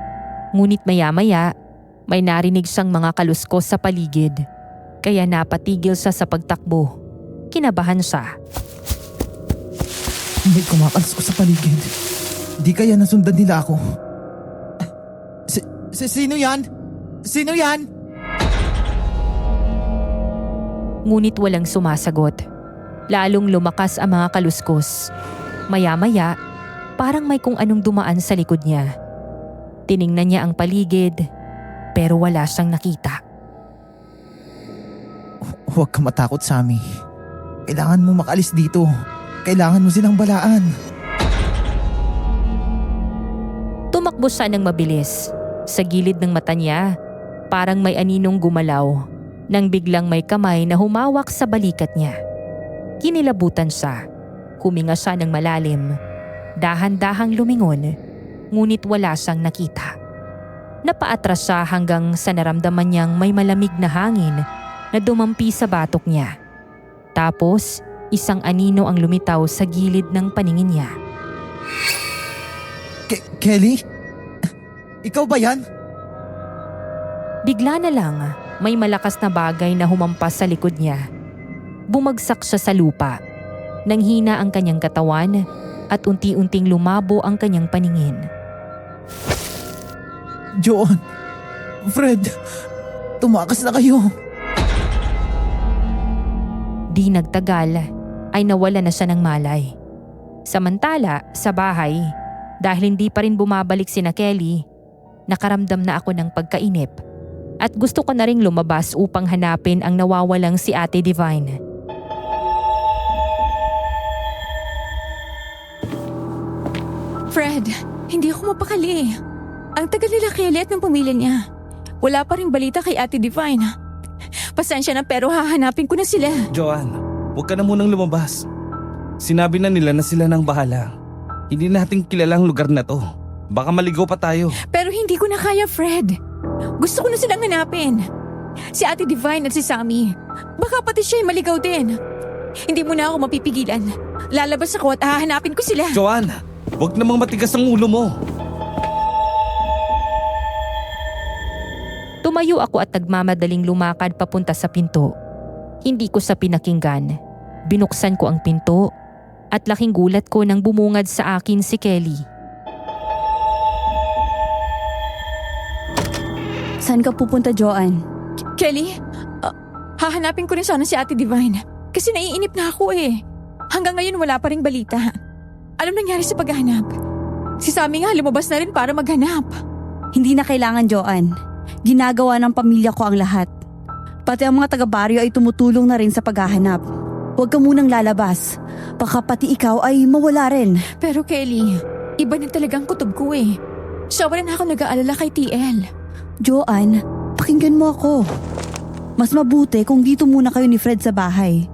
Ngunit maya-maya, may narinig siyang mga kaluskos sa paligid. Kaya napatigil siya sa pagtakbo. Kinabahan siya. May kumakaluskos sa paligid. Di kaya nasundan nila ako. Sino yan? Sino yan? Ngunit walang sumasagot. Lalong lumakas ang mga kaluskos. Maya-maya, parang may kung anong dumaan sa likod niya. Tiningnan niya ang paligid, pero wala siyang nakita. Huwag ka matakot, Sammy. Kailangan mo makalis dito. Kailangan mo silang balaan. Tumakbo siya ng mabilis. Sa gilid ng mata niya, parang may aninong gumalaw nang biglang may kamay na humawak sa balikat niya. Kinilabutan siya. Huminga siya ng malalim. Dahan-dahang lumingon, ngunit wala siyang nakita. Napaatras siya hanggang sa naramdaman niyang may malamig na hangin na dumampi sa batok niya. Tapos, isang anino ang lumitaw sa gilid ng paningin niya. Kelly? Ikaw ba yan? Bigla na lang, may malakas na bagay na humampas sa likod niya. Bumagsak siya sa lupa. Nanghina ang kanyang katawan at unti-unting lumabo ang kanyang paningin. Joan, Fred, tumakas na kayo. Di nagtagal ay nawala na siya ng malay. Samantala, sa bahay, dahil hindi pa rin bumabalik sina Kelly, nakaramdam na ako ng pagkainip at gusto ko na ring lumabas upang hanapin ang nawawalang si Ate Divine. Fred, hindi ako mapakali. Ang tagal nila Kelly at ng pamilya niya. Wala pa rin balita kay Ate Divine. Pasensya na pero hahanapin ko na sila. Joan, huwag ka na munang lumabas. Sinabi na nila na sila nang bahala. Hindi natin kilala ang lugar na to. Baka maligaw pa tayo. Pero hindi ko na kaya, Fred. Gusto ko na silang hanapin. Si Ate Divine at si Sammy. Baka pati siya'y maligaw din. Hindi mo na ako mapipigilan. Lalabas ako at hahanapin ko sila. Joanne, huwag namang matigas ang ulo mo. Tumayo ako at nagmamadaling lumakad papunta sa pinto. Hindi ko sa pinakinggan. Binuksan ko ang pinto at laking gulat ko nang bumungad sa akin si Kelly. Saan ka pupunta, Joanne? Kelly, hahanapin ko rin sana si Ate Divine. Kasi naiinip na ako eh. Hanggang ngayon wala pa ring balita. Anong nangyari sa paghahanap? Si Sammy nga lumabas na rin para maghanap. Hindi na kailangan, Joanne. Ginagawa ng pamilya ko ang lahat. Pati ang mga taga-baryo ay tumutulong na rin sa paghahanap. Huwag ka munang lalabas. Baka pati ikaw ay mawala rin. Pero Kelly, iba na talagang kutob ko eh. Sobra na ako nag-aalala kay TL. Joanne, pakinggan mo ako. Mas mabuti kung dito muna kayo ni Fred sa bahay.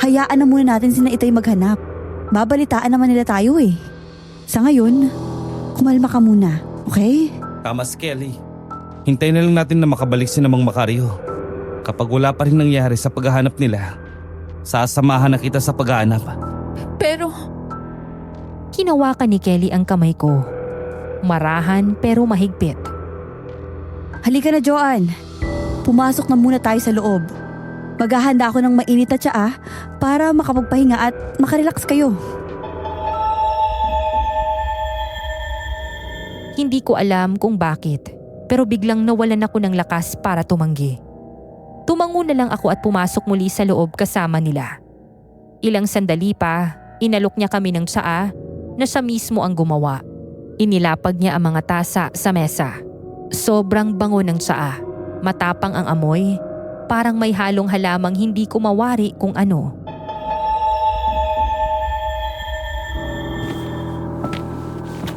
Hayaan na muna natin sina Itay maghanap. Babalitaan naman nila tayo eh. Sa ngayon, kumalma ka muna, okay? Tama si Kelly. Hintayin na lang natin na makabalik si Mang Macario. Kapag wala pa rin nangyari sa paghahanap nila, sasamahan na kita sa paghahanap. Pero, Hinawakan ni Kelly ang kamay ko. Marahan pero mahigpit. Halika na, Joanne. Pumasok na muna tayo sa loob. Maghahanda ako ng mainit na tsaa para makapagpahinga at makarelax kayo. Hindi ko alam kung bakit, pero biglang nawalan ako ng lakas para tumanggi. Tumango na lang ako at pumasok muli sa loob kasama nila. Ilang sandali pa, inalok niya kami ng tsaa na siya mismo ang gumawa. Inilapag niya ang mga tasa sa mesa. Sobrang bango ng tsaa. Matapang ang amoy. Parang may halong halamang hindi ko mawari kung ano.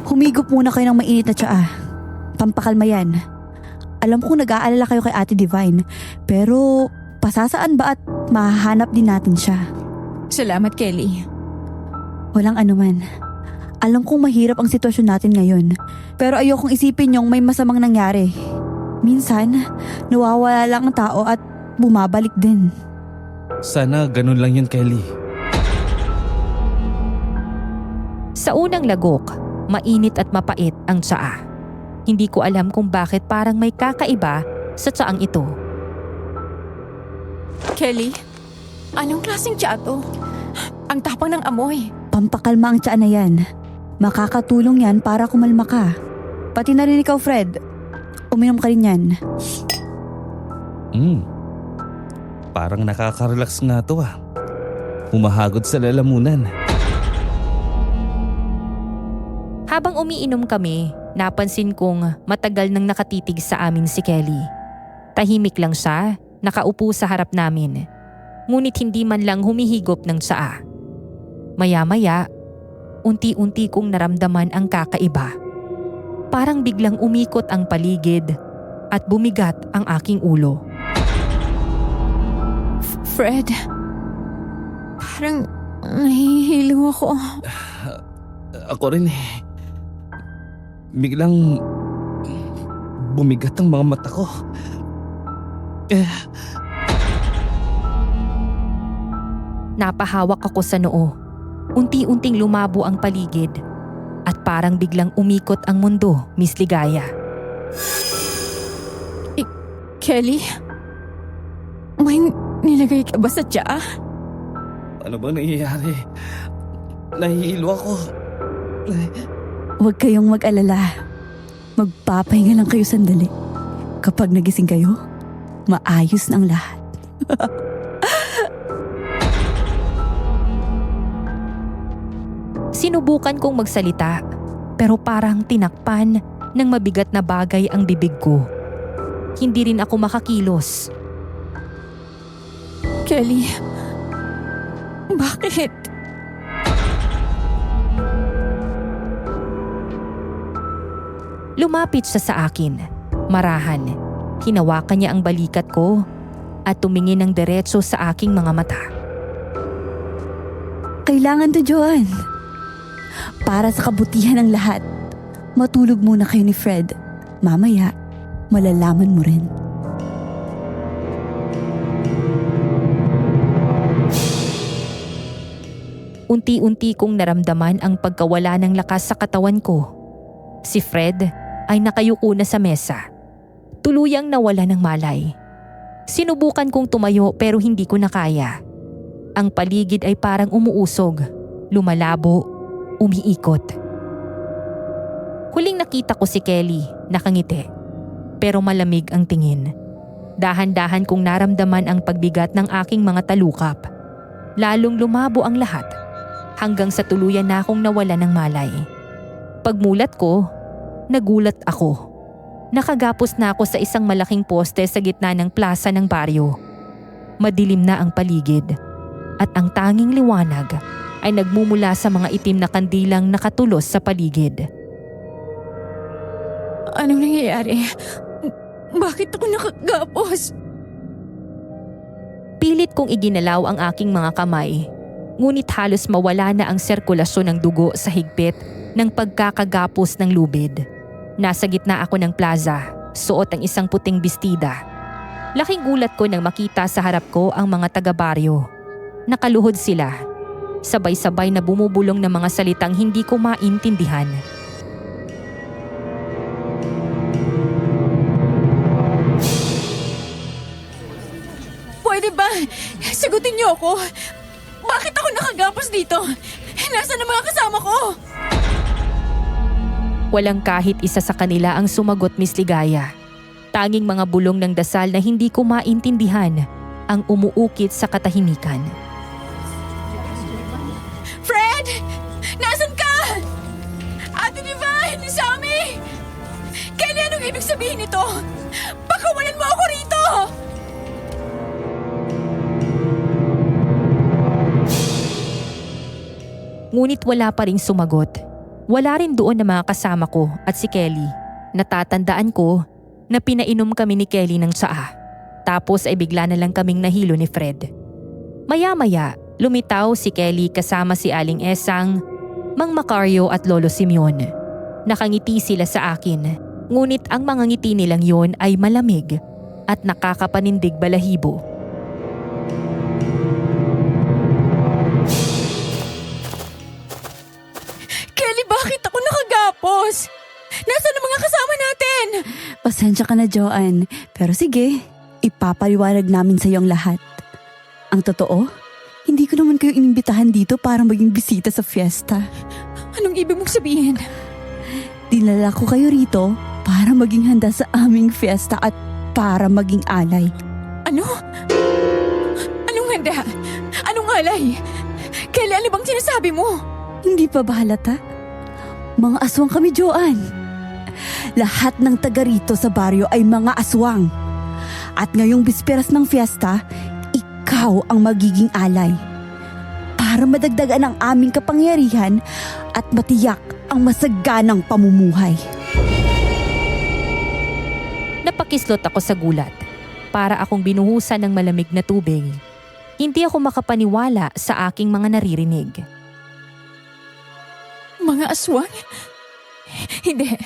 Humigop muna kayo ng mainit na tsaa. Pampakalma yan. Alam kong nag-aalala kayo kay Ate Divine, pero pasasaan ba at mahahanap din natin siya? salamat Kelly. Walang anuman. Alam kong mahirap ang sitwasyon natin ngayon, pero ayokong isipin yung may masamang nangyari. Minsan, nawawala lang ang tao at bumabalik din. Sana ganun lang yun, Kelly. Sa unang lagok, mainit at mapait ang tsaa. Hindi ko alam kung bakit parang may kakaiba sa tsaang ito. Kelly, anong klaseng tsaa to? Ang tapang ng amoy. Pampakalma ang tsaa na yan. Makakatulong yan para kumalma ka. Pati na rin ikaw, Fred. Uminom ka rin yan. Parang nakaka-relax nga to ah. Humahagod sa lalamunan. Habang umiinom kami, napansin kong matagal nang nakatitig sa amin si Kelly. Tahimik lang siya, nakaupo sa harap namin. Ngunit hindi man lang humihigop ng tsaa. Maya-maya, unti-unti kong naramdaman ang kakaiba. Parang biglang umikot ang paligid at bumigat ang aking ulo. Fred, parang nahihilo ako. Ako rin eh. Biglang bumigat ang mga mata ko. Napahawak ako sa noo. Unti-unting lumabo ang paligid at parang biglang umikot ang mundo, Miss Ligaya. Kelly, may nilagay ka ba sa tsaa? Ano ba nangyayari? Nahihilo ako. Huwag kayong mag-alala. Magpapahinga lang kayo sandali. Kapag nagising kayo, maayos na ang lahat. Sinubukan kong magsalita pero parang tinakpan ng mabigat na bagay ang bibig ko. Hindi rin ako makakilos. Kelly, bakit? Lumapit siya sa akin. Marahan. Hinawakan niya ang balikat ko at tumingin ng diretso sa aking mga mata. Kailangan to, Joanne. Para sa kabutihan ng lahat, matulog muna kayo ni Fred. Mamaya, malalaman mo rin. Unti-unti kong naramdaman ang pagkawala ng lakas sa katawan ko. Si Fred ay nakayuko na sa mesa. Tuluyang nawala ng malay. Sinubukan kong tumayo pero hindi ko na kaya. Ang paligid ay parang umuusog, lumalabo, umiikot. Huling nakita ko si Kelly, nakangiti. Pero malamig ang tingin. Dahan-dahan kong naramdaman ang pagbigat ng aking mga talukap. Lalong lumabo ang lahat hanggang sa tuluyan na akong nawala ng malay. Pagmulat ko, nagulat ako. Nakagapos na ako sa isang malaking poste sa gitna ng plaza ng baryo. Madilim na ang paligid at ang tanging liwanag ay nagmumula sa mga itim na kandilang nakatulos sa paligid. Anong nangyayari? Bakit ako nakagapos? Pilit kong iginalaw ang aking mga kamay, ngunit halos mawala na ang sirkulasyon ng dugo sa higpit ng pagkakagapos ng lubid. Nasa gitna ako ng plaza, suot ang isang puting bestida. Laking gulat ko nang makita sa harap ko ang mga taga-baryo. Nakaluhod sila. Sabay-sabay na bumubulong ng mga salitang hindi ko maintindihan. Pwede ba? Sagutin niyo ako. Bakit ako nakagapos dito? Nasaan ang mga kasama ko? Walang kahit isa sa kanila ang sumagot, Miss Ligaya. Tanging mga bulong ng dasal na hindi ko maintindihan ang umuukit sa katahimikan. Fred! Nasaan ka? Ate Divine! Sammy! Kelly, anong ibig sabihin nito? Pakawalan mo ako rito! Ngunit wala pa ring sumagot. Wala rin doon ang mga kasama ko at si Kelly. Natatandaan ko na pinainom kami ni Kelly ng tsaa. Tapos ay bigla na lang kaming nahilo ni Fred. Maya-maya, lumitaw si Kelly kasama si Aling Esang, Mang Macario at Lolo Simeon. Nakangiti sila sa akin, ngunit ang mga ngiti nilang yon ay malamig at nakakapanindig balahibo. Kelly, bakit ako nakagapos? Nasaan ang mga kasama natin? Pasensya ka na, Joanne. Pero sige, ipapaliwanag namin sa iyo ang lahat. Ang totoo, hindi ko naman kayo inimbitahan dito para maging bisita sa fiesta. Anong ibig mong sabihin? Dinala ko kayo rito para maging handa sa aming fiesta at para maging alay. Ano? Anong handa? Anong alay? Kelly, ano bang sinasabi mo? Hindi pa ba halata? Mga aswang kami, Joanne. Lahat ng taga rito sa baryo ay mga aswang. At ngayong bisperas ng fiesta, ikaw ang magiging alay. Para madagdagan ang aming kapangyarihan at matiyak ang masaganang pamumuhay. Napakislot ako sa gulat. Para akong binuhusan ng malamig na tubig. Hindi ako makapaniwala sa aking mga naririnig. Mga aswang? Hindi.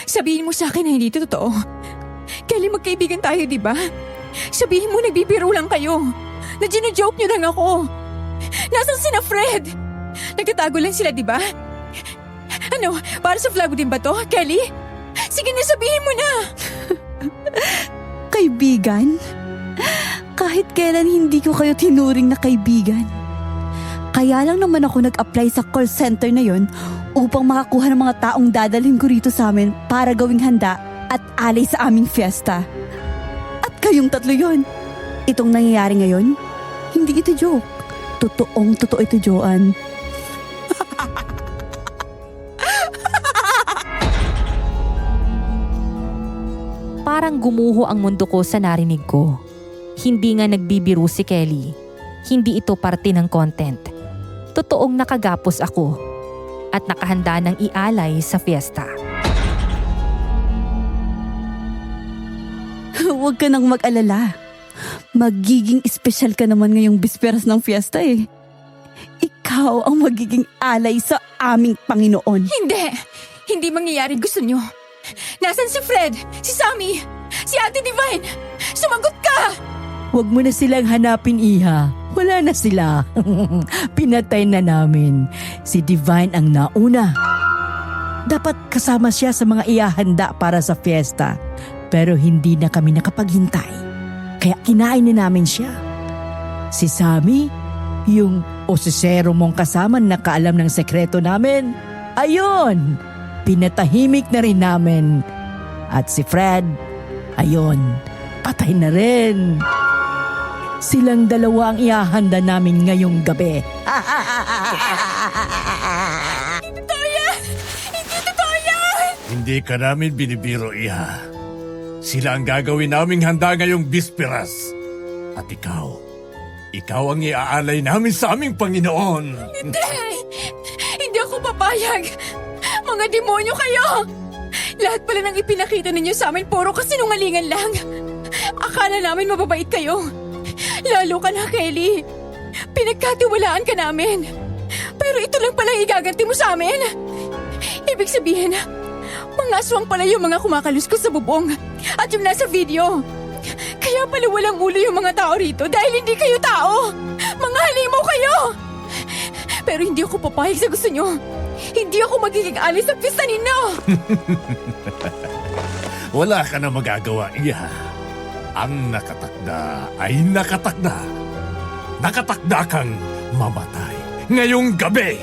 Sabihin mo sa akin na hindi ito totoo. Kelly, magkaibigan tayo, di ba? Sabihin mo nagbibiro lang kayo. Na gino-joke niyo lang ako. Nasaan sina Fred? Nagtatago lang sila, di ba? Ano, para sa flag din ba to, Kelly? Sige na, sabihin mo na. Kaibigan? Kahit kailan hindi ko kayo tinuring na kaibigan. Kaya lang naman ako nag-apply sa call center na yon upang makakuha ng mga taong dadalhin ko rito sa amin para gawing handa at alay sa aming fiesta. At kayong tatlo yon. Itong nangyayari ngayon, hindi ito joke. Totoong-totoo ito, Joanne. Parang gumuho ang mundo ko sa narinig ko. Hindi nga nagbibiro si Kelly. Hindi ito parte ng content. Totoong nakagapos ako at nakahanda ng ialay sa fiesta. Huwag ka nang mag-alala. Magiging espesyal ka naman ngayong bisperas ng fiesta eh. ikaw ang magiging alay sa aming Panginoon. Hindi! Hindi mangyayari gusto nyo. Nasaan si Fred? Si Sammy? Si Ate Divine? Sumagot ka! Huwag mo na silang hanapin, Iha. Wala na sila. Pinatay na namin. Si Divine ang nauna. Dapat kasama siya sa mga ihahanda para sa fiesta. Pero hindi na kami nakapaghintay. Kaya kinain na namin siya. Si Sammy, yung osisero mong kasama na nakaalam ng sekreto namin, ayun, pinatahimik na rin namin. At si Fred, ayun, patay na rin. Silang dalawa ang ihahanda namin ngayong gabi. Hindi ka namin binibiro, Iha. Sila ang gagawin naming handa ngayong bisperas. At ikaw ang iaalay namin sa aming Panginoon. Hindi! Hindi ako papayag! Mga demonyo kayo! Lahat pala ng ipinakita ninyo sa amin puro kasinungalingan lang. Akala namin mababait kayo. Lalo ka na, Kelly. Pinagkatiwalaan ka namin. Pero ito lang pala ang igaganti mo sa amin. Ibig sabihin, mga aswang pala yung mga kumakaluskos sa bubong. At yung nasa video. Kaya pala walang ulo yung mga tao rito dahil hindi kayo tao. Mga halimaw kayo. Pero hindi ako papayag sa gusto nyo. Hindi ako magiging alis sa pista ninyo. Wala ka na magagawa, Iha. Ang nakatakda ay nakatakda. Nakatakda kang mamatay ngayong gabi.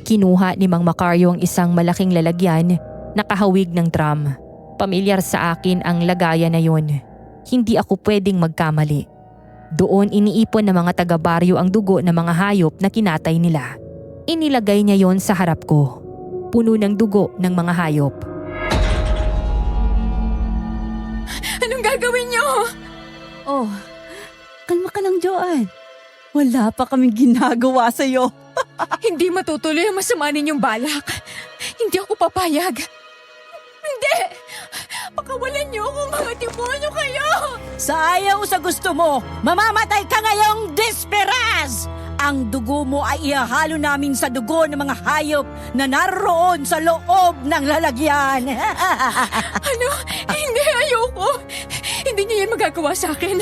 Kinuha ni Mang Macario ang isang malaking lalagyan na kahawig ng drum. Pamilyar sa akin ang lagayan na yon. Hindi ako pwedeng magkamali. Doon iniipon ng mga taga-baryo ang dugo ng mga hayop na kinatay nila. Inilagay niya yon sa harap ko. Puno ng dugo ng mga hayop. Anong gagawin nyo? Oh, kalma ka lang, Joanne. Wala pa kaming ginagawa sa'yo. Hindi matutuloy ang masama ninyong balak. Hindi ako papayag. Hindi! Pakawalan niyo ako, mga demonyo kayo! Sayang sa gusto mo, mamamatay ka ngayong desperas! Ang dugo mo ay ihahalo namin sa dugo ng mga hayop na naroon sa loob ng lalagyan. Ano? Hindi, ayoko! Hindi niyo yan magagawa sa akin.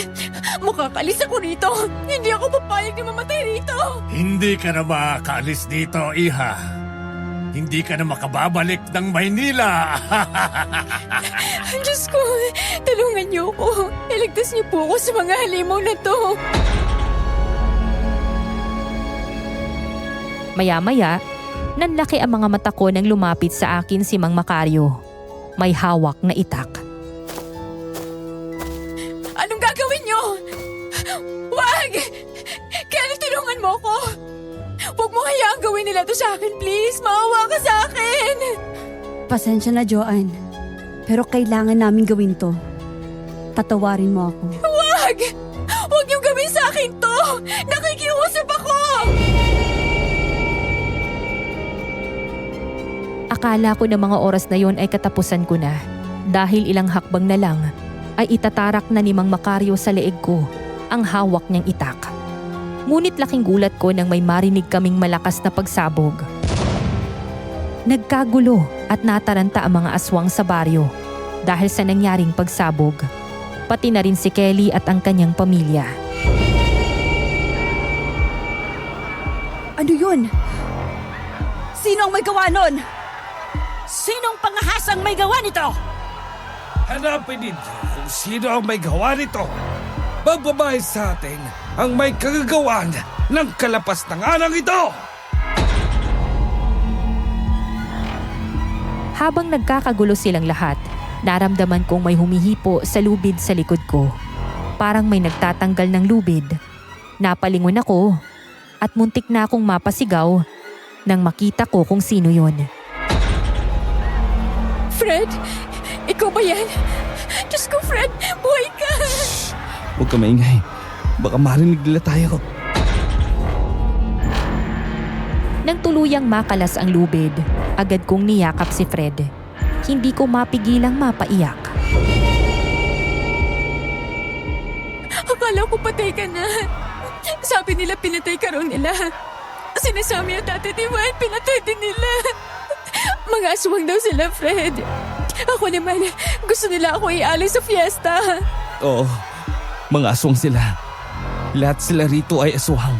Makakalis ako rito. Hindi ako papayag na mamatay rito. Hindi ka na makakaalis dito, Iha. Hindi ka na makababalik ng Maynila. Diyos ko, tulungan niyo ako. Iligtas niyo po ako sa mga halimaw na to. Maya-maya, nanlaki ang mga mata ko nang lumapit sa akin si Mang Macario. May hawak na itak. Anong gagawin niyo? Wag! Kaya tulungan mo ko. Huwag mo hayaang gawin nila to sa akin, please. Maawa ka sa akin. Pasensya na, Joanne. Pero kailangan namin gawin to. Patawarin mo ako. Wag! Huwag niyong gawin sa akin to! Nakikiusap ako! Akala ko na mga oras na yon ay katapusan ko na. Dahil ilang hakbang na lang, ay itatarak na ni Mang Macario sa leeg ko ang hawak niyang itak. Ngunit laking gulat ko nang may marinig kaming malakas na pagsabog. Nagkagulo at nataranta ang mga aswang sa baryo dahil sa nangyaring pagsabog. Pati na rin si Kelly at ang kanyang pamilya. Ano yun? Sino ang may gawa nun? Sinong pangahasang may gawa nito? Hanapin ninyo kung sino ang may gawa nito. Bababae sa atin ang may kagagawan ng kalapas ng anang ito. Habang nagkakagulo silang lahat, naramdaman kong may humihipo sa lubid sa likod ko. Parang may nagtatanggal ng lubid. Napalingon ako at muntik na akong mapasigaw nang makita ko kung sino yon. Fred, ikaw ba yan? Diyos ko, Fred, buhay ka! Huwag ka maingay. Baka marinig nila tayo. Nang tuluyang makalas ang lubid, agad kong niyakap si Fred. Hindi ko mapigilang mapaiyak. Akala ko patay ka na. Sabi nila pinatay ka raw nila. Sinasabi at Ate Divine, pinatay din nila. Mga aswang daw sila, Fred. Ako naman, gusto nila ako ialay sa fiesta. Oo, mga aswang sila. Lahat sila rito ay aswang.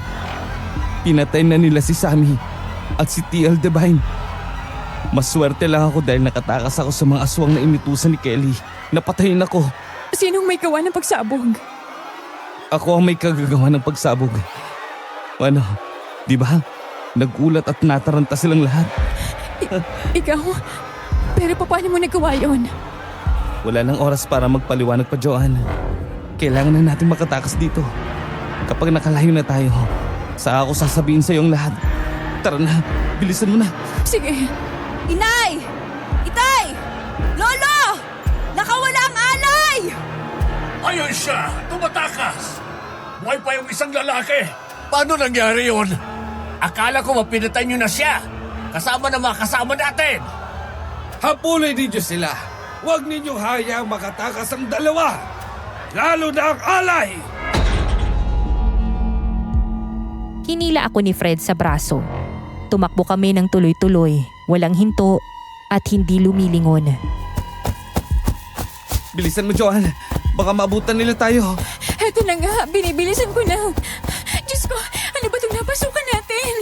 Pinatay na nila si Sammy at si TL Divine. Maswerte lang ako dahil nakatakas ako sa mga aswang na inutusan ni Kelly. Napatayin ako. Sinong may gawa ng pagsabog? Ako ang may kagagawa ng pagsabog. Ano, di ba? Nagulat at nataranta silang lahat. Ikaw? Pero paano mo nagawa yun? Wala nang oras para magpaliwanag pa, Joanne. Kailangan na natin makatakas dito. Kapag nakalayo na tayo, saka ako sasabihin sa iyong lahat. Tara na, bilisan mo na. Sige. Inay! Itay! Lolo! Nakawala ang alay! Ayun siya! Tumatakas! Buhay pa yung isang lalaki! Paano nangyari yun? Akala ko mapinatay niyo na siya! Kasama na mga kasama natin! Habulin ninyo sila. Huwag ninyong hayaang makatakas ang dalawa. Lalo na ang alay. Hinila ako ni Fred sa braso. Tumakbo kami ng tuloy-tuloy, walang hinto at hindi lumilingon. Bilisan mo, Joanne. Baka maabutan nila tayo. Eto na nga, binibilisan ko na. Diyos ko, ano ba itong napasukan natin?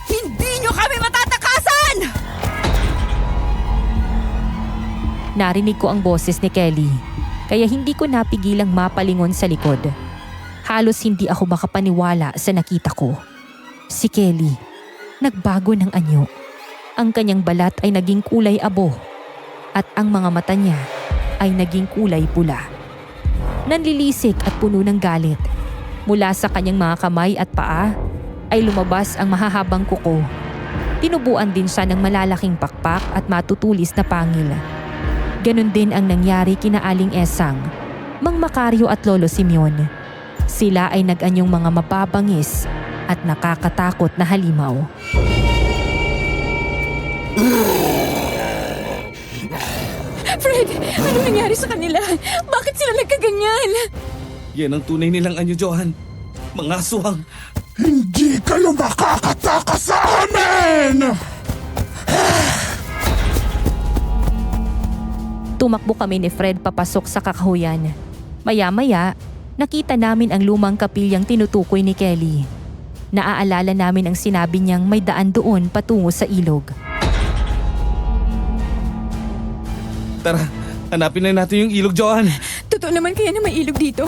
Hindi nyo kami matatakasan! Narinig ko ang boses ni Kelly, kaya hindi ko napigilang mapalingon sa likod. Halos hindi ako makapaniwala sa nakita ko. Si Kelly, nagbago ng anyo. Ang kanyang balat ay naging kulay abo at ang mga mata niya ay naging kulay pula. Nanlilisik at puno ng galit. Mula sa kanyang mga kamay at paa ay lumabas ang mahahabang kuko. Tinubuan din siya ng malalaking pakpak at matutulis na pangil. Ganon din ang nangyari kina Aling Esang, Mang Macario at Lolo Simeon. Sila ay nag-anyong mga mababangis at nakakatakot na halimaw. Fred, ano nangyari sa kanila? Bakit sila nagkaganyan? Yan ang tunay nilang anyo, Joanne. Mga aswang. Hindi kayo makakatakas sa amin! Tumakbo kami ni Fred papasok sa kakahuyan. Maya-maya, nakita namin ang lumang kapilyang tinutukoy ni Kelly. Naaalala namin ang sinabi niyang may daan doon patungo sa ilog. Tara, hanapin na natin yung ilog, Joanne. Totoo naman kaya na may ilog dito?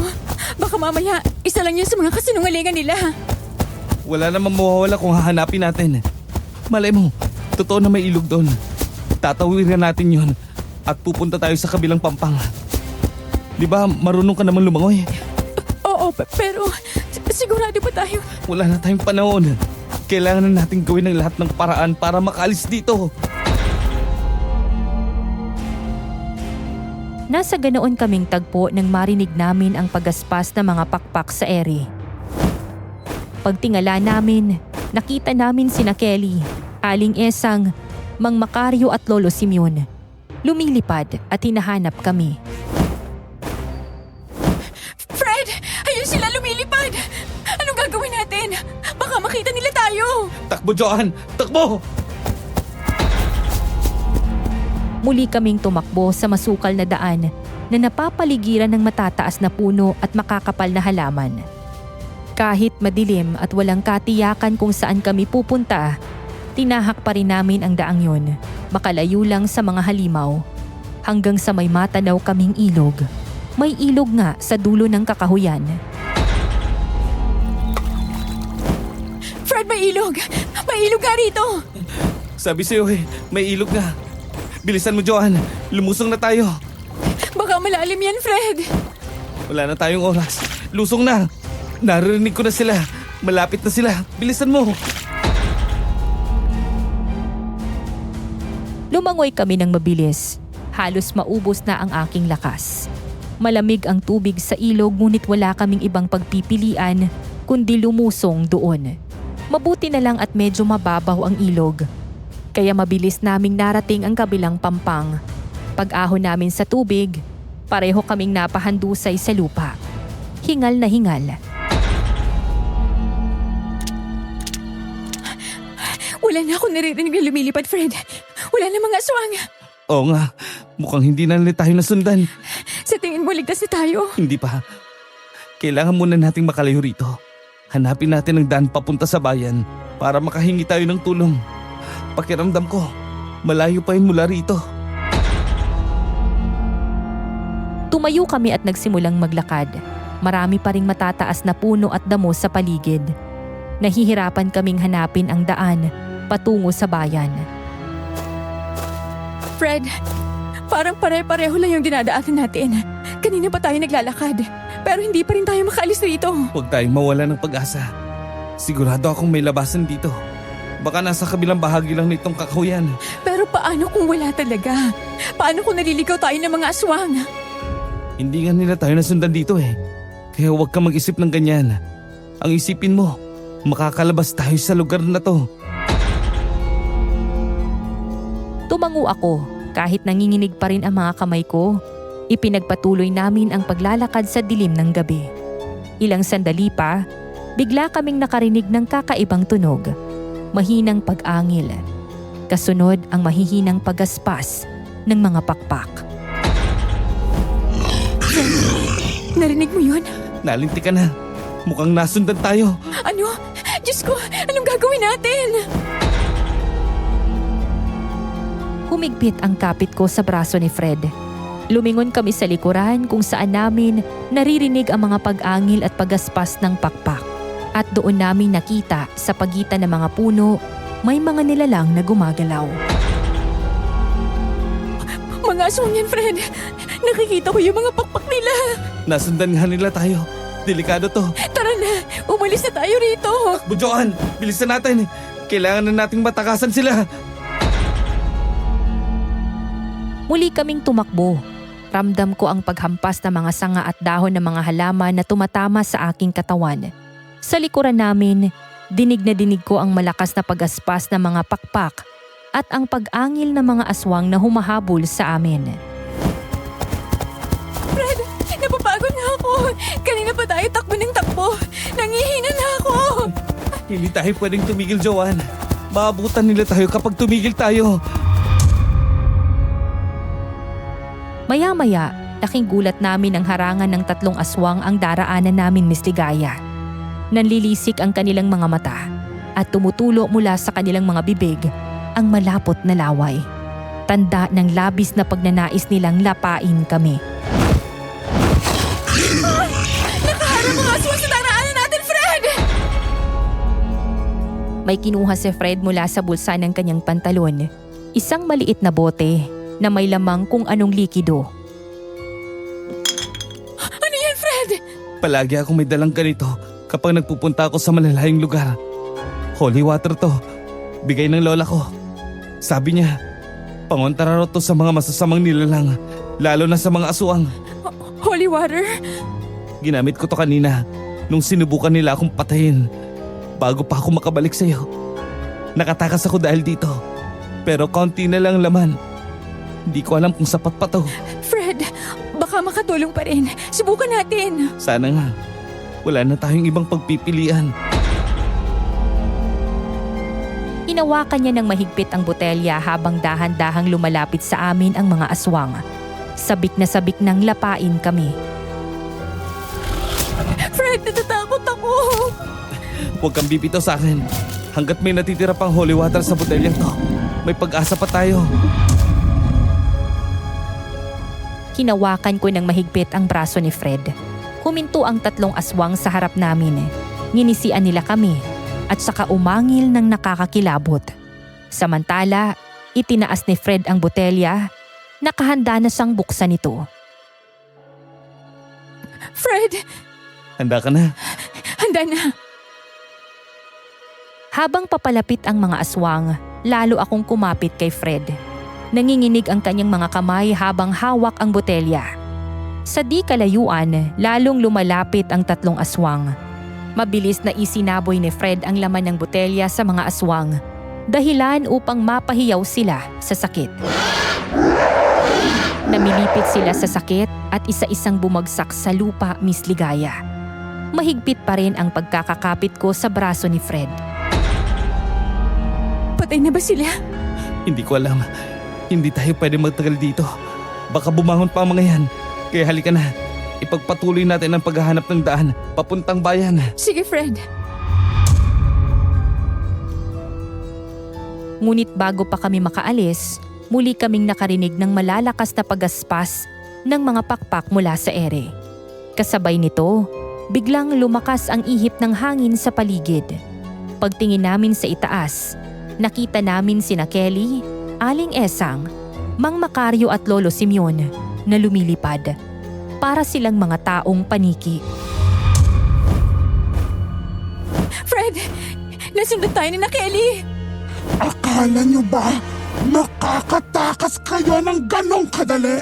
Baka mamaya, isa lang yan sa mga kasinungalingan nila. Wala namang mawawala kung hahanapin natin. Malay mo, totoo na may ilog doon. Tatawiran natin yon at pupunta tayo sa kabilang pampang. Di ba marunong ka naman lumangoy? Oo, pero sigurado ba tayo? Wala na tayong panahon. Kailangan na natin gawin ang lahat ng paraan para makaalis dito. Nasa ganoon kaming tagpo nang marinig namin ang pagaspas ng mga pakpak sa ere. Pagtingala namin, nakita namin sina Kelly, Aling Esang, Mang Macario at Lolo Simeon. Lumilipad at hinahanap kami. Fred! Ayun sila lumilipad! Anong gagawin natin? Baka makita nila tayo! Takbo, Joanne! Takbo! Muli kaming tumakbo sa masukal na daan na napapaligiran ng matataas na puno at makakapal na halaman. Kahit madilim at walang katiyakan kung saan kami pupunta, tinahak pa rin namin ang daang yon, makalayo lang sa mga halimaw. Hanggang sa may matanaw kaming ilog. May ilog nga sa dulo ng kakahuyan. Fred, may ilog! May ilog nga rito! Sabi sa'yo may ilog na. Bilisan mo, Joanne. Lumusong na tayo. Baka malalim yan, Fred! Wala na tayong oras. Lusong na. Naririnig ko na sila. Malapit na sila. Bilisan mo. Lumangoy kami ng mabilis. Halos maubos na ang aking lakas. Malamig ang tubig sa ilog ngunit wala kaming ibang pagpipilian kundi lumusong doon. Mabuti na lang at medyo mababaw ang ilog. Kaya mabilis naming narating ang kabilang pampang. Pag-ahon namin sa tubig, pareho kaming napahandusay sa lupa. Hingal na hingal. Wala na akong naririnig na lumilipad, Fred. Wala na mga aswang. Oo nga, mukhang hindi na nila tayo nasundan. Sa tingin mo, ligtas na tayo. Hindi pa. Kailangan muna nating makalayo rito. Hanapin natin ang daan papunta sa bayan para makahingi tayo ng tulong. Pakiramdam ko, malayo pa yun mula rito. Tumayo kami at nagsimulang maglakad. Marami pa ring matataas na puno at damo sa paligid. Nahihirapan kaming hanapin ang daan patungo sa bayan. Fred, parang pare-pareho lang yung dinadaanan natin. Kanina pa tayo naglalakad, pero hindi pa rin tayo makaalis rito. Huwag tayong mawala ng pag-asa. Sigurado akong may labasan dito. Baka nasa kabilang bahagi lang nitong kakahuyan. Pero paano kung wala talaga? Paano kung naliligaw tayo ng mga aswang? Hindi nga nila tayo nasundan dito eh. Kaya huwag ka mag-isip ng ganyan. Ang isipin mo, makakalabas tayo sa lugar na to. Tumango ako kahit nanginginig pa rin ang mga kamay ko. Ipinagpatuloy namin ang paglalakad sa dilim ng gabi. Ilang sandali pa, bigla kaming nakarinig ng kakaibang tunog. Mahinang pag-angil. Kasunod ang mahihinang pagaspas ng mga pakpak. Narinig mo yun? Nalinti ka na. Mukhang nasundan tayo. Ano? Diyos ko, anong gagawin natin? Humigpit ang kapit ko sa braso ni Fred. Lumingon kami sa likuran kung saan namin naririnig ang mga pag-angil at pagaspas ng pakpak. At doon namin nakita sa pagitan ng mga puno, may mga nilalang na gumagalaw. Mga aswang yan, Fred. Nakikita ko yung mga pakpak nila. Nasundan nga nila tayo. Delikado to. Tara na, umalis na tayo rito. Bujoan, bilisan natin. Kailangan na nating matakasan sila. Muli kaming tumakbo. Ramdam ko ang paghampas ng mga sanga at dahon ng mga halaman na tumatama sa aking katawan. Sa likuran namin, dinig na dinig ko ang malakas na pagaspas ng mga pakpak at ang pag-angil ng mga aswang na humahabol sa amin. Fred, napapagod na ako. Kanina pa tayo takbo ng takbo. Nangihina na ako. Hindi tayo pwedeng tumigil, Joan. Maabutan nila tayo kapag tumigil tayo. Maya-maya, laking gulat namin ang harangan ng 3 aswang ang daraanan namin, Miss Ligaya. Nanlilisik ang kanilang mga mata at tumutulo mula sa kanilang mga bibig ang malapot na laway. Tanda ng labis na pagnanais nilang lapain kami. Nakaharap mga aswang sa daraanan natin, Fred! May kinuha si Fred mula sa bulsa ng kanyang pantalon. Isang maliit na bote na may lamang kung anong likido. Ano yan, Fred? Palagi akong may dalang ganito kapag nagpupunta ako sa malalayong lugar. Holy water to. Bigay ng lola ko. Sabi niya, pangontra raw to sa mga masasamang nilalang, lalo na sa mga aswang. Holy water? Ginamit ko to kanina nung sinubukan nila akong patayin. Bago pa ako makabalik sa'yo. Nakatakas ako dahil dito. Pero kaunti na lang laman. Hindi ko alam kung sapat pa to. Fred, baka makatulong pa rin. Subukan natin. Sana nga. Wala na tayong ibang pagpipilian. Hinawakan niya ng mahigpit ang botelya habang dahan-dahang lumalapit sa amin ang mga aswang. Sabik na sabik nang lapain kami. Fred, natatakot ako. Huwag kang bibitaw sa akin. Hanggat may natitira pang holy water sa botelyang to, may pag-asa pa tayo. Hinawakan ko ng mahigpit ang braso ni Fred. Huminto ang 3 aswang sa harap namin. Nginisian nila kami at saka umangil ng nakakakilabot. Samantala, itinaas ni Fred ang botelya. Nakahanda na siyang buksan ito. Fred, Handa ka na? handa na. Habang papalapit ang mga aswang, lalo akong kumapit kay Fred. Nanginginig ang kanyang mga kamay habang hawak ang botelya. Sa di kalayuan, lalong lumalapit ang 3 aswang. Mabilis na isinaboy ni Fred ang laman ng botelya sa mga aswang, dahilan upang mapahiyaw sila sa sakit. Namilipit sila sa sakit at isa-isang bumagsak sa lupa, Miss Ligaya. mahigpit pa rin ang pagkakakapit ko sa braso ni Fred. Patay na ba sila? Hindi ko alam. Hindi tayo pwede magtagal dito. Baka bumangon pa ang mga yan. Kaya halika na. Ipagpatuloy natin ang paghahanap ng daan papuntang bayan. Sige, Fred. Ngunit bago pa kami makaalis, muli kaming nakarinig ng malalakas na pagaspas ng mga pakpak mula sa ere. Kasabay nito, biglang lumakas ang ihip ng hangin sa paligid. Pagtingin namin sa itaas, nakita namin sina Kelly, Aling Esang, Mang Macario at Lolo Simeon na lumilipad. Para silang mga taong paniki. Fred, nasundan tayo ni na Kelly. Akala nyo ba makakatakas kayo ng ganong kadali?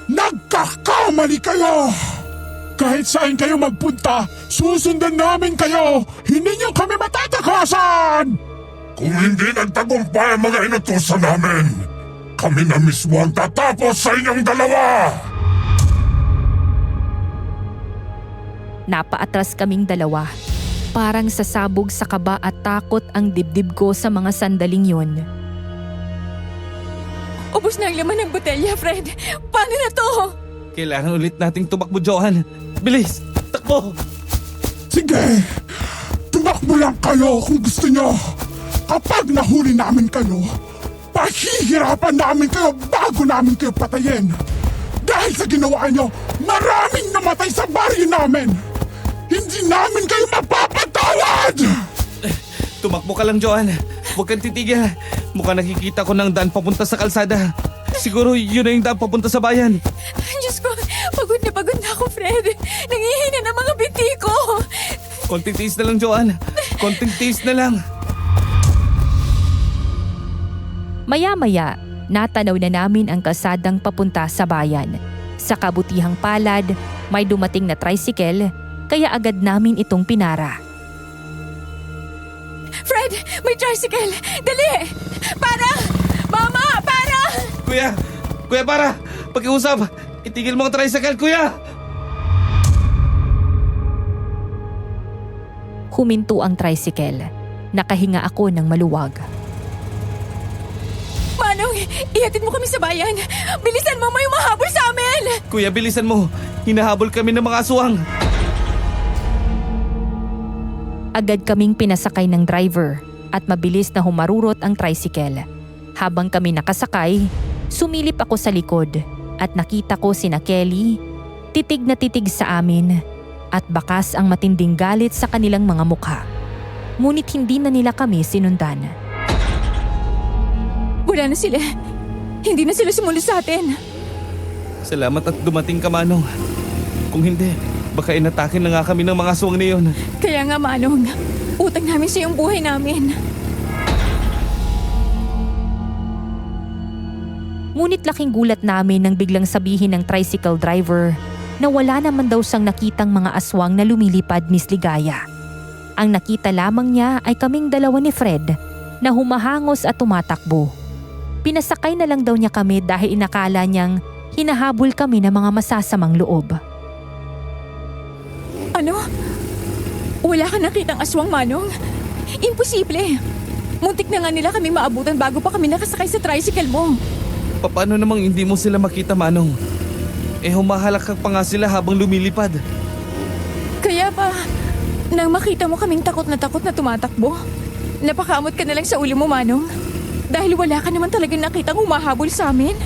Nagkakamali kayo! Kahit saan kayo magpunta, susundan namin kayo! Hindi nyo kami matatakasan! Kung hindi nagtagumpay ang mga inutusan namin, kami na mismo ang tatapos sa inyong dalawa! Napaatras kaming dalawa. Parang sasabog sa kaba at takot ang dibdib ko sa mga sandaling yun. Ubus na ang laman ng botelya, Fred. Paano na to? Kailangan ulit nating tumakbo, Johan. Bilis! Takbo! Sige, tumakbo lang kayo kung gusto nyo. Kapag nahuli namin kayo, pahihirapan namin kayo bago namin kayo patayin. Dahil sa ginawa nyo, maraming namatay sa baryo namin. Hindi namin kayo mapapatawad! Tumakbo ka lang, Johan. Huwag kang titigil. Mukhang nakikita ko ng daan papunta sa kalsada. Siguro yun na yung daan papunta sa bayan. Diyos ko, pagod na ako, Fred. Nangihina na mga binti ko. Konting tiis na lang, Johan. Konting tiis na lang. Maya-maya, natanaw na namin ang kalsadang papunta sa bayan. Sa kabutihang palad, may dumating na tricycle, kaya agad namin itong pinara. Fred, may tricycle. Dali! Para! Mama, para! Kuya! Kuya, para! Pakiusap! Itigil mo ang tricycle, kuya! Huminto ang tricycle. Nakahinga ako ng maluwag. Manong, ihatid mo kami sa bayan. Bilisan mo, may umahabol sa amin! Kuya, bilisan mo! Hinahabol kami ng mga aswang! Agad kaming pinasakay ng driver at mabilis na humarurot ang tricycle. Habang kami nakasakay, sumilip ako sa likod at nakita ko sina Kelly, titig na titig sa amin at bakas ang matinding galit sa kanilang mga mukha. Ngunit hindi na nila kami sinundan. Wala na sila. Hindi na sila sumunod sa atin. Salamat at dumating ka, Manong. Kung hindi, baka inatake na nga kami ng mga aswang na yun. Kaya nga, Manong, utang namin sa iyong buhay namin. Ngunit laking gulat namin nang biglang sabihin ng tricycle driver na wala naman daw siyang nakitang mga aswang na lumilipad, Miss Ligaya. Ang nakita lamang niya ay kaming dalawa ni Fred na humahangos at tumatakbo. Pinasakay na lang daw niya kami dahil inakala niyang hinahabol kami ng mga masasamang loob. Ano? Wala ka nakitang aswang, Manong? Imposible. Muntik na nga nila kami maabutan bago pa kami nakasakay sa tricycle mo. Paano namang hindi mo sila makita, Manong? Humahalakak pa nga sila habang lumilipad. Kaya ba, nang makita mo kaming takot na tumatakbo, napakamot ka na lang sa ulo mo, Manong? Dahil wala ka naman talagang nakitang humahabol sa amin.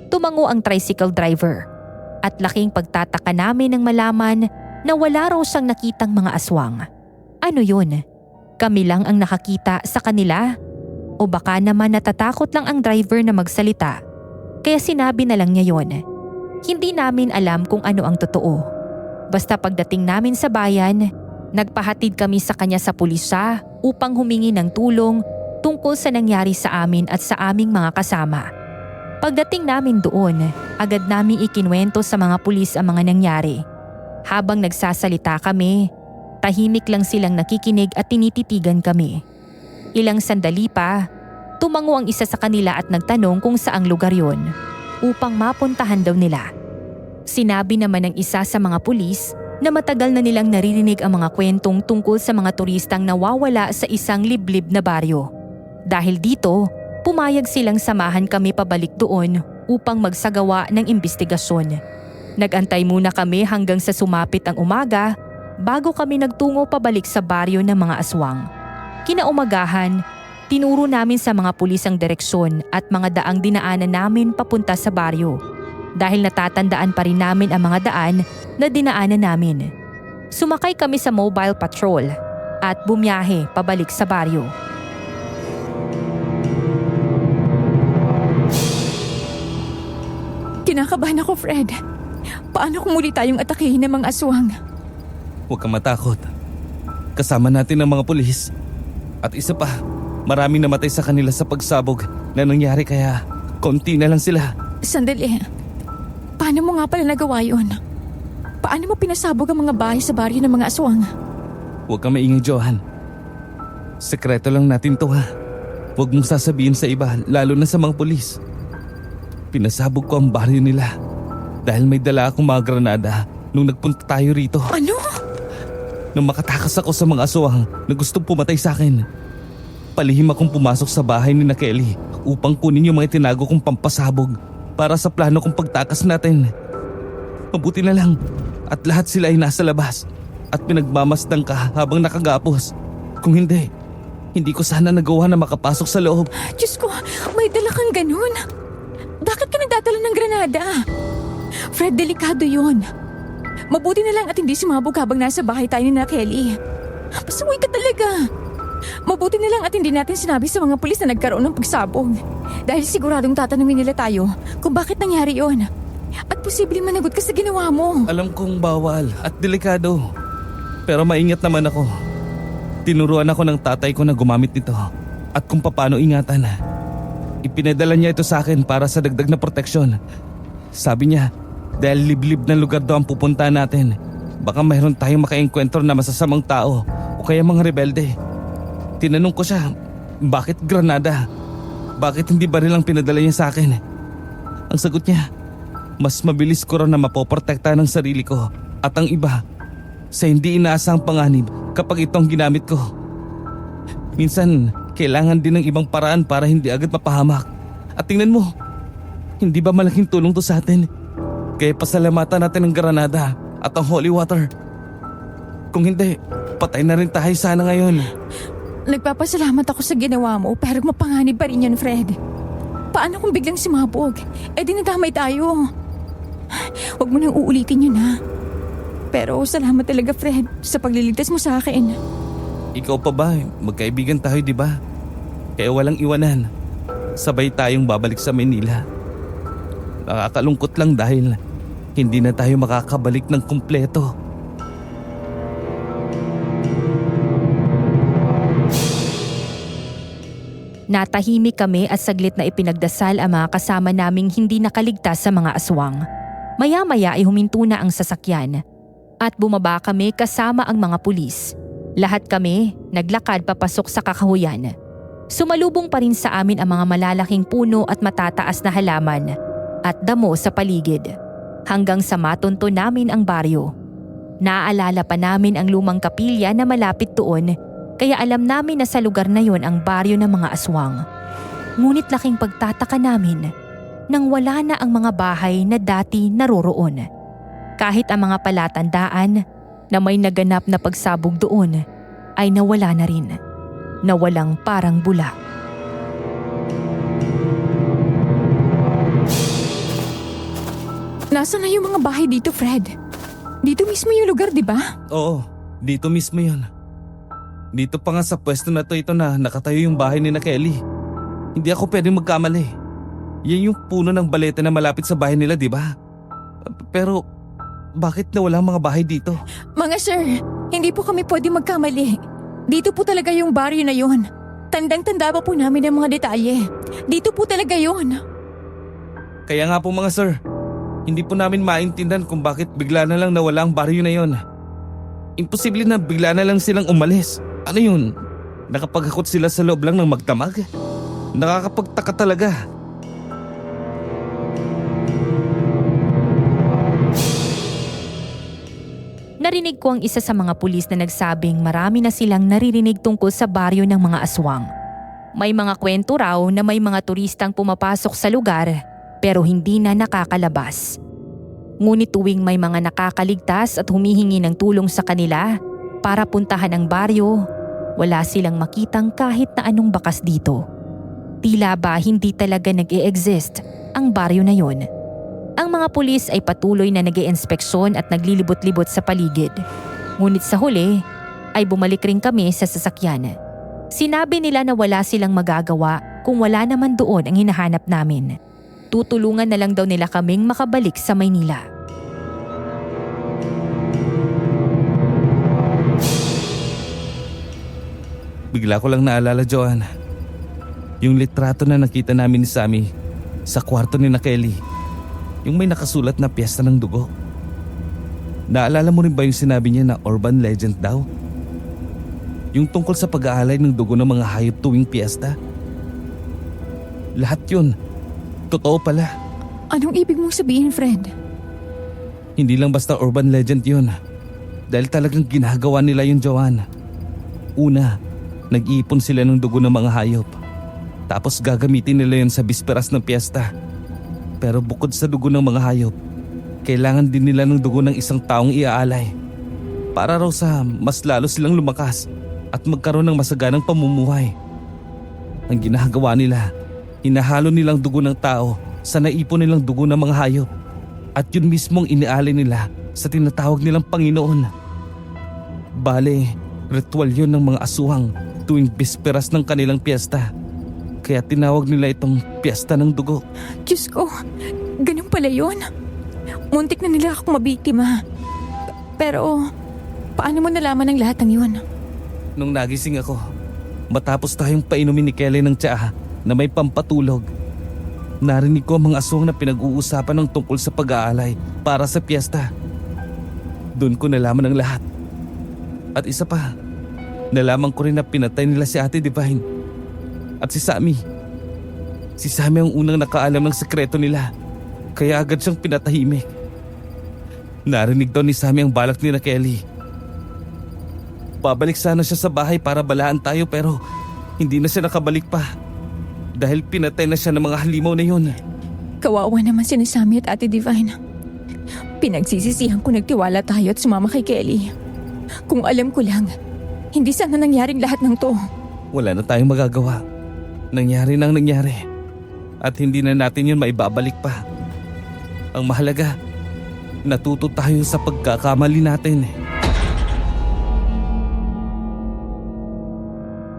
Tumango ang tricycle driver at laking pagtataka namin nang malaman na wala raw siyang nakitang mga aswang. Ano yun? Kami lang ang nakakita sa kanila? O baka naman natatakot lang ang driver na magsalita, kaya sinabi na lang niya yon. Hindi namin alam kung ano ang totoo. Basta pagdating namin sa bayan, nagpahatid kami sa kanya sa pulisya upang humingi ng tulong tungkol sa nangyari sa amin at sa aming mga kasama. Pagdating namin doon, agad naming ikinwento sa mga pulis ang mga nangyari. Habang nagsasalita kami, tahimik lang silang nakikinig at tinititigan kami. Ilang sandali pa, tumango ang isa sa kanila at nagtanong kung saang lugar yon. upang mapuntahan daw nila. Sinabi naman ng isa sa mga pulis na matagal na nilang naririnig ang mga kwentong tungkol sa mga turistang nawawala sa isang liblib na baryo. Dahil dito, pumayag silang samahan kami pabalik doon upang magsagawa ng imbestigasyon. Nag-antay muna kami hanggang sa sumapit ang umaga bago kami nagtungo pabalik sa baryo ng mga aswang. Kinaumagahan, tinuro namin sa mga pulis ang direksyon at mga daang dinaanan namin papunta sa baryo. Dahil natatandaan pa rin namin ang mga daan na dinaanan namin. Sumakay kami sa mobile patrol at bumiyahe pabalik sa baryo. Kinakabahan ako, Fred. Paano kung muli tayong atakihin ng mga aswang? Huwag kang matakot. Kasama natin ang mga pulis. At isa pa, maraming namatay sa kanila sa pagsabog na nangyari kaya konti na lang sila. Sandali. Paano mo nga pala nagawa yun? Paano mo pinasabog ang mga bahay sa baryo ng mga aswang? Huwag kang maingay, Johan. Sekreto lang natin to, ha. Huwag mong sasabihin sa iba, lalo na sa mga pulis. Pinasabog ko ang baryo nila dahil may dala akong mga granada nung nagpunta tayo rito. Ano? Nung makatakas ako sa mga aswang na gustong pumatay sa akin, palihim akong pumasok sa bahay ni na Kelly upang kunin yung mga tinago kong pampasabog para sa plano kong pagtakas natin. Mabuti na lang at lahat sila ay nasa labas at pinagmamasdang ka habang nakagapos. Kung hindi ko sana nagawa na makapasok sa loob. Diyos ko, may dala kang ganun. Bakit ka nagdadala ng granada? Fred, delikado yun. Mabuti na lang at hindi sumabog habang nasa bahay tayo ni na Kelly. Pasaway ka talaga. Mabuti na lang at hindi natin sinabi sa mga pulis na nagkaroon ng pagsabog. Dahil siguradong tatanungin nila tayo kung bakit nangyari yon. At posibleng managot ka sa ginawa mo. Alam kong bawal at delikado. Pero maingat naman ako. Tinuruan ako ng tatay ko na gumamit nito at kung paano ingatan. Ipinadala niya ito sa akin para sa dagdag na proteksyon. Sabi niya, dahil liblib na lugar daw ang pupuntahan natin, baka mayroon tayong makaengkwentro na masasamang tao o kaya mga rebelde. Tinanong ko siya, bakit granada? Bakit hindi baril ang pinadala niya sa akin? Ang sagot niya, mas mabilis ko raw na mapoprotekta ng sarili ko at ang iba sa hindi inaasang panganib kapag ito ang ginamit ko. Minsan, kailangan din ng ibang paraan para hindi agad mapahamak. At tingnan mo, hindi ba malaking tulong to sa atin? Kaya pasalamatan natin ang granada at ang holy water. Kung hindi, patay na rin tayo sana ngayon. Nagpapasalamat ako sa ginawa mo pero mapanganib pa rin yun, Fred. Paano kung biglang sumabog? Di nadamay tayo. Huwag mo nang uulitin yun, ha? Pero salamat talaga, Fred, sa pagliligtas mo sa akin. Ikaw pa ba? Magkaibigan tayo, di ba? Kaya walang iwanan. Sabay tayong babalik sa Manila. Nakakalungkot lang dahil hindi na tayo makakabalik ng kumpleto. Natahimik kami at saglit na ipinagdasal ang mga kasama naming hindi nakaligtas sa mga aswang. Maya-maya ay huminto na ang sasakyan at bumaba kami kasama ang mga pulis. Lahat kami naglakad papasok sa kakahuyan. Sumalubong pa rin sa amin ang mga malalaking puno at matataas na halaman at damo sa paligid hanggang sa matunto namin ang baryo. Naaalala pa namin ang lumang kapilya na malapit doon. Kaya alam namin na sa lugar na yon ang baryo ng mga aswang. Ngunit laking pagtataka namin nang wala na ang mga bahay na dati naroroon. Kahit ang mga palatandaan na may naganap na pagsabog doon ay nawala na rin. Nawalang parang bula. Nasaan na yung mga bahay dito, Fred? Dito mismo yung lugar, di ba? Oo, dito mismo yun. Dito pa nga sa pwesto na ito na nakatayo yung bahay ni na Kelly. Hindi ako pwedeng magkamali. Yan yung puno ng balete na malapit sa bahay nila, di ba? Pero bakit nawala ang mga bahay dito? Mga sir, hindi po kami pwede magkamali. Dito po talaga yung baryo na yun. Tandang-tanda pa po namin ang mga detalye. Dito po talaga yun. Kaya nga po mga sir, hindi po namin maintindihan kung bakit bigla na lang nawala ang baryo na yon. Imposible na bigla na lang silang umalis. Ano yun? Nakapaghakot sila sa loob lang ng magdamag? Nakakapagtaka talaga. Narinig ko ang isa sa mga pulis na nagsabing marami na silang naririnig tungkol sa baryo ng mga aswang. May mga kwento raw na may mga turistang pumapasok sa lugar pero hindi na nakakalabas. Ngunit tuwing may mga nakakaligtas at humihingi ng tulong sa kanila para puntahan ang baryo, wala silang makitang kahit na anong bakas dito. Tila ba hindi talaga nag-e-exist ang baryo na yon. Ang mga pulis ay patuloy na nag-e-inspeksyon at naglilibot-libot sa paligid. Ngunit sa huli ay bumalik rin kami sa sasakyan. Sinabi nila na wala silang magagawa kung wala naman doon ang hinahanap namin. Tutulungan na lang daw nila kaming makabalik sa Maynila. Bigla ko lang naalala, Joanne. Yung litrato na nakita namin ni Sammy sa kwarto ni na Kelly. Yung may nakasulat na piyesta ng dugo. Naalala mo rin ba yung sinabi niya na urban legend daw? Yung tungkol sa pag-aalay ng dugo ng mga hayop tuwing piyesta? Lahat yun. Totoo pala. Anong ibig mong sabihin, Fred? Hindi lang basta urban legend yun. Dahil talagang ginagawa nila yun, Joanne. Una, nag-iipon sila ng dugo ng mga hayop. Tapos gagamitin nila yun sa bisperas ng piyesta. Pero bukod sa dugo ng mga hayop, kailangan din nila ng dugo ng isang taong iaalay. Para raw sa mas lalo silang lumakas at magkaroon ng masaganang pamumuhay. Ang ginagawa nila, hinahalo nilang dugo ng tao sa naipon nilang dugo ng mga hayop. At yun mismong inialay nila sa tinatawag nilang Panginoon. Bale, ritual yun ng mga aswang tuwing bisperas ng kanilang piyesta. Kaya tinawag nila itong piyesta ng dugo. Diyos ko, ganun pala yun. Muntik na nila akong mabiktima. Pero, paano mo nalaman ang lahat ng yun? Nung nagising ako, matapos tayong painumin ni Kelly ng tsaa na may pampatulog, narinig ko ang mga aswang na pinag-uusapan ng tungkol sa pag-aalay para sa piyesta. Doon ko nalaman ang lahat. At isa pa, nalaman ko rin na pinatay nila si Ate Divine at si Sammy. Si Sammy ang unang nakaalam ng sekreto nila, kaya agad siyang pinatahimik. Narinig daw ni Sammy ang balak ni na Kelly. Babalik sana siya sa bahay para balaan tayo pero hindi na siya nakabalik pa. Dahil pinatay na siya ng mga halimaw na yun. Kawawa naman si Sammy at Ate Divine. Pinagsisisihan ko nagtiwala tayo at sumama kay Kelly. Kung alam ko lang, hindi sana nangyaring lahat ng to. Wala na tayong magagawa. Nangyari nang nangyari. At hindi na natin yun maibabalik pa. Ang mahalaga, natuto tayo sa pagkakamali natin.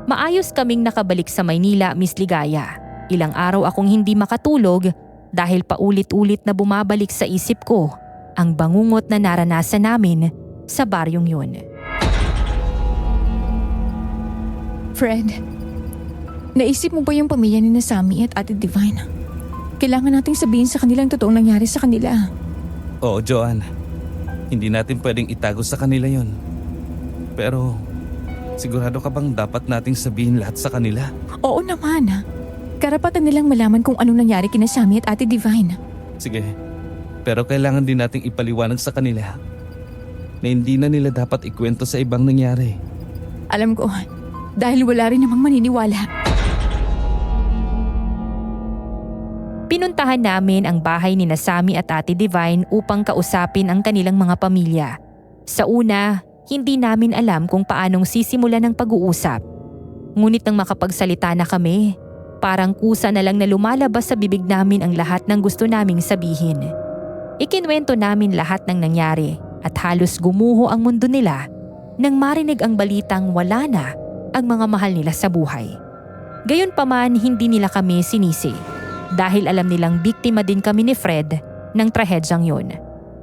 Maayos kaming nakabalik sa Maynila, Miss Ligaya. Ilang araw akong hindi makatulog dahil paulit-ulit na bumabalik sa isip ko ang bangungot na naranasan namin sa baryong yun. Fred, naisip mo ba yung pamilya ni na Sammy at Ate Divine? Kailangan nating sabihin sa kanilang totoong nangyari sa kanila. Oo, Joanne. Hindi natin pwedeng itago sa kanila yon. Pero, sigurado ka bang dapat nating sabihin lahat sa kanila? Oo naman. Karapatan nilang malaman kung anong nangyari kina Sammy at Ate Divine. Sige. Pero kailangan din nating ipaliwanag sa kanila na hindi na nila dapat ikwento sa ibang nangyari. Alam ko, dahil wala rin namang maniniwala. Pinuntahan namin ang bahay ni na Sammy at Ate Divine upang kausapin ang kanilang mga pamilya. Sa una, hindi namin alam kung paanong sisimulan ang pag-uusap. Ngunit nang makapagsalita na kami, parang kusa na lang na lumalabas sa bibig namin ang lahat ng gusto naming sabihin. Ikinwento namin lahat ng nangyari at halos gumuho ang mundo nila nang marinig ang balitang wala na ang mga mahal nila sa buhay. Gayunpaman, hindi nila kami sinisi dahil alam nilang biktima din kami ni Fred ng trahedyang yun.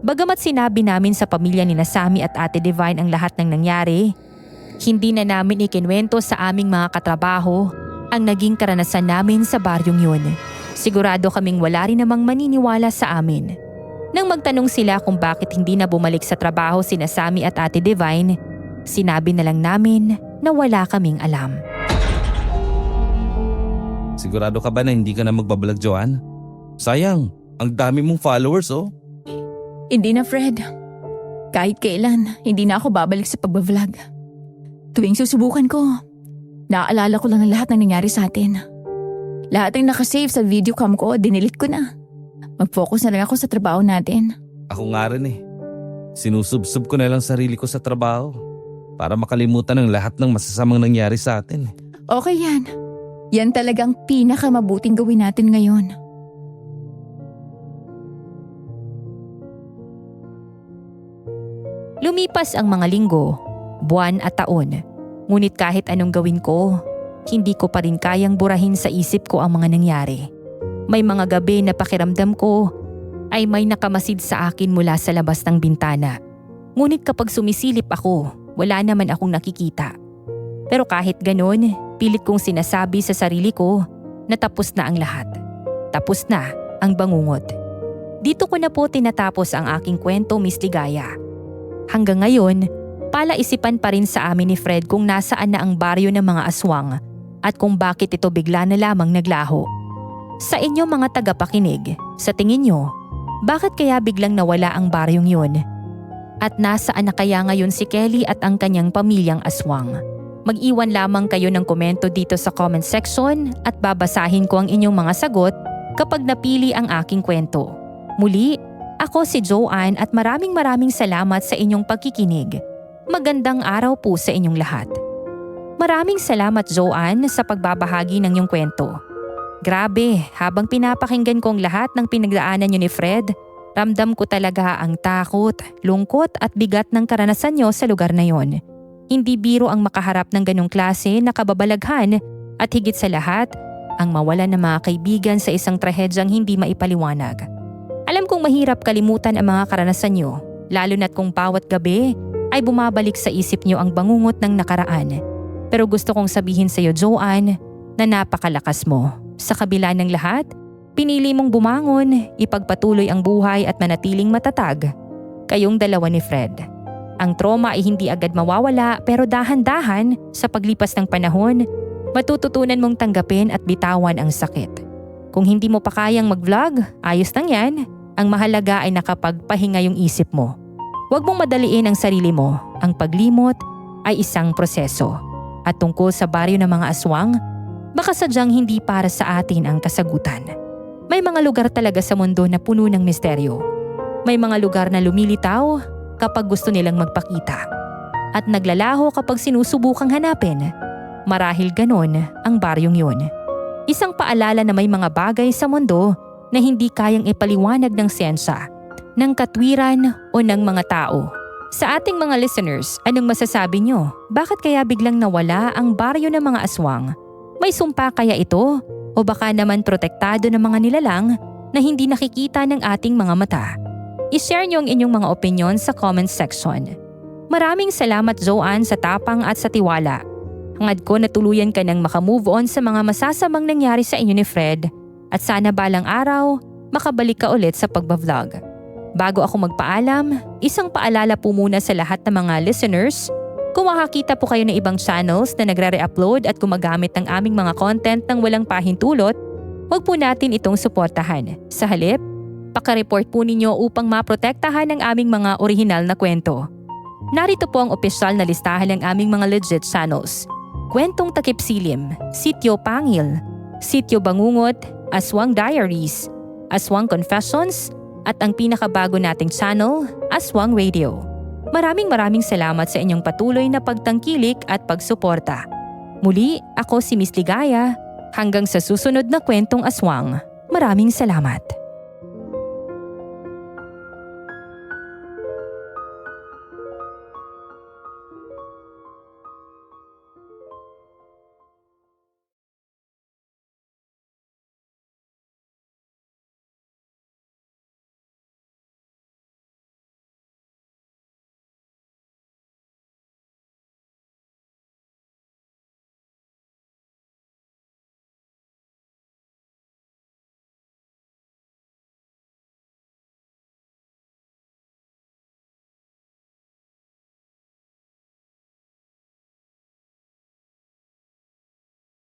Bagamat sinabi namin sa pamilya ni na Sammy at Ate Divine ang lahat ng nangyari, hindi na namin ikinwento sa aming mga katrabaho ang naging karanasan namin sa baryong yun. Sigurado kaming wala rin namang maniniwala sa amin. Nang magtanong sila kung bakit hindi na bumalik sa trabaho sina Sammy at Ate Divine, sinabi na lang namin na wala kaming alam. Sigurado ka ba na hindi ka na magbablog, Joanne? Sayang, ang dami mong followers, oh. Hindi na, Fred. Kahit kailan, hindi na ako babalik sa pagbablog. Tuwing susubukan ko, naaalala ko lang ang lahat ng nangyari sa atin. Lahat ng nakasave sa video cam ko, dinilit ko na. Mag-focus na lang ako sa trabaho natin. Ako nga rin eh. Sinusubsob ko na lang sarili ko sa trabaho para makalimutan ng lahat ng masasamang nangyari sa atin. Okay yan. Yan talagang pinakamabuting gawin natin ngayon. Lumipas ang mga linggo, buwan at taon. Ngunit kahit anong gawin ko, hindi ko pa rin kayang burahin sa isip ko ang mga nangyari. May mga gabi na pakiramdam ko ay may nakamasid sa akin mula sa labas ng bintana. Ngunit kapag sumisilip ako, wala naman akong nakikita. Pero kahit ganon, pilit kong sinasabi sa sarili ko na tapos na ang lahat. Tapos na ang bangungot. Dito ko na po tinatapos ang aking kwento, Miss Ligaya. Hanggang ngayon, palaisipan pa rin sa amin ni Fred kung nasaan na ang baryo ng mga aswang at kung bakit ito bigla na lamang naglaho. Sa inyo mga tagapakinig, sa tingin nyo, bakit kaya biglang nawala ang baryong yun? At nasaan na kaya ngayon si Kelly at ang kanyang pamilyang aswang? Mag-iwan lamang kayo ng komento dito sa comment section at babasahin ko ang inyong mga sagot kapag napili ang aking kwento. Muli, ako si Joanne at maraming salamat sa inyong pagkikinig. Magandang araw po sa inyong lahat. Maraming salamat Joanne sa pagbabahagi ng iyong kwento. Grabe, habang pinapakinggan ko ang lahat ng pinagdaanan niyo ni Fred, ramdam ko talaga ang takot, lungkot at bigat ng karanasan niyo sa lugar na yon. Hindi biro ang makaharap ng ganong klase na kababalaghan at higit sa lahat, ang mawalan ng mga kaibigan sa isang trahedyang hindi maipaliwanag. Alam kong mahirap kalimutan ang mga karanasan niyo, lalo na't kung bawat gabi ay bumabalik sa isip niyo ang bangungot ng nakaraan. Pero gusto kong sabihin sa iyo, Joanne, na napakalakas mo. Sa kabila ng lahat, pinili mong bumangon, ipagpatuloy ang buhay at manatiling matatag. Kayong dalawa ni Fred. Ang trauma ay hindi agad mawawala pero dahan-dahan sa paglipas ng panahon, matututunan mong tanggapin at bitawan ang sakit. Kung hindi mo pa kayang mag-vlog, ayos lang yan. Ang mahalaga ay nakapagpahinga yung isip mo. Huwag mong madaliin ang sarili mo. Ang paglimot ay isang proseso. At tungkol sa baryo ng mga aswang, baka sadyang hindi para sa atin ang kasagutan. May mga lugar talaga sa mundo na puno ng misteryo. May mga lugar na lumilitaw kapag gusto nilang magpakita. At naglalaho kapag sinusubukang hanapin. Marahil ganon ang baryong yun. Isang paalala na may mga bagay sa mundo na hindi kayang ipaliwanag ng siyensya, ng katwiran o ng mga tao. Sa ating mga listeners, anong masasabi nyo? Bakit kaya biglang nawala ang baryo ng mga aswang? May sumpa kaya ito? O baka naman protektado ng mga nilalang na hindi nakikita ng ating mga mata? I-share nyo ang inyong mga opinion sa comment section. Maraming salamat Joanne sa tapang at sa tiwala. Hangad ko na tuluyan ka nang makamove on sa mga masasamang nangyari sa inyo ni Fred at sana balang araw makabalik ka ulit sa pagbablog. Bago ako magpaalam, isang paalala po muna sa lahat ng mga listeners. Kung makakita po kayo ng ibang channels na nagre-re-upload at gumagamit ng aming mga content ng walang pahintulot, huwag po natin itong suportahan. Sa halip, paka-report po ninyo upang maprotektahan ang aming mga orihinal na kwento. Narito po ang opisyal na listahan ng aming mga legit channels. Kwentong Takip Silim, Sityo Pangil, Sityo Bangungot, Aswang Diaries, Aswang Confessions, at ang pinakabago nating channel, Aswang Radio. Maraming salamat sa inyong patuloy na pagtangkilik at pagsuporta. Muli, ako si Miss Ligaya. Hanggang sa susunod na kwentong aswang. Maraming salamat.